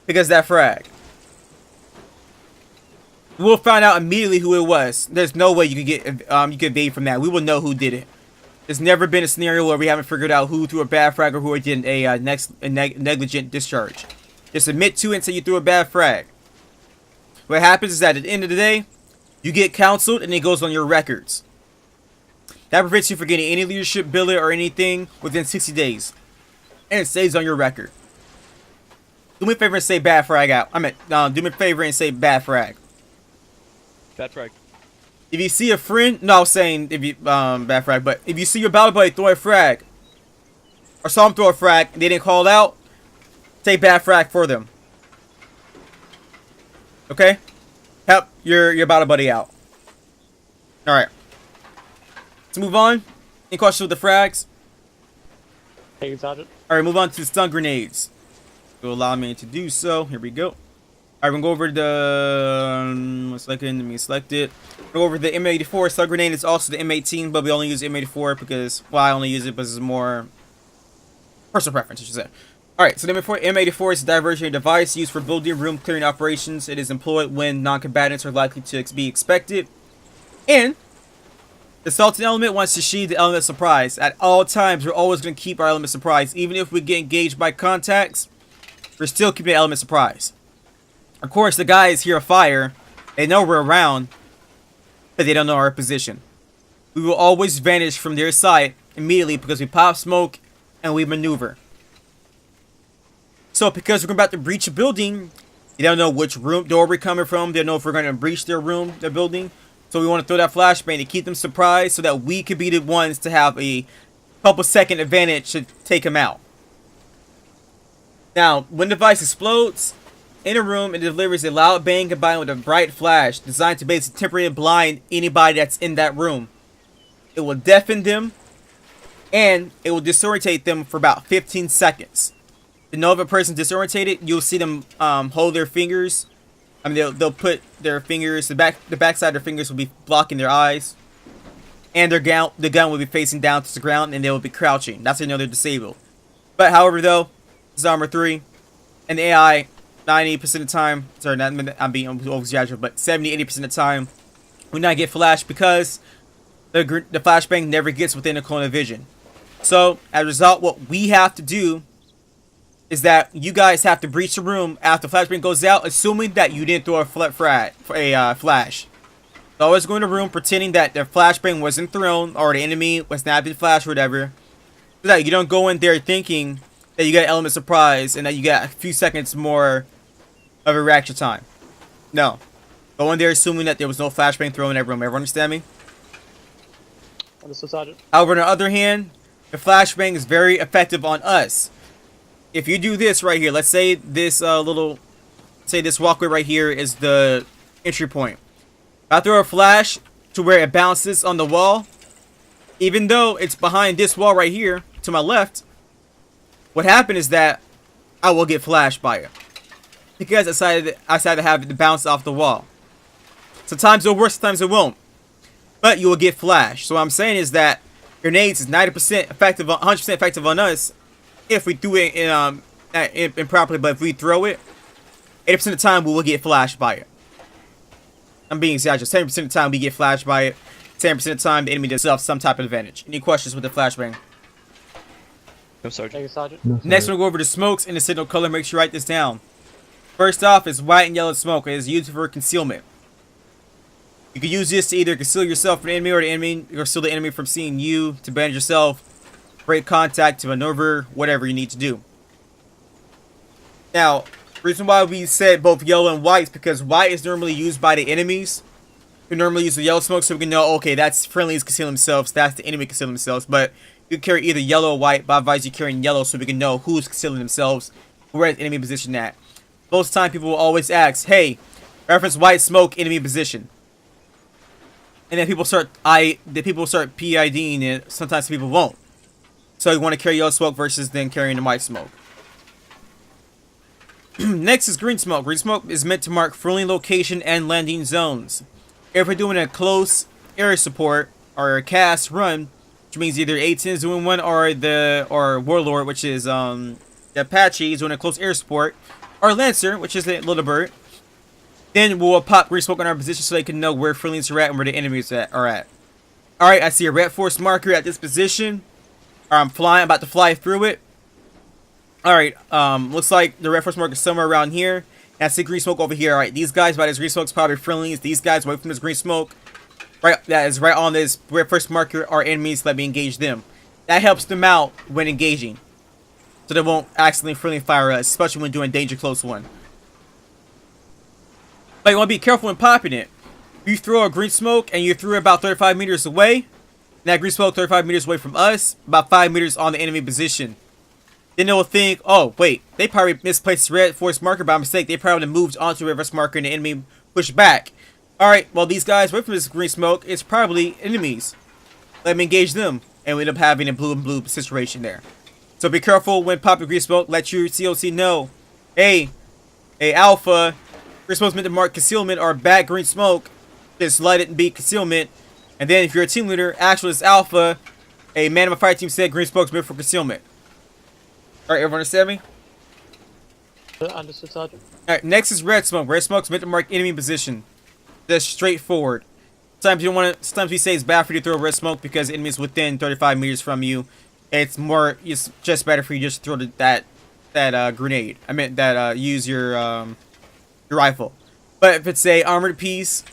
because of that frag. We'll find out immediately who it was. There's no way you can get you can evade from that. We will know who did it. There's never been a scenario where we haven't figured out who threw a bad frag or who did a negligent discharge. Just admit to it and say you threw a bad frag. What happens is that at the end of the day, you get counseled and it goes on your records. That prevents you from getting any leadership billet or anything within 60 days. And it stays on your record. Do me a favor and say bad frag out. Do me a favor and say bad frag. Bad frag. If you see a friend, no, I was saying if you bad frag, but if you see your battle buddy throw a frag, or saw him throw a frag and they didn't call it out, say bad frag for them. Okay? Help your battle buddy out. Alright. Let's move on. Any questions with the frags? Thank you, Sergeant. Alright, move on to stun grenades. Will allow me to do so. Here we go. Alright, we're going to go over the... let me select it. We'll go over the M84 stun grenade. It's also the M18, but we only use M84 because... well, I only use it because it's more... personal preference, I should say. Alright, so the M84 is a diversionary device used for building room clearing operations. It is employed when non-combatants are likely to be expected. And the assaulting element wants to sheathe the element of surprise. At all times, we're always going to keep our element of surprise. Even if we get engaged by contacts, we're still keeping the element of surprise. Of course, the guys hear a fire. They know we're around, but they don't know our position. We will always vanish from their sight immediately because we pop smoke and we maneuver. So because we're about to breach a building, you don't know which room door we're coming from. They don't know if we're going to breach their room, their building. So we want to throw that flashbang to keep them surprised so that we could be the ones to have a couple second advantage to take them out. Now, when the device explodes in a room, it delivers a loud bang combined with a bright flash designed to basically temporarily blind anybody that's in that room. It will deafen them and it will disorientate them for about 15 seconds. To know if a person's disorientated, you'll see them hold their fingers. I mean, they'll put their fingers, the backside of their fingers will be blocking their eyes, and the gun will be facing down to the ground, and they will be crouching. That's how you know they're disabled. But however, though, this is Arma 3, and the AI, 90% of the time, sorry, I'm being over-exaggerated, but 70-80% of the time, will not get flashed because the flashbang never gets within a cone of vision. So, as a result, what we have to do is that you guys have to breach the room after the flashbang goes out, assuming that you didn't throw a flash. So always go in the room pretending that the flashbang wasn't thrown or the enemy was not been flashed or whatever, so that you don't go in there thinking that you got an element of surprise and that you got a few seconds more of a reaction time. No. Go in there assuming that there was no flashbang thrown in that room. Everyone understand me? Understood, Sergeant. However, on the other hand, the flashbang is very effective on us. If you do this right here, let's say this this walkway right here is the entry point. If I throw a flash to where it bounces on the wall, even though it's behind this wall right here to my left, what happened is that I will get flashed by it because I decided to have it bounce off the wall. Sometimes it'll work, sometimes it won't, but you will get flashed. So what I'm saying is that grenades is 90% effective, 100% effective on us if we do it improperly. But if we throw it, 80% of the time we will get flashed by it. I'm being exaggerated. 10% of the time we get flashed by it. 10% of the time the enemy does have some type of advantage. Any questions with the flashbang? No, Sergeant. Thank you, Sergeant. No, Next, sir. we'll go over the smokes and the signal color. Make sure you write this down. First off is white and yellow smoke. It is used for concealment. You can use this to either conceal yourself from the enemy or conceal the enemy from seeing you, to bandage yourself, break contact, to maneuver, whatever you need to do. Now, the reason why we said both yellow and white is because white is normally used by the enemies, who normally use the yellow smoke, so we can know, okay, that's friendlies concealing themselves, that's the enemy concealing themselves. But you can carry either yellow or white, but I advise you carrying yellow so we can know who's concealing themselves, where is the enemy position at. Most of the time, people will always ask, hey, reference white smoke, enemy position. And then people start PIDing it. Sometimes people won't. So you want to carry yellow smoke versus then carrying the white smoke. Next is green smoke. Green smoke is meant to mark friendly location and landing zones. If we're doing a close air support or a cast run, which means either A-10 is doing one or Warlord, which is the Apache, is doing a close air support, or Lancer, which is the Little Bird, then we'll pop green smoke on our position so they can know where friendlies are at and where the enemies are at. Alright, I see a red force marker at this position. I'm about to fly through it. Alright, looks like the red force marker is somewhere around here. And I see green smoke over here. Alright, these guys by this green smoke is probably friendlies. These guys away from this green smoke, right, that is right on this red force marker, are enemies. Let me engage them. That helps them out when engaging, so they won't accidentally friendly fire us, especially when doing danger close one. But you want to be careful when popping it. If you throw a green smoke and you threw it about 35 meters away, and that green smoke 35 meters away from us, about 5 meters on the enemy position, then they will think, oh, wait, they probably misplaced the red force marker by mistake. They probably moved onto the red force marker and the enemy pushed back. Alright, well, these guys away from this green smoke, it's probably enemies. Let me engage them. And we end up having a blue and blue situation there. So be careful when popping green smoke. Let your COC know, hey, Alpha, green smoke's meant to mark concealment or bad green smoke. Just let it be concealment. And then if you're a team leader, actually it's Alpha, a man of a fire team said green smoke's meant for concealment. Alright, everyone understand me? Understood, Sergeant. Alright, next is red smoke. Red smoke's meant to mark enemy position. Just straightforward. Sometimes you don't want to. Sometimes we say it's bad for you to throw red smoke because the enemy is within 35 meters from you. It's just better for you just to throw that grenade. I meant that use your rifle. But if it's a armored piece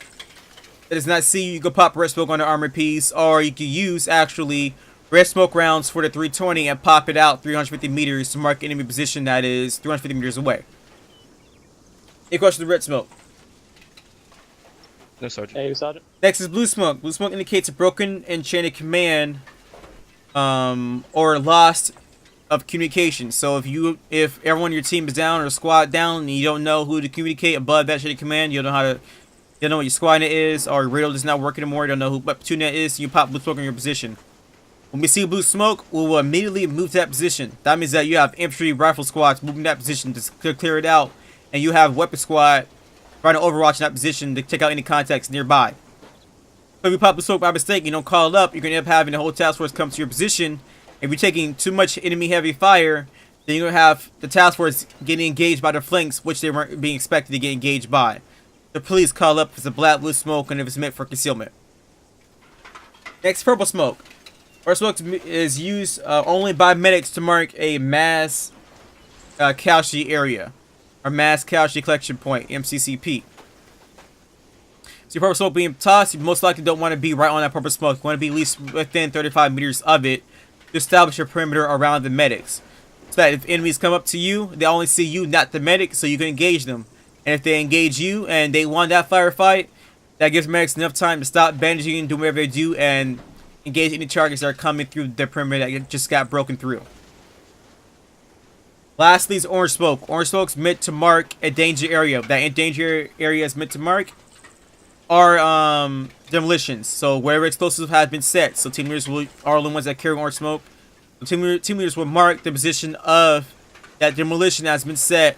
that does not see you, you can pop red smoke on the armored piece, or you can use actually red smoke rounds for the 320 and pop it out 350 meters to mark enemy position that is 350 meters away. Any questions with red smoke? No, Sergeant. Hey, Sergeant. Next is blue smoke. Blue smoke indicates a broken and chain of command or lost of communication. So if everyone in your team is down or squad down and you don't know who to communicate above that chain of command, you don't know what your squad net is, or your radio does not work anymore, you don't know what platoon net is, you pop blue smoke in your position. When we see blue smoke, we will immediately move to that position. That means that you have infantry rifle squads moving that position to clear it out, and you have weapon squad trying to overwatch in that position to take out any contacts nearby. So if you pop blue smoke by mistake, you don't call it up, you're going to end up having the whole task force come to your position. If you're taking too much enemy heavy fire, then you're going to have the task force getting engaged by the flanks, which they weren't being expected to get engaged by. So please call up if it's a black blue smoke and if it's meant for concealment. Next, purple smoke. Purple smoke is used only by medics to mark a mass casualty area, or mass casualty collection point, MCCP. So your purple smoke being tossed, you most likely don't want to be right on that purple smoke. You want to be at least within 35 meters of it to establish your perimeter around the medics. So that if enemies come up to you, they only see you, not the medic, so you can engage them. And if they engage you and they won that firefight, that gives medics enough time to stop bandaging and do whatever they do and engage any targets that are coming through the perimeter that just got broken through. Lastly is orange smoke. Orange smoke is meant to mark a danger area. That danger area is meant to mark are demolitions. So wherever explosives have been set, so team leaders are the ones that carry orange smoke. So team leaders will mark the position of that demolition that has been set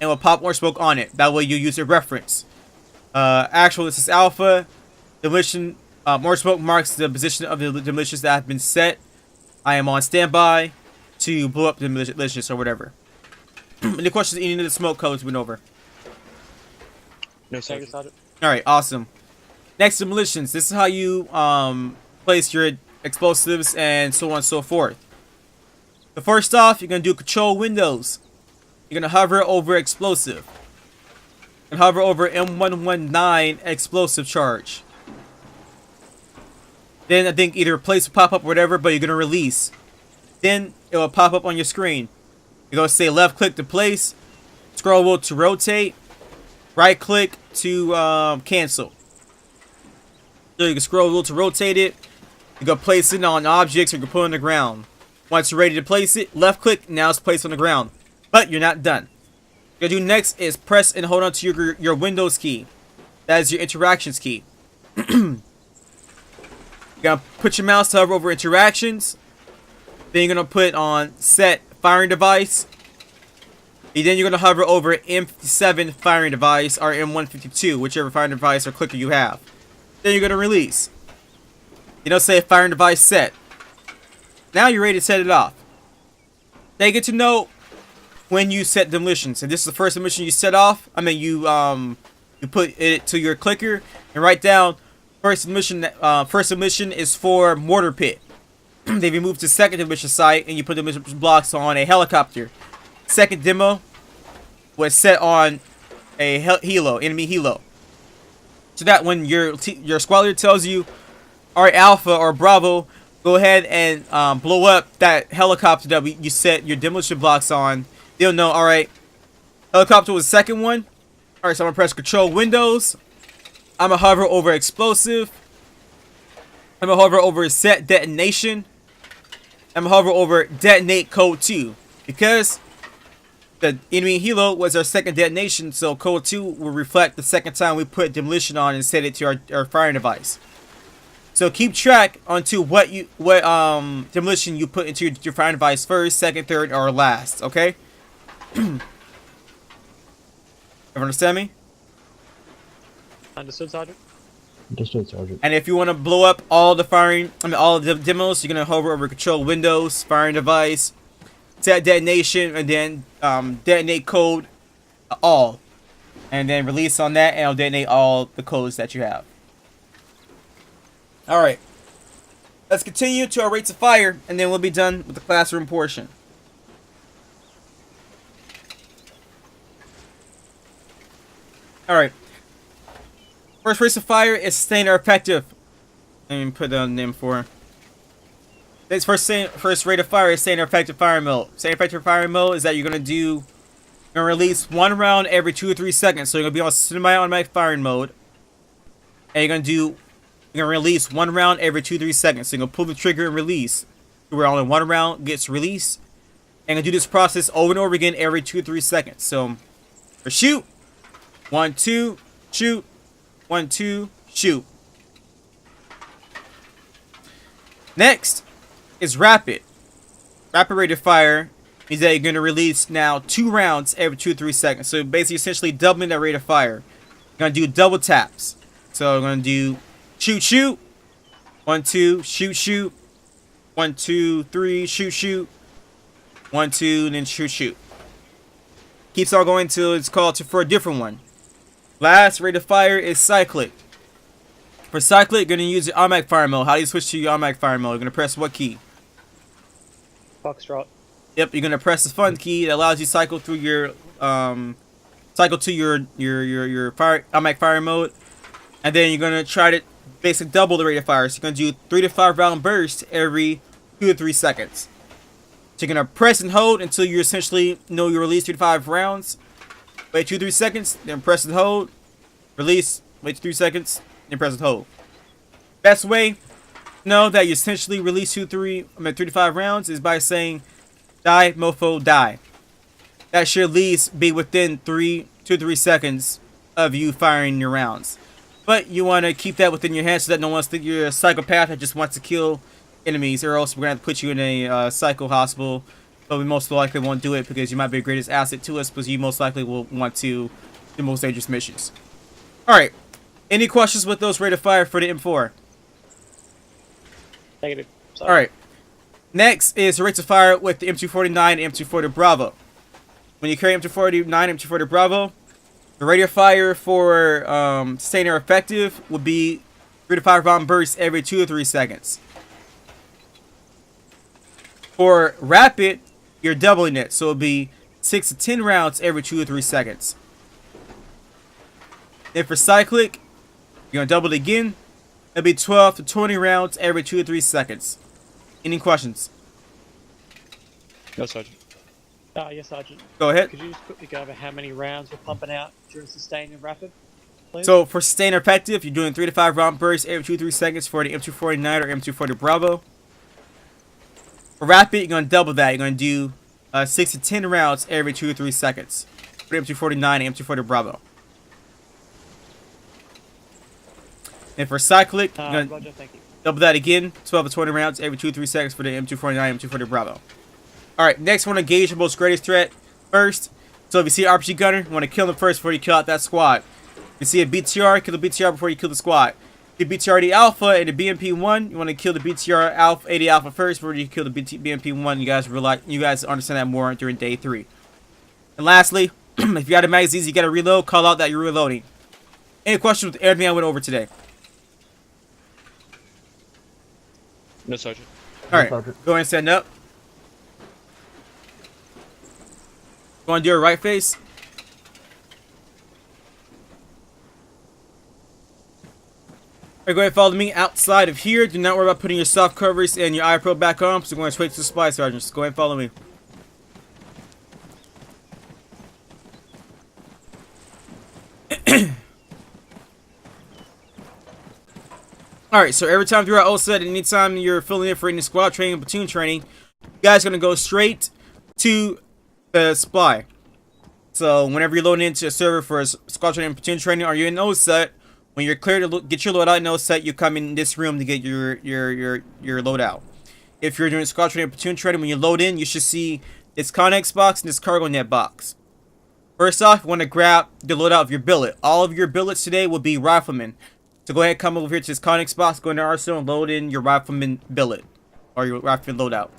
and will pop orange smoke on it. That way you use a reference. This is alpha. Demolition. Orange smoke marks the position of the demolitions that have been set. I am on standby to blow up the demolitions or whatever. Any questions on any of the smoke colors we went over? No, Thank you, Sergeant. Sergeant. Alright, awesome. Next, demolitions. This is how you place your explosives and so on and so forth. So first off, you're going to do control windows. You're going to hover over explosive. And hover over M119 explosive charge. Then I think either place will pop up or whatever, but you're going to release. Then it will pop up on your screen. You're going to say left click to place, scroll wheel to rotate, right click to cancel. So you can scroll wheel to rotate it. You can place it on objects or you can put it on the ground. Once you're ready to place it, left click, now it's placed on the ground. But you're not done. What you're going to do next is press and hold on to your Windows key. That is your interactions key. You're going to put your mouse to hover over interactions. Then you're going to put on set firing device. And then you're going to hover over M57 firing device or M152, whichever firing device or clicker you have. Then you're going to release. Say firing device set. Now you're ready to set it off. Now you get to know when you set demolitions. If this is the first demolition you set off, you put it to your clicker and write down first demolition is for mortar pit. Then you move to second demolition site and you put demolition blocks on a helicopter. Second demo was set on a enemy helo. So that when your squad leader tells you, alright, Alpha or Bravo, go ahead and blow up that helicopter that you set your demolition blocks on, they'll know, alright, helicopter was the second one. Alright, so I'm going to press control windows. I'm going to hover over explosive. I'm going to hover over set detonation. I'm going to hover over detonate code 2. Because the enemy helo was our second detonation, so code 2 will reflect the second time we put demolition on and set it to our firing device. So keep track onto what demolition you put into your firing device first, second, third, or last. Okay. Everyone understand me? Understood, Sergeant. Understood, Sergeant. And if you want to blow up all the all of the demos, you're gonna hover over control windows, firing device, set detonation, and then detonate code all, and then release on that, and it'll detonate all the codes that you have. All right, let's continue to our rates of fire, and then we'll be done with the classroom portion. All right. First rate of fire is sustained or effective. Let me put down the name for. This first rate of fire is standard effective fire mode. Standard effective fire mode is that you're gonna release 1 round every 2 or 3 seconds. So you're gonna be on semi-automatic firing mode, and you're gonna release 1 round every 2 or 3 seconds. So you're gonna pull the trigger and release. Where only 1 round gets released, and gonna do this process over and over again every 2 or 3 seconds. So for shoot, 1 2 shoot, 1 2 shoot. Next is rapid. Rapid rate of fire means that you're going to release now 2 rounds every 2 or 3 seconds. So basically, essentially doubling that rate of fire. You're going to do double taps. So I'm going to do shoot, shoot. 1 2 shoot, shoot. 1 2 3 shoot, shoot. 1 2 and then shoot, shoot. Keeps on going until it's called for a different one. Last rate of fire is cyclic. For cyclic, you're going to use your automatic fire mode. How do you switch to your automatic fire mode? You're going to press what key? Foxtrot. Yep, you're going to press the fun key that allows you to cycle through your cycle to your fire automatic fire mode. And then you're going to try to basically double the rate of fire. So you're going to do 3 to 5 round bursts every 2 to 3 seconds. So you're going to press and hold until you essentially know you release 3 to 5 rounds. Wait 2 to 3 seconds, then press and hold. Release, wait 3 seconds. And press and hold. Best way to know that you essentially release 3 to 5 rounds is by saying, "Die, mofo, die." That should at least be within 2 to 3 seconds of you firing your rounds. But you want to keep that within your head so that no one thinks you're a psychopath that just wants to kill enemies, or else we're going to put you in a psycho hospital. But we most likely won't do it because you might be the greatest asset to us, because you most likely will want to do the most dangerous missions. Alright. Any questions with those rate of fire for the M4? Negative. Sorry. Alright. Next is the rates of fire with the M249 and M240 Bravo. When you carry M249, M240 Bravo, the rate of fire for standard effective would be 3 to 5 round bursts every 2 to 3 seconds. For rapid, you're doubling it, so it'll be 6 to 10 rounds every 2 to 3 seconds. And for cyclic, you're gonna double it again. It'll be 12 to 20 rounds every 2 to 3 seconds. Any questions? No, Sergeant. Yes, Sergeant. Go ahead. Could you just quickly go over how many rounds we're pumping out during sustain and rapid, please? So for sustained effective, you're doing 3 to 5 round bursts every 2 to 3 seconds for the M249 or M240 Bravo. For rapid, you're going to double that. You're going to do 6 to 10 rounds every 2 to 3 seconds for the M249 and M240 Bravo. And for cyclic, you're going to Roger, thank you. double that again, 12 to 20 rounds every 2 to 3 seconds for the M249 and M240 Bravo. Alright, next one, engage the most greatest threat first. So if you see an RPG gunner, you want to kill them first before you kill out that squad. If you see a BTR, kill the BTR before you kill the squad. If the BTR the Alpha and the BMP-1, you want to kill the BTR Alpha, 80 Alpha first before you kill the BMP-1. You guys understand that more during day 3. And lastly, if you got a magazines, you got to reload, call out that you're reloading. Any questions with everything I went over today? No, Sergeant. Alright, go ahead and stand up. Go and do a right face. Alright, go ahead and follow me outside of here. Do not worry about putting your soft covers and your eye probe back on, so we're going straight to the supply sergeant. Just go ahead and follow me. Alright, so every time you're at OSUT, anytime you're filling in for any squad training and platoon training, you guys are going to go straight to the supply. So whenever you're loading into a server for a squad training and platoon training, or you're in OSUT, when you're clear to get your loadout in OSUT, you come in this room to get your loadout. If you're doing squad training and platoon training, when you load in, you should see this Connex box and this cargo net box. First off, you want to grab the loadout of your billet. All of your billets today will be riflemen. So go ahead, come over here to this Connex box, go into Arsenal, and load in your rifleman billet, or your rifleman loadout.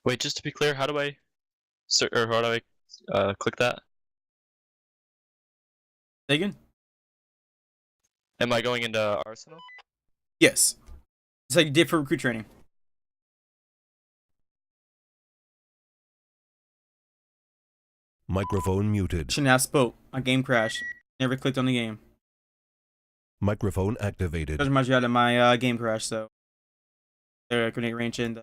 Wait, just to be clear, how do I click that? Say again? Am I going into Arsenal? Yes. Just like you did for recruit training. Microphone muted. Shouldn't have spoke. My game crashed. Never clicked on the game. Microphone activated. Doesn't much out of my game crash, so. Grenade range in.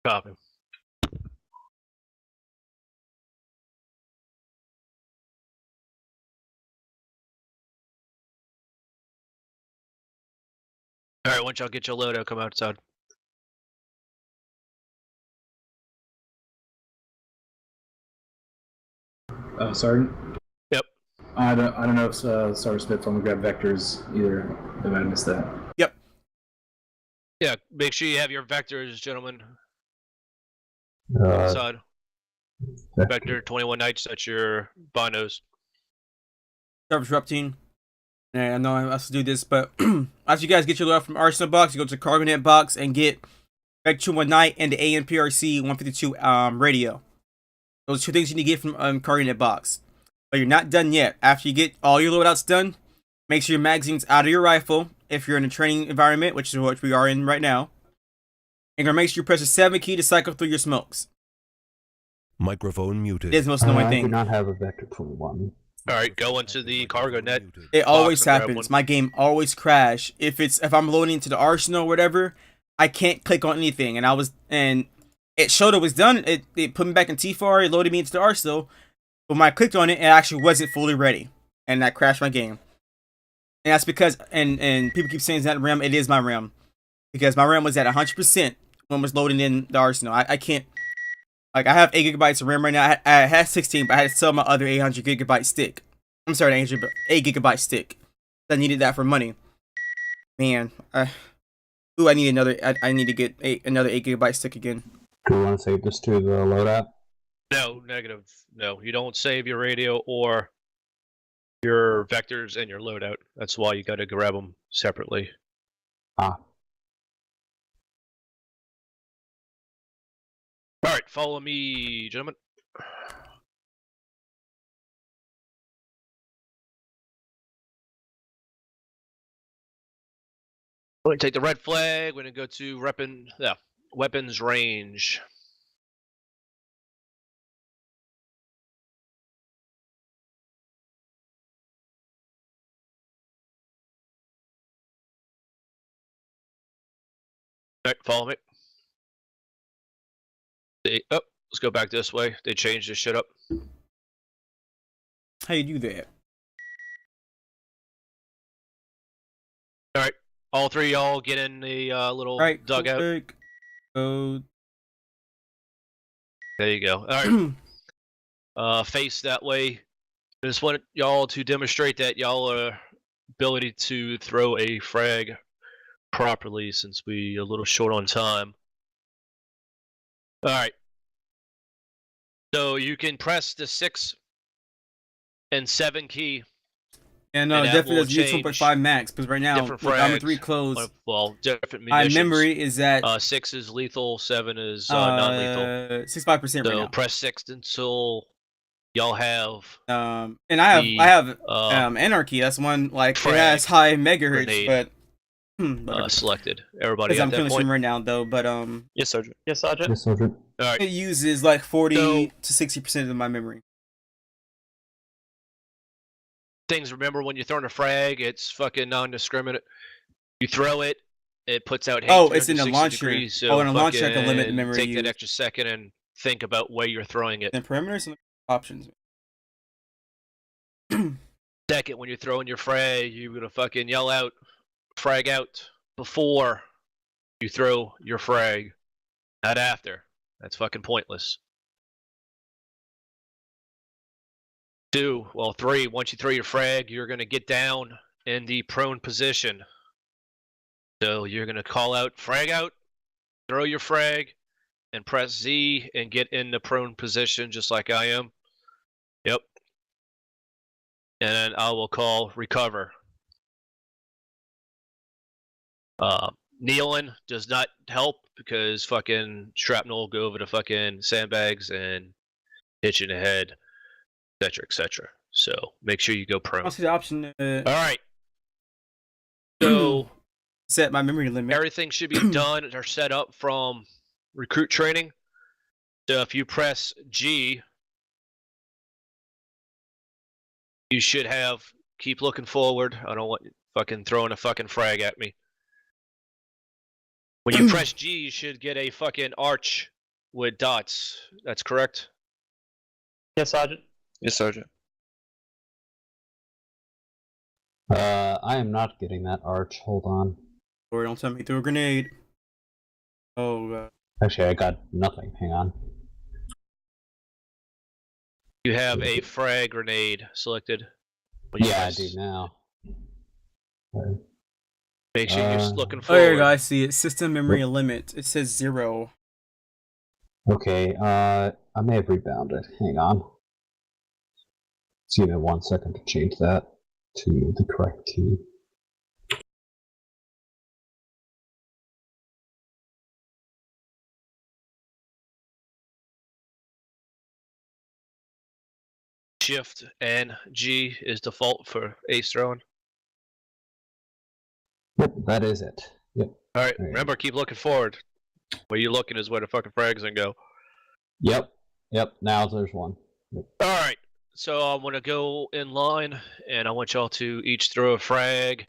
Copy. All right, once y'all get your loadout, come outside. Sergeant? Yep. I don't know if Sergeant Smith told me to grab vectors either. If I missed that. Yep. Yeah, make sure you have your vectors, gentlemen. Uh, Outside. Vector 21 Knights, that's your binos. Service Reptine. And I know I have to do this, but after you guys get your loadout from Arsenal box, you go to the Cargo Net box and get Vector 21 Knight and the ANPRC 152 radio. Those are two things you need to get from Cargo Net box. But you're not done yet. After you get all your loadouts done, make sure your magazine's out of your rifle if you're in a training environment, which is what we are in right now. And you're gonna make sure you press the 7 key to cycle through your smokes. Microphone muted. It is the most annoying I do thing. not have a Vector 21. All right, go into the cargo net. It always and grab happens. one. My game always crash. If I'm loading into the Arsenal or whatever, I can't click on anything. And it showed it was done. It put me back in T4. It loaded me into the Arsenal. But when I clicked on it, it actually wasn't fully ready, and that crashed my game. And that's because and people keep saying it's not RAM. It is my RAM because my RAM was at 100% when I was loading in the Arsenal. I can't. Like, I have 8 gigabytes of RAM right now. I had 16, but I had to sell my other 800 gigabyte stick. I'm sorry, 8 gigabyte stick. I needed that for money. Man, I need another. I need to get another 8 gigabyte stick again. Do you want to save this to the loadout? No, negative. No, you don't save your radio or your vectors and your loadout. That's why you got to grab them separately. Ah. All right, follow me, gentlemen. We're going to take the red flag. We're going to go to weapons range. All right, follow me. Let's go back this way. They changed this shit up. How you do that? All right, all three of y'all get in the little Right, dugout. click, go. There you go. All right. Face that way. I just want y'all to demonstrate that y'all are ability to throw a frag properly since we a little short on time. All right. So you can press the 6 and 7 key. And that definitely will does use change 2.5 max because right now different with Arma frags. 3 closed, Well, different my munitions. memory is that 6 is lethal, 7 is non-lethal. 65% So right now. press 6 until y'all have And I have Anarchy. That's one like it frag has high megahertz, grenade. but selected. Everybody because at I'm that killing point. stream right now though. But Yes, Sergeant. Yes, Sergeant. Yes, Sergeant. All right. it uses like 40 So- to 60% of my memory. Things, remember when you're throwing a frag, it's fucking non-discriminate. You throw it, it puts out. Oh, it's in the 360 launcher. degrees, so Oh, in a launcher, I can limit the fucking memory Take that used. extra second and think about where you're throwing it. And parameters and options. Second, when you're throwing your frag, you're gonna fucking yell out "frag out" before you throw your frag, not after. That's fucking pointless. 2, well, 3. Once you throw your frag, you're gonna get down in the prone position. So you're gonna call out "frag out," throw your frag, and press Z and get in the prone position, just like I am. Yep. And then I will call recover. Kneeling does not help because fucking shrapnel will go over the fucking sandbags and hit you in the head, etc., etc. So make sure you go prone. I'll see the option. All right. So Set my memory limit. everything should be done or set up from recruit training. So if you press G, You should have. Keep looking forward. I don't want you fucking throwing a fucking frag at me. When you press G, you should get a fucking arch with dots. That's correct? Yes, Sergeant. Yes, Sergeant. I am not getting that arch. Hold on. Or don't tell me through a grenade. Oh, Actually, I got nothing. Hang on. You have a frag grenade selected. When you Yeah, I press- do now. Make sure you're looking oh, forward. there you go. I see it. System memory limit. It says 0. Okay, I may have rebounded. Hang on. Give me 1 second to change that to the correct key. Shift and G is default for ace throwing. Yep, that is it. Yep. All right, There you remember, keep looking forward. Where you looking is where the fucking frag's gonna go. Yep. Yep. Now there's one. Yep. All right, so I'm gonna go in line, and I want y'all to each throw a frag.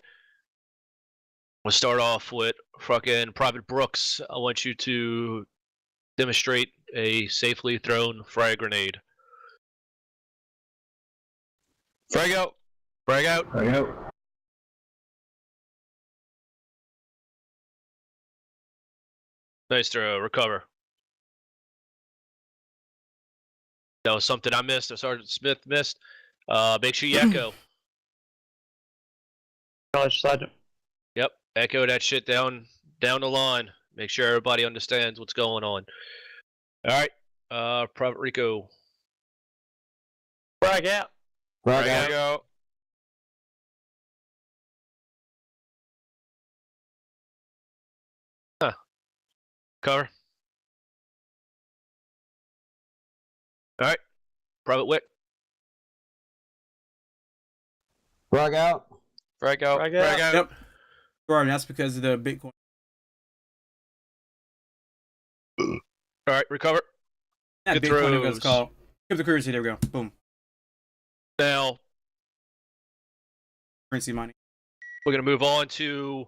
We'll start off with fucking Private Brooks. I want you to demonstrate a safely thrown frag grenade. Frag out. Frag out. There we go. Nice throw. Recover. That was something I missed, or Sergeant Smith missed. Make sure you echo. Acknowledge, Sergeant. Yep, echo that shit down the line. Make sure everybody understands what's going on. All right, Private Rico. Frag out. Frag out. out. Huh. Cover. All right, Private Wick. Frag out. Frag out. Frag out. Yep. Right, that's because of the Bitcoin. All right, recover. Not Good Bitcoin, what's throws. called. Cryptocurrency, there we go. Boom. Now, Currency mining. we're going to move on to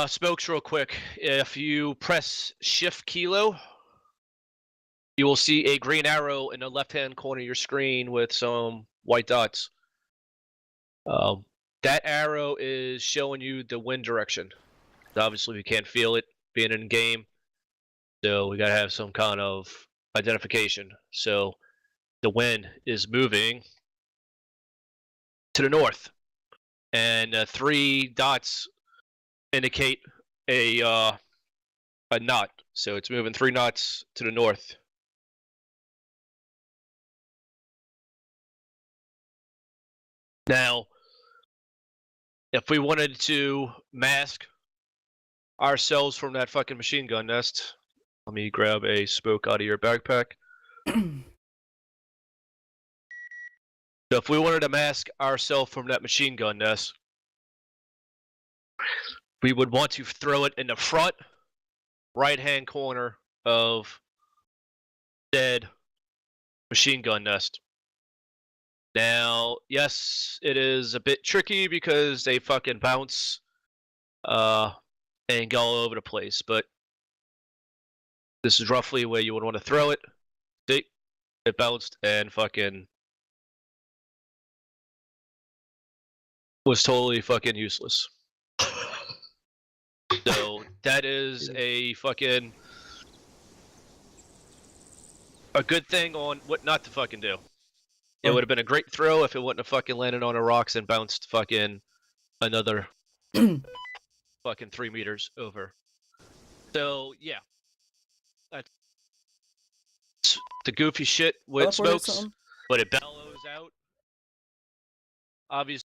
smokes real quick. If you press Shift Kilo, you will see a green arrow in the left-hand corner of your screen with some white dots. That arrow is showing you the wind direction. Obviously, we can't feel it being in game, so we got to have some kind of identification. So the wind is moving to the north, and 3 dots indicate a knot. So it's moving 3 knots to the north. Now, if we wanted to mask ourselves from that fucking machine gun nest, let me grab a smoke out of your backpack. So if we wanted to mask ourselves from that machine gun nest, we would want to throw it in the front right-hand corner of said machine gun nest. Now, yes, it is a bit tricky because they fucking bounce and go all over the place, but this is roughly where you would want to throw it. See? It bounced and fucking was totally fucking useless. So that is a fucking a good thing on what not to fucking do. It would have been a great throw if it wouldn't have fucking landed on the rocks and bounced fucking another fucking 3 meters over. So yeah, that's the goofy shit with Teleport or smokes, something? but it bellows out. Obviously,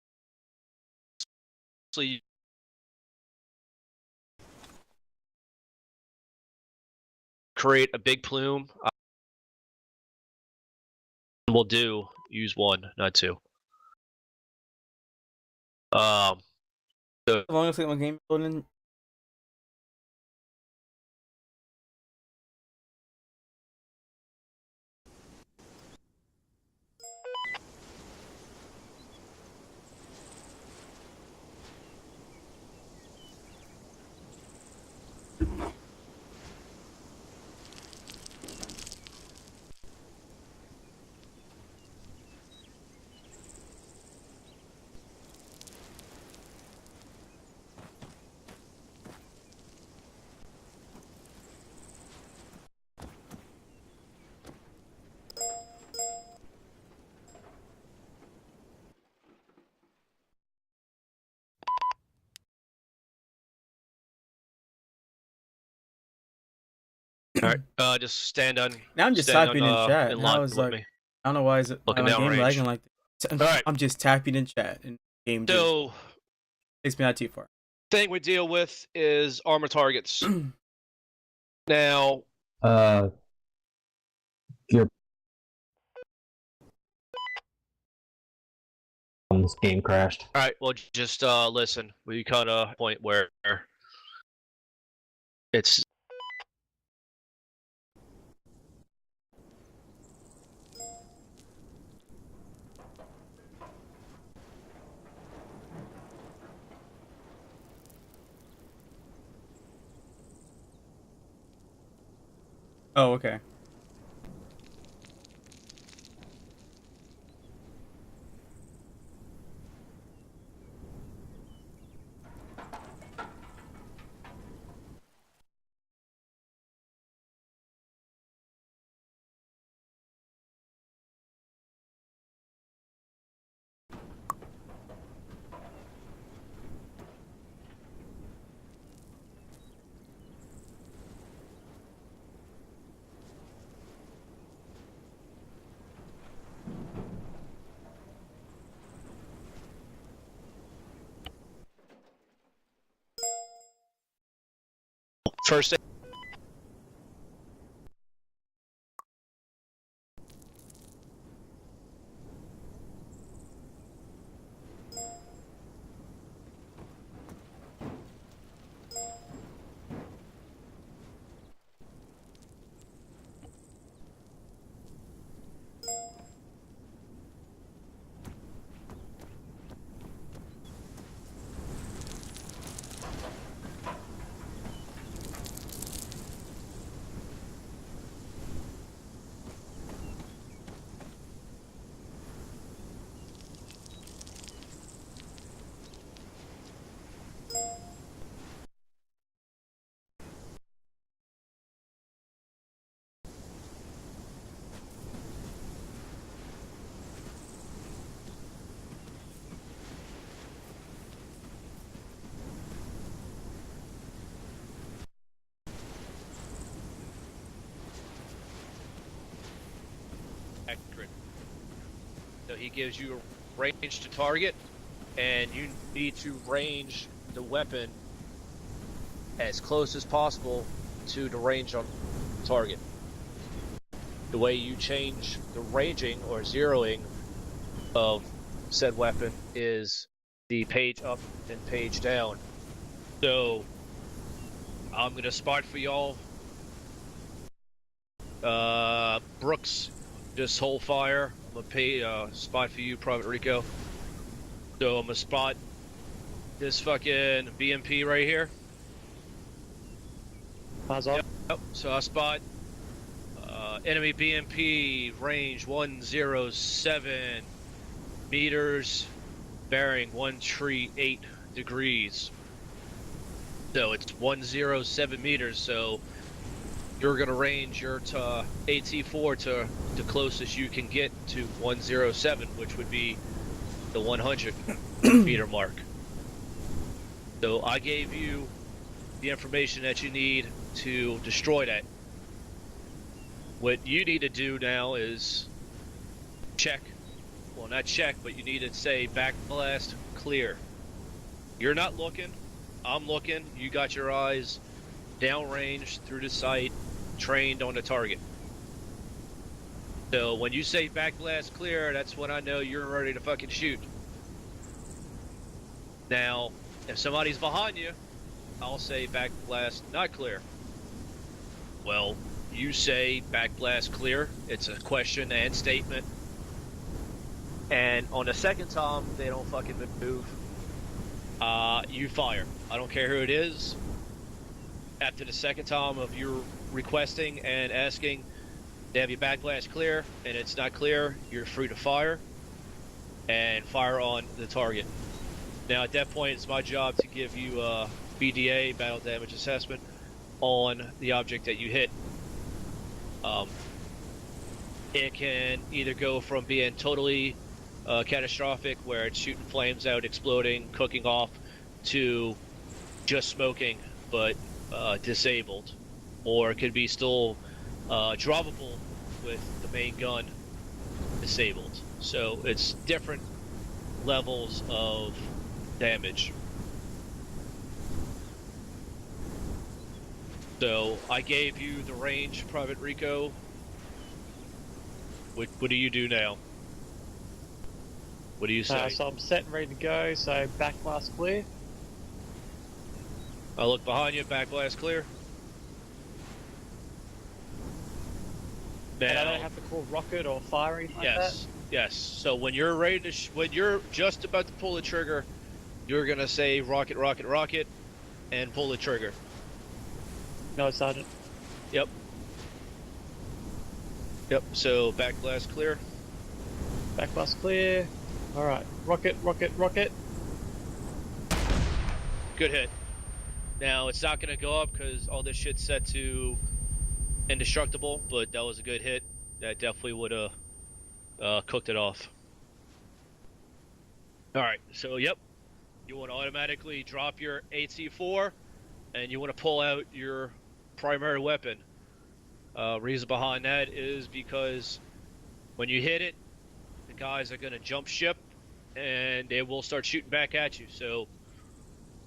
create a big plume. We'll do use 1, not 2. So As long as I get my game building. All right. Just stand on. Now I'm just stand typing on, in chat. in Now line it's with like, me. I don't know why is it Looking my down game range. lagging like that. Alright. I'm just tapping in chat and game just So, takes me not too far. thing we deal with is armor targets. Now, Your this game crashed. all right. Well, just listen. We cut a point where it's. Oh, okay. First. Accurate. So he gives you a range to target, and you need to range the weapon as close as possible to the range on target. The way you change the ranging or zeroing of said weapon is the page up and page down. So I'm gonna spot for y'all. Brooks, just hold fire. I'm gonna pay spot for you, Private Rico. So I'm gonna spot this fucking BMP right here. Eyes on. Yep. So I spot enemy BMP range 107 meters, bearing 138 degrees. So it's 107 meters. So you're gonna range your AT4 to the closest you can get to 107, which would be the 100 meter mark. So I gave you the information that you need to destroy that. What you need to do now is check. Well, not check, but you need to say backblast clear. You're not looking. I'm looking. You got your eyes downrange through the sight, trained on the target. So when you say backblast clear, that's when I know you're ready to fucking shoot. Now, if somebody's behind you, I'll say backblast not clear. Well, you say backblast clear. It's a question and statement. And on the second time, they don't fucking move. You fire. I don't care who it is. After the second time of your requesting and asking, they have your backblast clear, and it's not clear, you're free to fire. And fire on the target. Now at that point, it's my job to give you a BDA, battle damage assessment, on the object that you hit. It can either go from being totally catastrophic, where it's shooting flames out, exploding, cooking off, to just smoking, but disabled. or it could be still droppable with the main gun disabled. So it's different levels of damage. So I gave you the range, Private Rico. What do you do now? What do you say? So I'm set and ready to go, so back blast clear. I look behind you, back blast clear. And I Now, don't have to call rocket or fire or anything like yes, yes. So when you're ready to, when you're just about to pull the trigger, you're gonna say rocket, rocket, rocket, and pull the trigger. that? No, Sergeant. Yep. Yep. So back blast clear. Back blast clear. Alright, rocket, rocket, rocket. Good hit. Now it's not gonna go up because all this shit's set to indestructible, but that was a good hit. That definitely would have cooked it off. Alright, so yep. You want to automatically drop your AT4 and you want to pull out your primary weapon. Reason behind that is because when you hit it, the guys are going to jump ship and they will start shooting back at you. So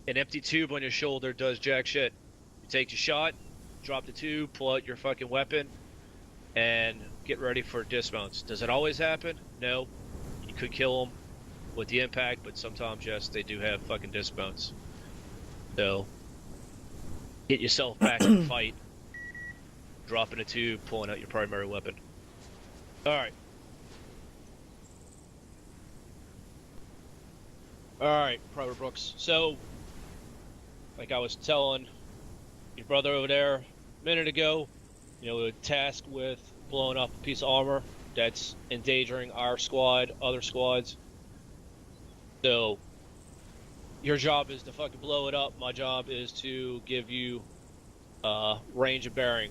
an empty tube on your shoulder does jack shit. You take your shot, drop the tube, pull out your fucking weapon, and get ready for dismounts. Does it always happen? No. You could kill them with the impact, but sometimes, yes, they do have fucking dismounts. So, get yourself back in the fight, dropping a tube, pulling out your primary weapon. Alright. Alright, Private Brooks. So, like I was telling your brother over there a minute ago, you know, a task with blowing up a piece of armor that's endangering our squad, other squads. So, your job is to fucking blow it up. My job is to give you range of bearing.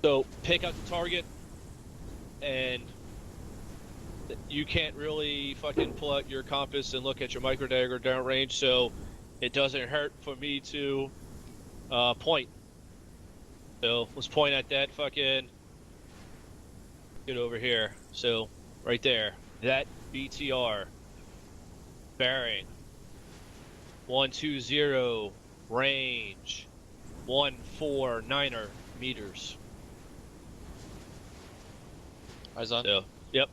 So, pick out the target, and you can't really fucking pull out your compass and look at your micro dagger downrange, so it doesn't hurt for me to point. So, let's point at that fucking... Get over here. So, right there. That BTR. Bearing. 120. Range. 149er meters. Eyes on. So, yep.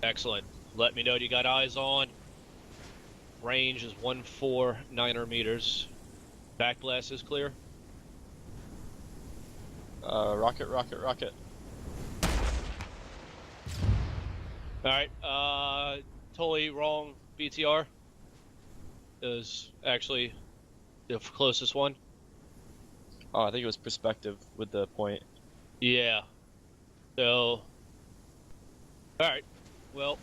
Excellent. Let me know you got eyes on. Range is 149er meters. Backblast is clear. Rocket, rocket, rocket. Alright, totally wrong BTR. It was actually the closest one. Oh, I think it was perspective with the point. Yeah. So... Alright, well...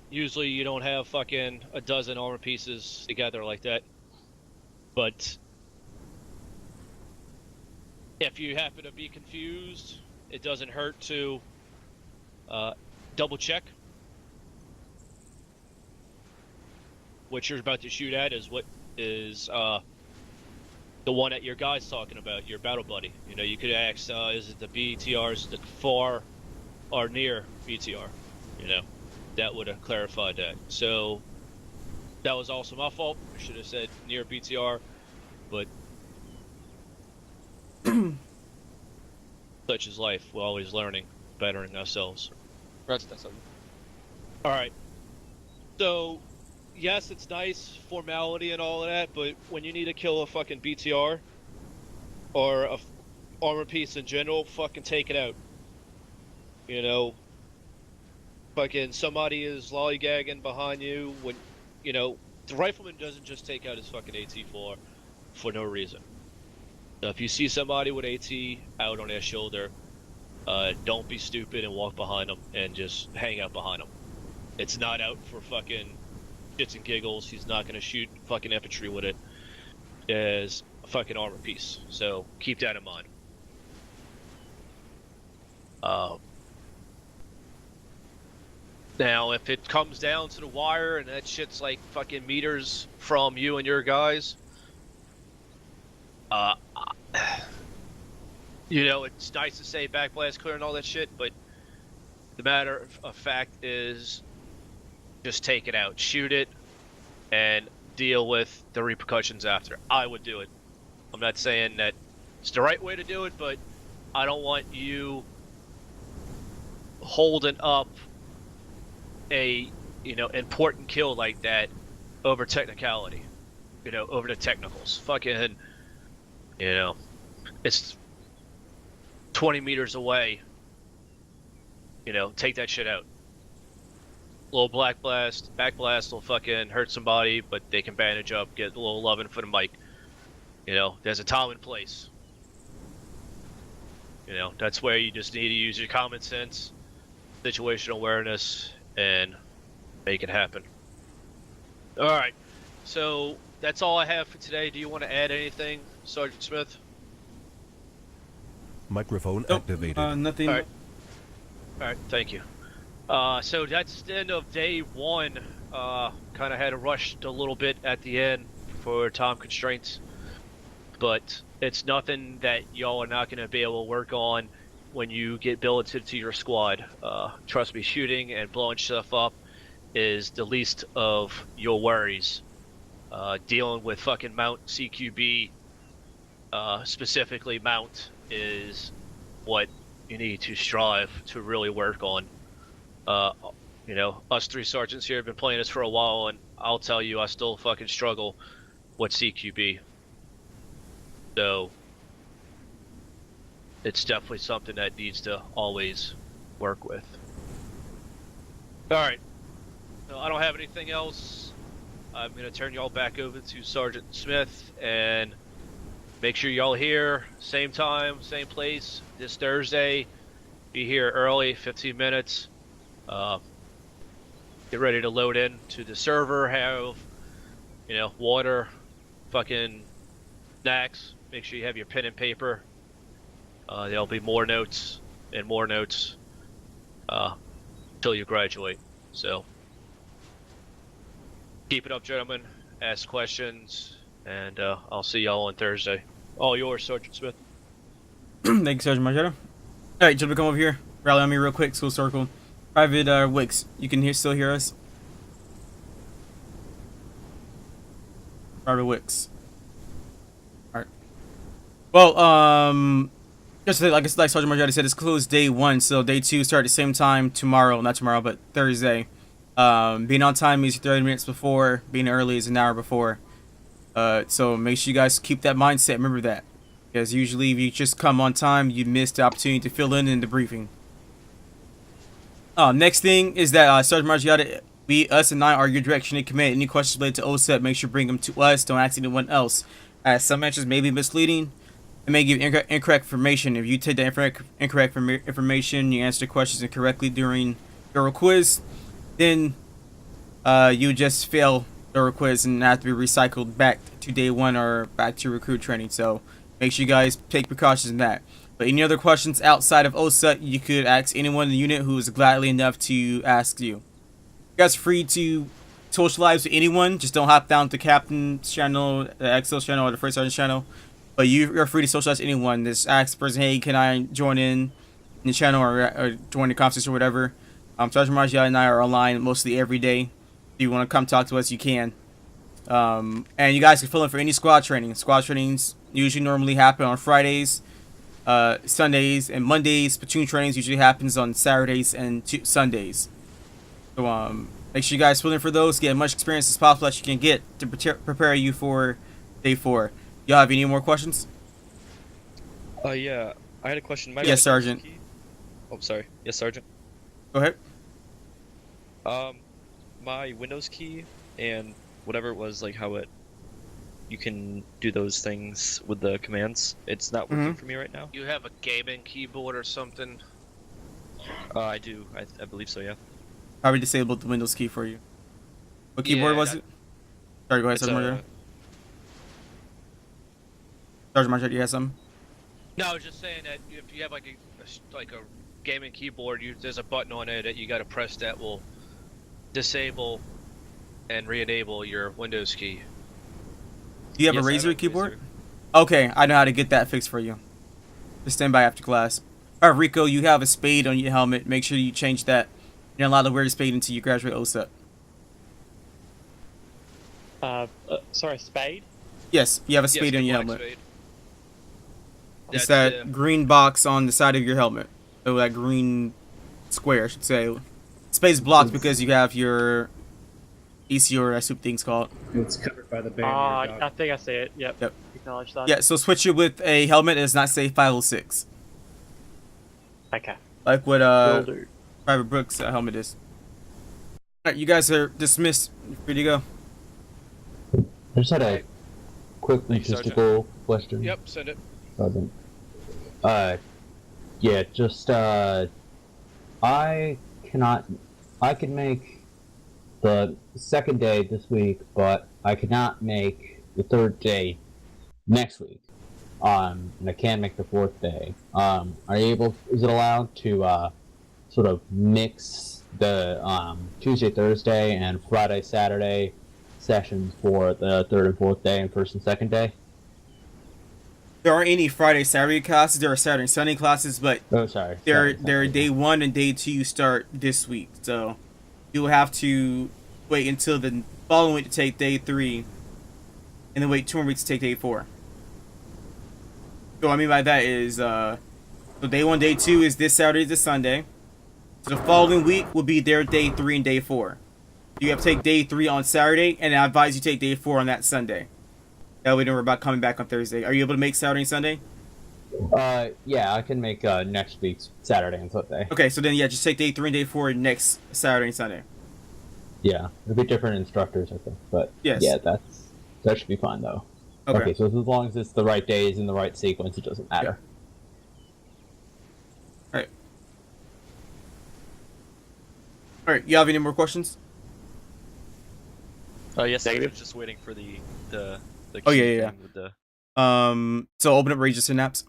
Usually you don't have fucking a dozen armor pieces together like that. But... if you happen to be confused, it doesn't hurt to... double check. What you're about to shoot at is what is the one that your guy's talking about, your battle buddy. You know, you could ask, is it the BTRs, the far or near BTR? You know, that would have clarified that. So that was also my fault. I should have said near BTR, but such is life. We're always learning, bettering ourselves. Roger that, Sergeant. Alright. So, yes, it's nice, formality and all of that, but when you need to kill a fucking BTR, or a armor piece in general, fucking take it out. You know, fucking somebody is lollygagging behind you when, you know, the rifleman doesn't just take out his fucking AT-4 for no reason. So if you see somebody with AT out on their shoulder, don't be stupid and walk behind them and just hang out behind them. It's not out for fucking shits and giggles. He's not gonna shoot fucking infantry with it as a fucking armor piece. So keep that in mind. Now, if it comes down to the wire and that shit's like fucking meters from you and your guys, you know, it's nice to say backblast clear and all that shit, but the matter of fact is just take it out, shoot it, and deal with the repercussions after. I would do it. I'm not saying that it's the right way to do it, but I don't want you holding up a, you know, important kill like that over technicality, you know, over the technicals. Fucking, you know, it's 20 meters away. You know, take that shit out. Little back blast will fucking hurt somebody, but they can bandage up, get a little loving for the mic. You know, there's a time and place. You know, that's where you just need to use your common sense, situational awareness, and make it happen. Alright, so that's all I have for today. Do you want to add anything, Sergeant Smith? Microphone Nope, activated. nothing. Alright, thank you. So that's the end of day one. Kind of had to rush a little bit at the end for time constraints, but it's nothing that y'all are not going to be able to work on when you get billeted to your squad. Trust me, shooting and blowing stuff up is the least of your worries. Dealing with fucking Mount CQB, specifically Mount, is what you need to strive to really work on. You know, us three sergeants here have been playing this for a while, and I'll tell you, I still fucking struggle with CQB. So, it's definitely something that needs to always work with. Alright. So I don't have anything else. I'm going to turn y'all back over to Sergeant Smith, and make sure y'all here, same time, same place, this Thursday. Be here early, 15 minutes. Get ready to load in to the server, have, you know, water, fucking snacks. Make sure you have your pen and paper. There'll be more notes and more notes till you graduate. So keep it up, gentlemen. Ask questions, and I'll see y'all on Thursday. All yours, Sergeant Smith. Thank you, Sergeant Margetta. Alright, gentlemen, come over here. Rally on me real quick, school circle. Private Wicks, you can still hear us? Private Wicks. Alright. Well, just like Sergeant Margetta said, it's closed day one, so day two start at the same time tomorrow. Not tomorrow, but Thursday. Being on time means 30 minutes before. Being early is an hour before. So make sure you guys keep that mindset. Remember that. Because usually if you just come on time, you miss the opportunity to fill in the briefing. Next thing is that Sergeant Margiotta, us and I are your direction and command. Any questions related to OSUT, make sure you bring them to us. Don't ask anyone else. As some answers may be misleading and may give incorrect information. If you take the incorrect information, you answer the questions incorrectly during your quiz, then you just fail the quiz and have to be recycled back to day one or back to recruit training. So make sure you guys take precautions in that. But any other questions outside of OSUT, you could ask anyone in the unit who is gladly enough to ask you. You guys are free to socialize with anyone. Just don't hop down to Captain's channel, the Exo's channel, or the First Sergeant's channel. But you're free to socialize with anyone. Just ask the person, hey, can I join in the channel or join the conversation or whatever. Sergeant Margiela and I are online mostly every day. If you want to come talk to us, you can. And you guys can fill in for any squad training. Squad trainings usually normally happen on Fridays, Sundays, and Mondays. Platoon trainings usually happens on Saturdays and Sundays. So make sure you guys fill in for those. Get as much experience as possible that you can get to prepare you for day 4. Y'all have any more questions? Yeah, I had a question. Yes, Sergeant. Oh, sorry. Yes, Sergeant. Go ahead. My Windows key and whatever it was, like how you can do those things with the commands. It's not working for me right now. You have a gaming keyboard or something? I do. I believe so, yeah. Probably disabled the Windows key for you. What keyboard was it? Sorry, go ahead, Sergeant Margera. Sergeant Margera, you have something? No, I was just saying that if you have like a gaming keyboard, there's a button on it that you got to press that will disable and re-enable your Windows key. Do you have Yes, a I Razer have a keyboard? Razer. Okay, I know how to get that fixed for you. Just stand by after class. Alright, Rico, you have a spade on your helmet. Make sure you change that. You're not allowed to wear the spade until you graduate OSUT. Sorry, spade? Yes, you have a Yes, spade the on your black helmet. spade. It's That's that green box on the side of your helmet. Oh, that green square, I should say. Spade's blocked because you have your EC or that's what thing's called. It's covered by the band. I think I see it. Yep. Yep. Acknowledge that. Yeah, so switch it with a helmet that does not say 506. Okay. Like what Will do. Private Brooks' helmet is. Alright, you guys are dismissed. You're free to go. I just had a quick Sergeant. logistical question. Yep, send it. Sergeant. Yeah, just, I can make the second day this week, but I cannot make the third day next week. And I can make the fourth day. Is it allowed to, sort of mix the, Tuesday, Thursday, and Friday, Saturday sessions for the third and fourth day and first and second day? There aren't any Friday, Saturday classes. There are Saturday and Sunday classes, but Oh, sorry. they're day 1 and day 2 start this week. So you'll have to wait until the following week to take day 3, and then wait 2 more weeks to take day 4. So what I mean by that is, so day 1, day 2 is this Saturday to Sunday. So the following week will be their day 3 and day 4. You have to take day 3 on Saturday, and I advise you take day 4 on that Sunday. That way, don't worry about coming back on Thursday. Are you able to make Saturday and Sunday? Yeah, I can make next week's Saturday and Sunday. Okay, so then yeah, just take day 3 and day 4 next Saturday and Sunday. Yeah, it'll be different instructors, I think, but Yes. yeah, that should be fine though. Okay. So as long as it's the right days in the right sequence, it doesn't matter. Alright. Alright, you have any more questions? Yes, I Negative. was just waiting for the Oh, key yeah. thing with the... So open up Ranger Synapse.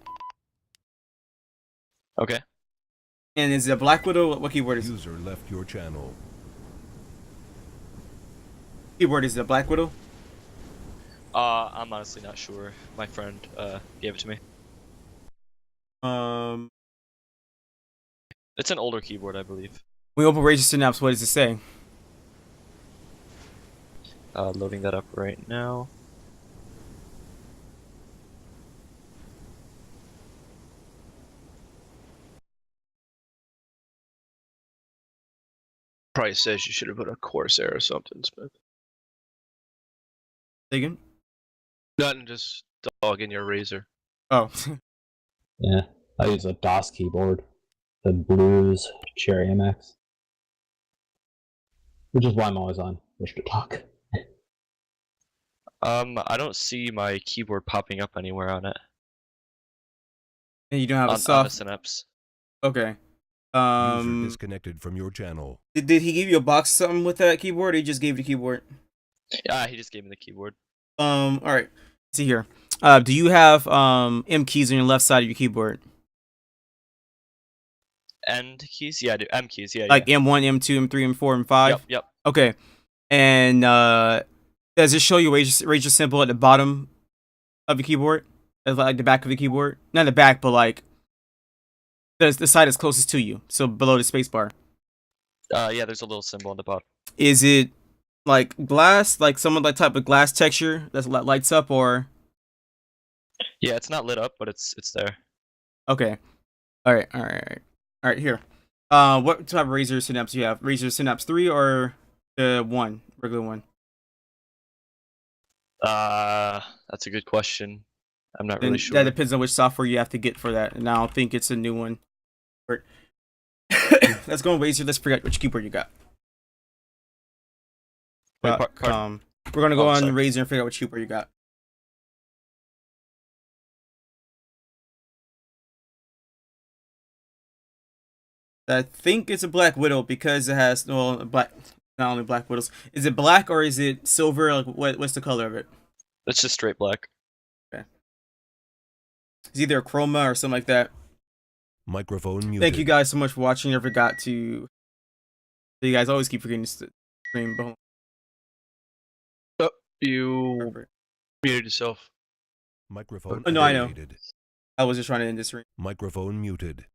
Okay. And is it a Black Widow? What keyboard is it? User left your channel. Keyboard is it a Black Widow? I'm honestly not sure. My friend gave it to me. It's an older keyboard, I believe. When we open Ranger Synapse, what does it say? Loading that up right now. Probably says you should have put a Corsair or something, Smith. Say again? Nothing, just dog in your Razer. Oh. Yeah, I use a DOS keyboard, the Blues Cherry MX, which is why I'm always on Push to Talk. I don't see my keyboard popping up anywhere on it. And you don't have a On the soft... Synapse. Okay. User disconnected from your channel. Did he give you a box or something with that keyboard, or he just gave you the keyboard? Yeah, he just gave me the keyboard. Alright. Let's see here. Do you have M keys on your left side of your keyboard? End keys? Yeah, I do. M keys, yeah. Like yeah. M1, M2, M3, M4, M5? Yep. Okay. And does it show you Ranger symbol at the bottom of the keyboard? Like the back of the keyboard? Not the back, but like the side is closest to you. So below the spacebar. Yeah, there's a little symbol on the bottom. Is it like glass? Like some like type of glass texture that lights up, or? Yeah, it's not lit up, but it's there. Okay. Alright, here. What type of Razer Synapse do you have? Razer Synapse 3 or the one? Regular one? That's a good question. I'm not really And sure. that depends on which software you have to get for that. And I don't think it's a new one. Let's go on Razer. Let's figure out which keyboard you got. Wait, We're gonna go on sorry. Razer and figure out which keyboard you got. I think it's a Black Widow because it has black. Not only Black Widows. Is it black or is it silver? Like what's the color of it? It's just straight black. It's either a chroma or something like that. Microphone muted. Thank you guys so much for watching. I forgot to. You guys always keep forgetting to stream, but Oh, you muted yourself. Microphone Oh, no, I know. activated. I was just trying to end this stream. Microphone muted.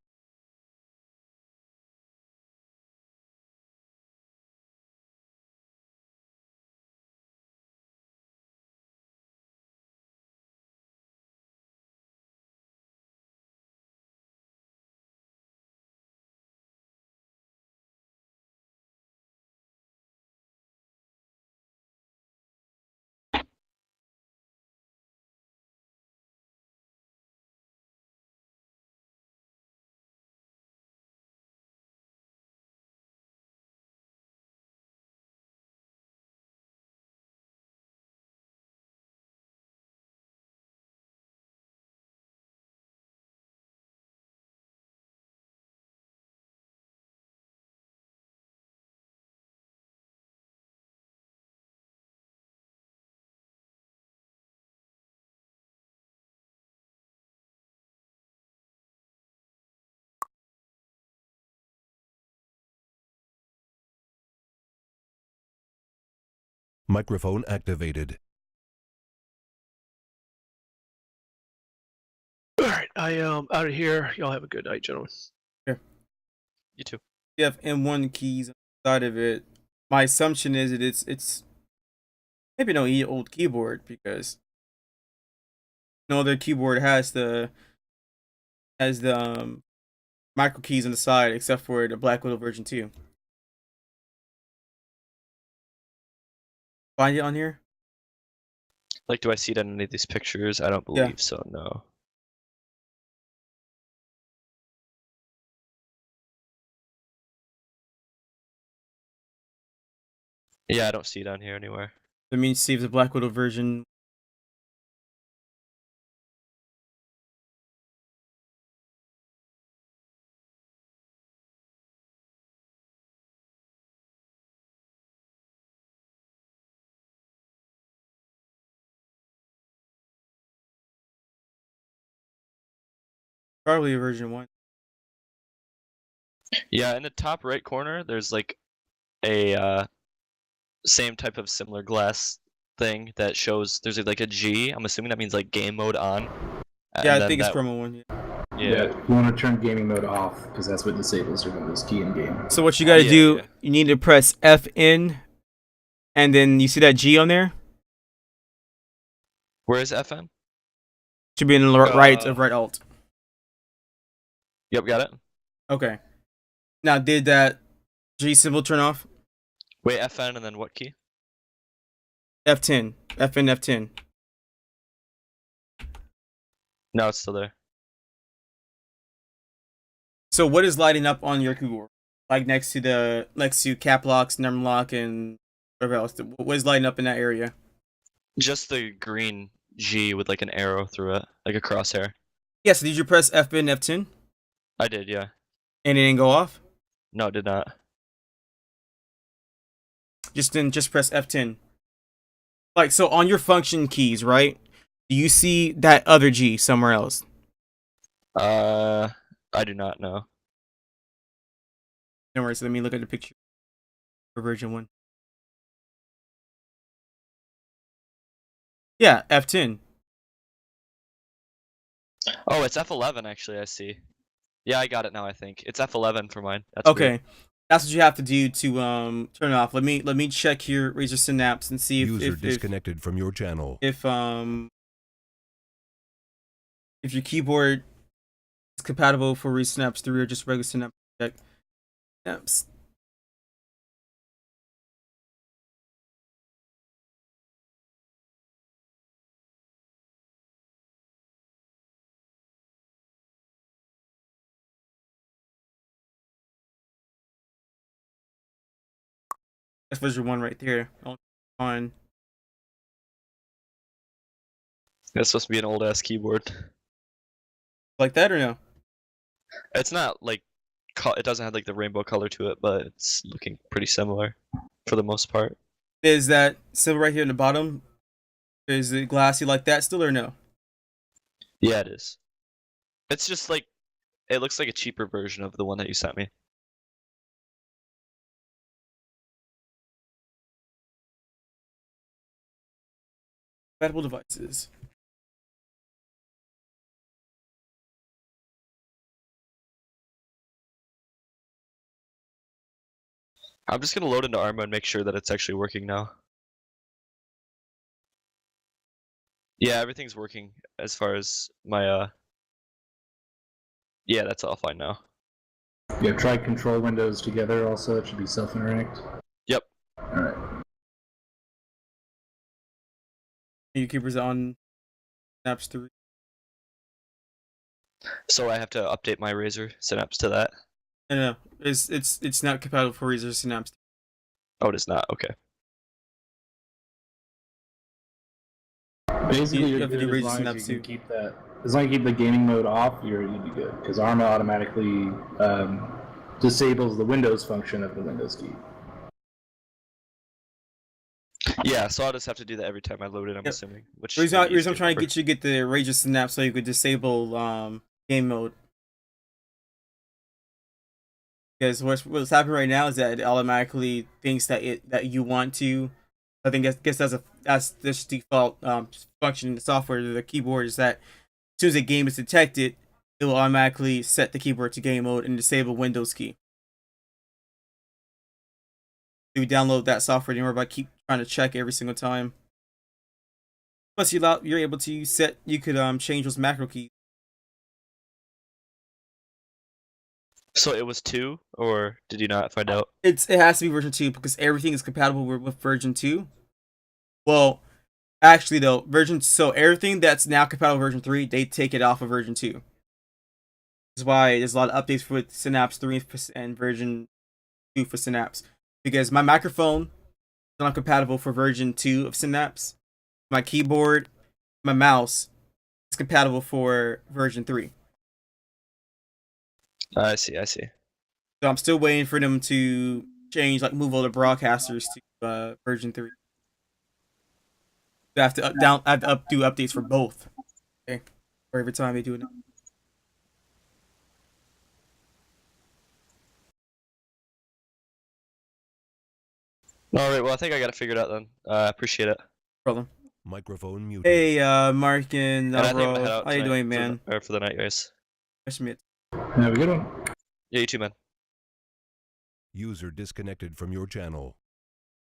Microphone activated. All right, I am out of here. Y'all have a good night, gentlemen. You too. You have M1 keys inside of it. My assumption is that it's maybe no old keyboard because no other keyboard has the micro keys on the side except for the Black Widow version 2. Find it on here? Like, do I see it in any of these pictures? I don't believe so, no. Yeah, I don't see it on here anywhere. That means see if the Black Widow version. Probably version 1. Yeah, in the top right corner, there's like a same type of similar glass thing that shows there's like a G. I'm assuming that means like game mode on. Yeah, I think it's promo 1. Yeah. You want to turn gaming mode off because that's what disables your Windows key in game. So what you gotta do, yeah. you need to press FN, and then you see that G on there? Where is FN? Should be in the right of right alt. Yep, got it. Okay. Now, did that G symbol turn off? Wait, FN and then what key? F10. FN, F10. No, it's still there. So what is lighting up on your keyboard? Like next to cap locks, num lock, and whatever else. What is lighting up in that area? Just the green G with like an arrow through it, like a crosshair. Yeah, so did you press FN, F10? I did, yeah. And it didn't go off? No, it did not. Just press F10. Like, so on your function keys, right? Do you see that other G somewhere else? I do not know. No worries, let me look at the picture for version 1. Yeah, F10. Oh, it's F11 actually, I see. Yeah, I got it now, I think. It's F11 for mine. That's Okay. weird. That's what you have to do to turn it off. Let me check here Razer Synapse and see User disconnected from your channel. If your keyboard is compatible for Razer Synapse 3 or just regular Synapse. Check. Synapse. That's version 1 right there. On. That's supposed to be an old ass keyboard. Like that or no? It's not like it doesn't have like the rainbow color to it, but it's looking pretty similar for the most part. Is that symbol right here in the bottom? Is it glassy like that still or no? Yeah, it is. It's just like it looks like a cheaper version of the one that you sent me. compatible devices. I'm just gonna load into Arma and make sure that it's actually working now. Yeah, everything's working as far as my Yeah, that's all fine now. Yeah, try control windows together also. It should be self-interact. Yep. Alright. Your keepers on Synapse 3. So I have to update my Razer Synapse to that. No, it's not compatible for Razer Synapse. Oh, it is not. Okay. Basically, You you're have to do good as Razer long as Synapse you can 2. keep that. As long as you keep the gaming mode off, you'd be good. Because Arma automatically disables the Windows function of the Windows key. Yeah, so I'll just have to do that every time I load it, I'm Yep. assuming. Which The reason will be I'm easy trying to remember. get you to get the Razer Synapse so you could disable game mode. Because what's happening right now is that it automatically thinks that you want to. I think that's this default function in the software, the keyboard, is that as soon as a game is detected, it will automatically set the keyboard to game mode and disable Windows key. You download that software, you remember, I keep trying to check every single time. Plus, you're able to set. You could change those macro keys. So it was 2, or did you not find out? It has to be version 2 because everything is compatible with version 2. Well, actually though, so everything that's now compatible with version 3, they take it off of version 2. That's why there's a lot of updates with Synapse 3 and version 2 for Synapse. Because my microphone is not compatible for version 2 of Synapse. My keyboard, my mouse is compatible for version 3. I see, I see. So I'm still waiting for them to change, like move all the broadcasters to version 3. I have to do updates for both. Okay, for every time they do it. Alright, well I think I got it figured out then. Appreciate it. Problem. Microphone muted. Hey, Mark and And I think I'm gonna Navro, head out how you tonight doing, man? for the night, guys. Schmidt. Have a good one. Yeah, you too, man. User disconnected from your channel.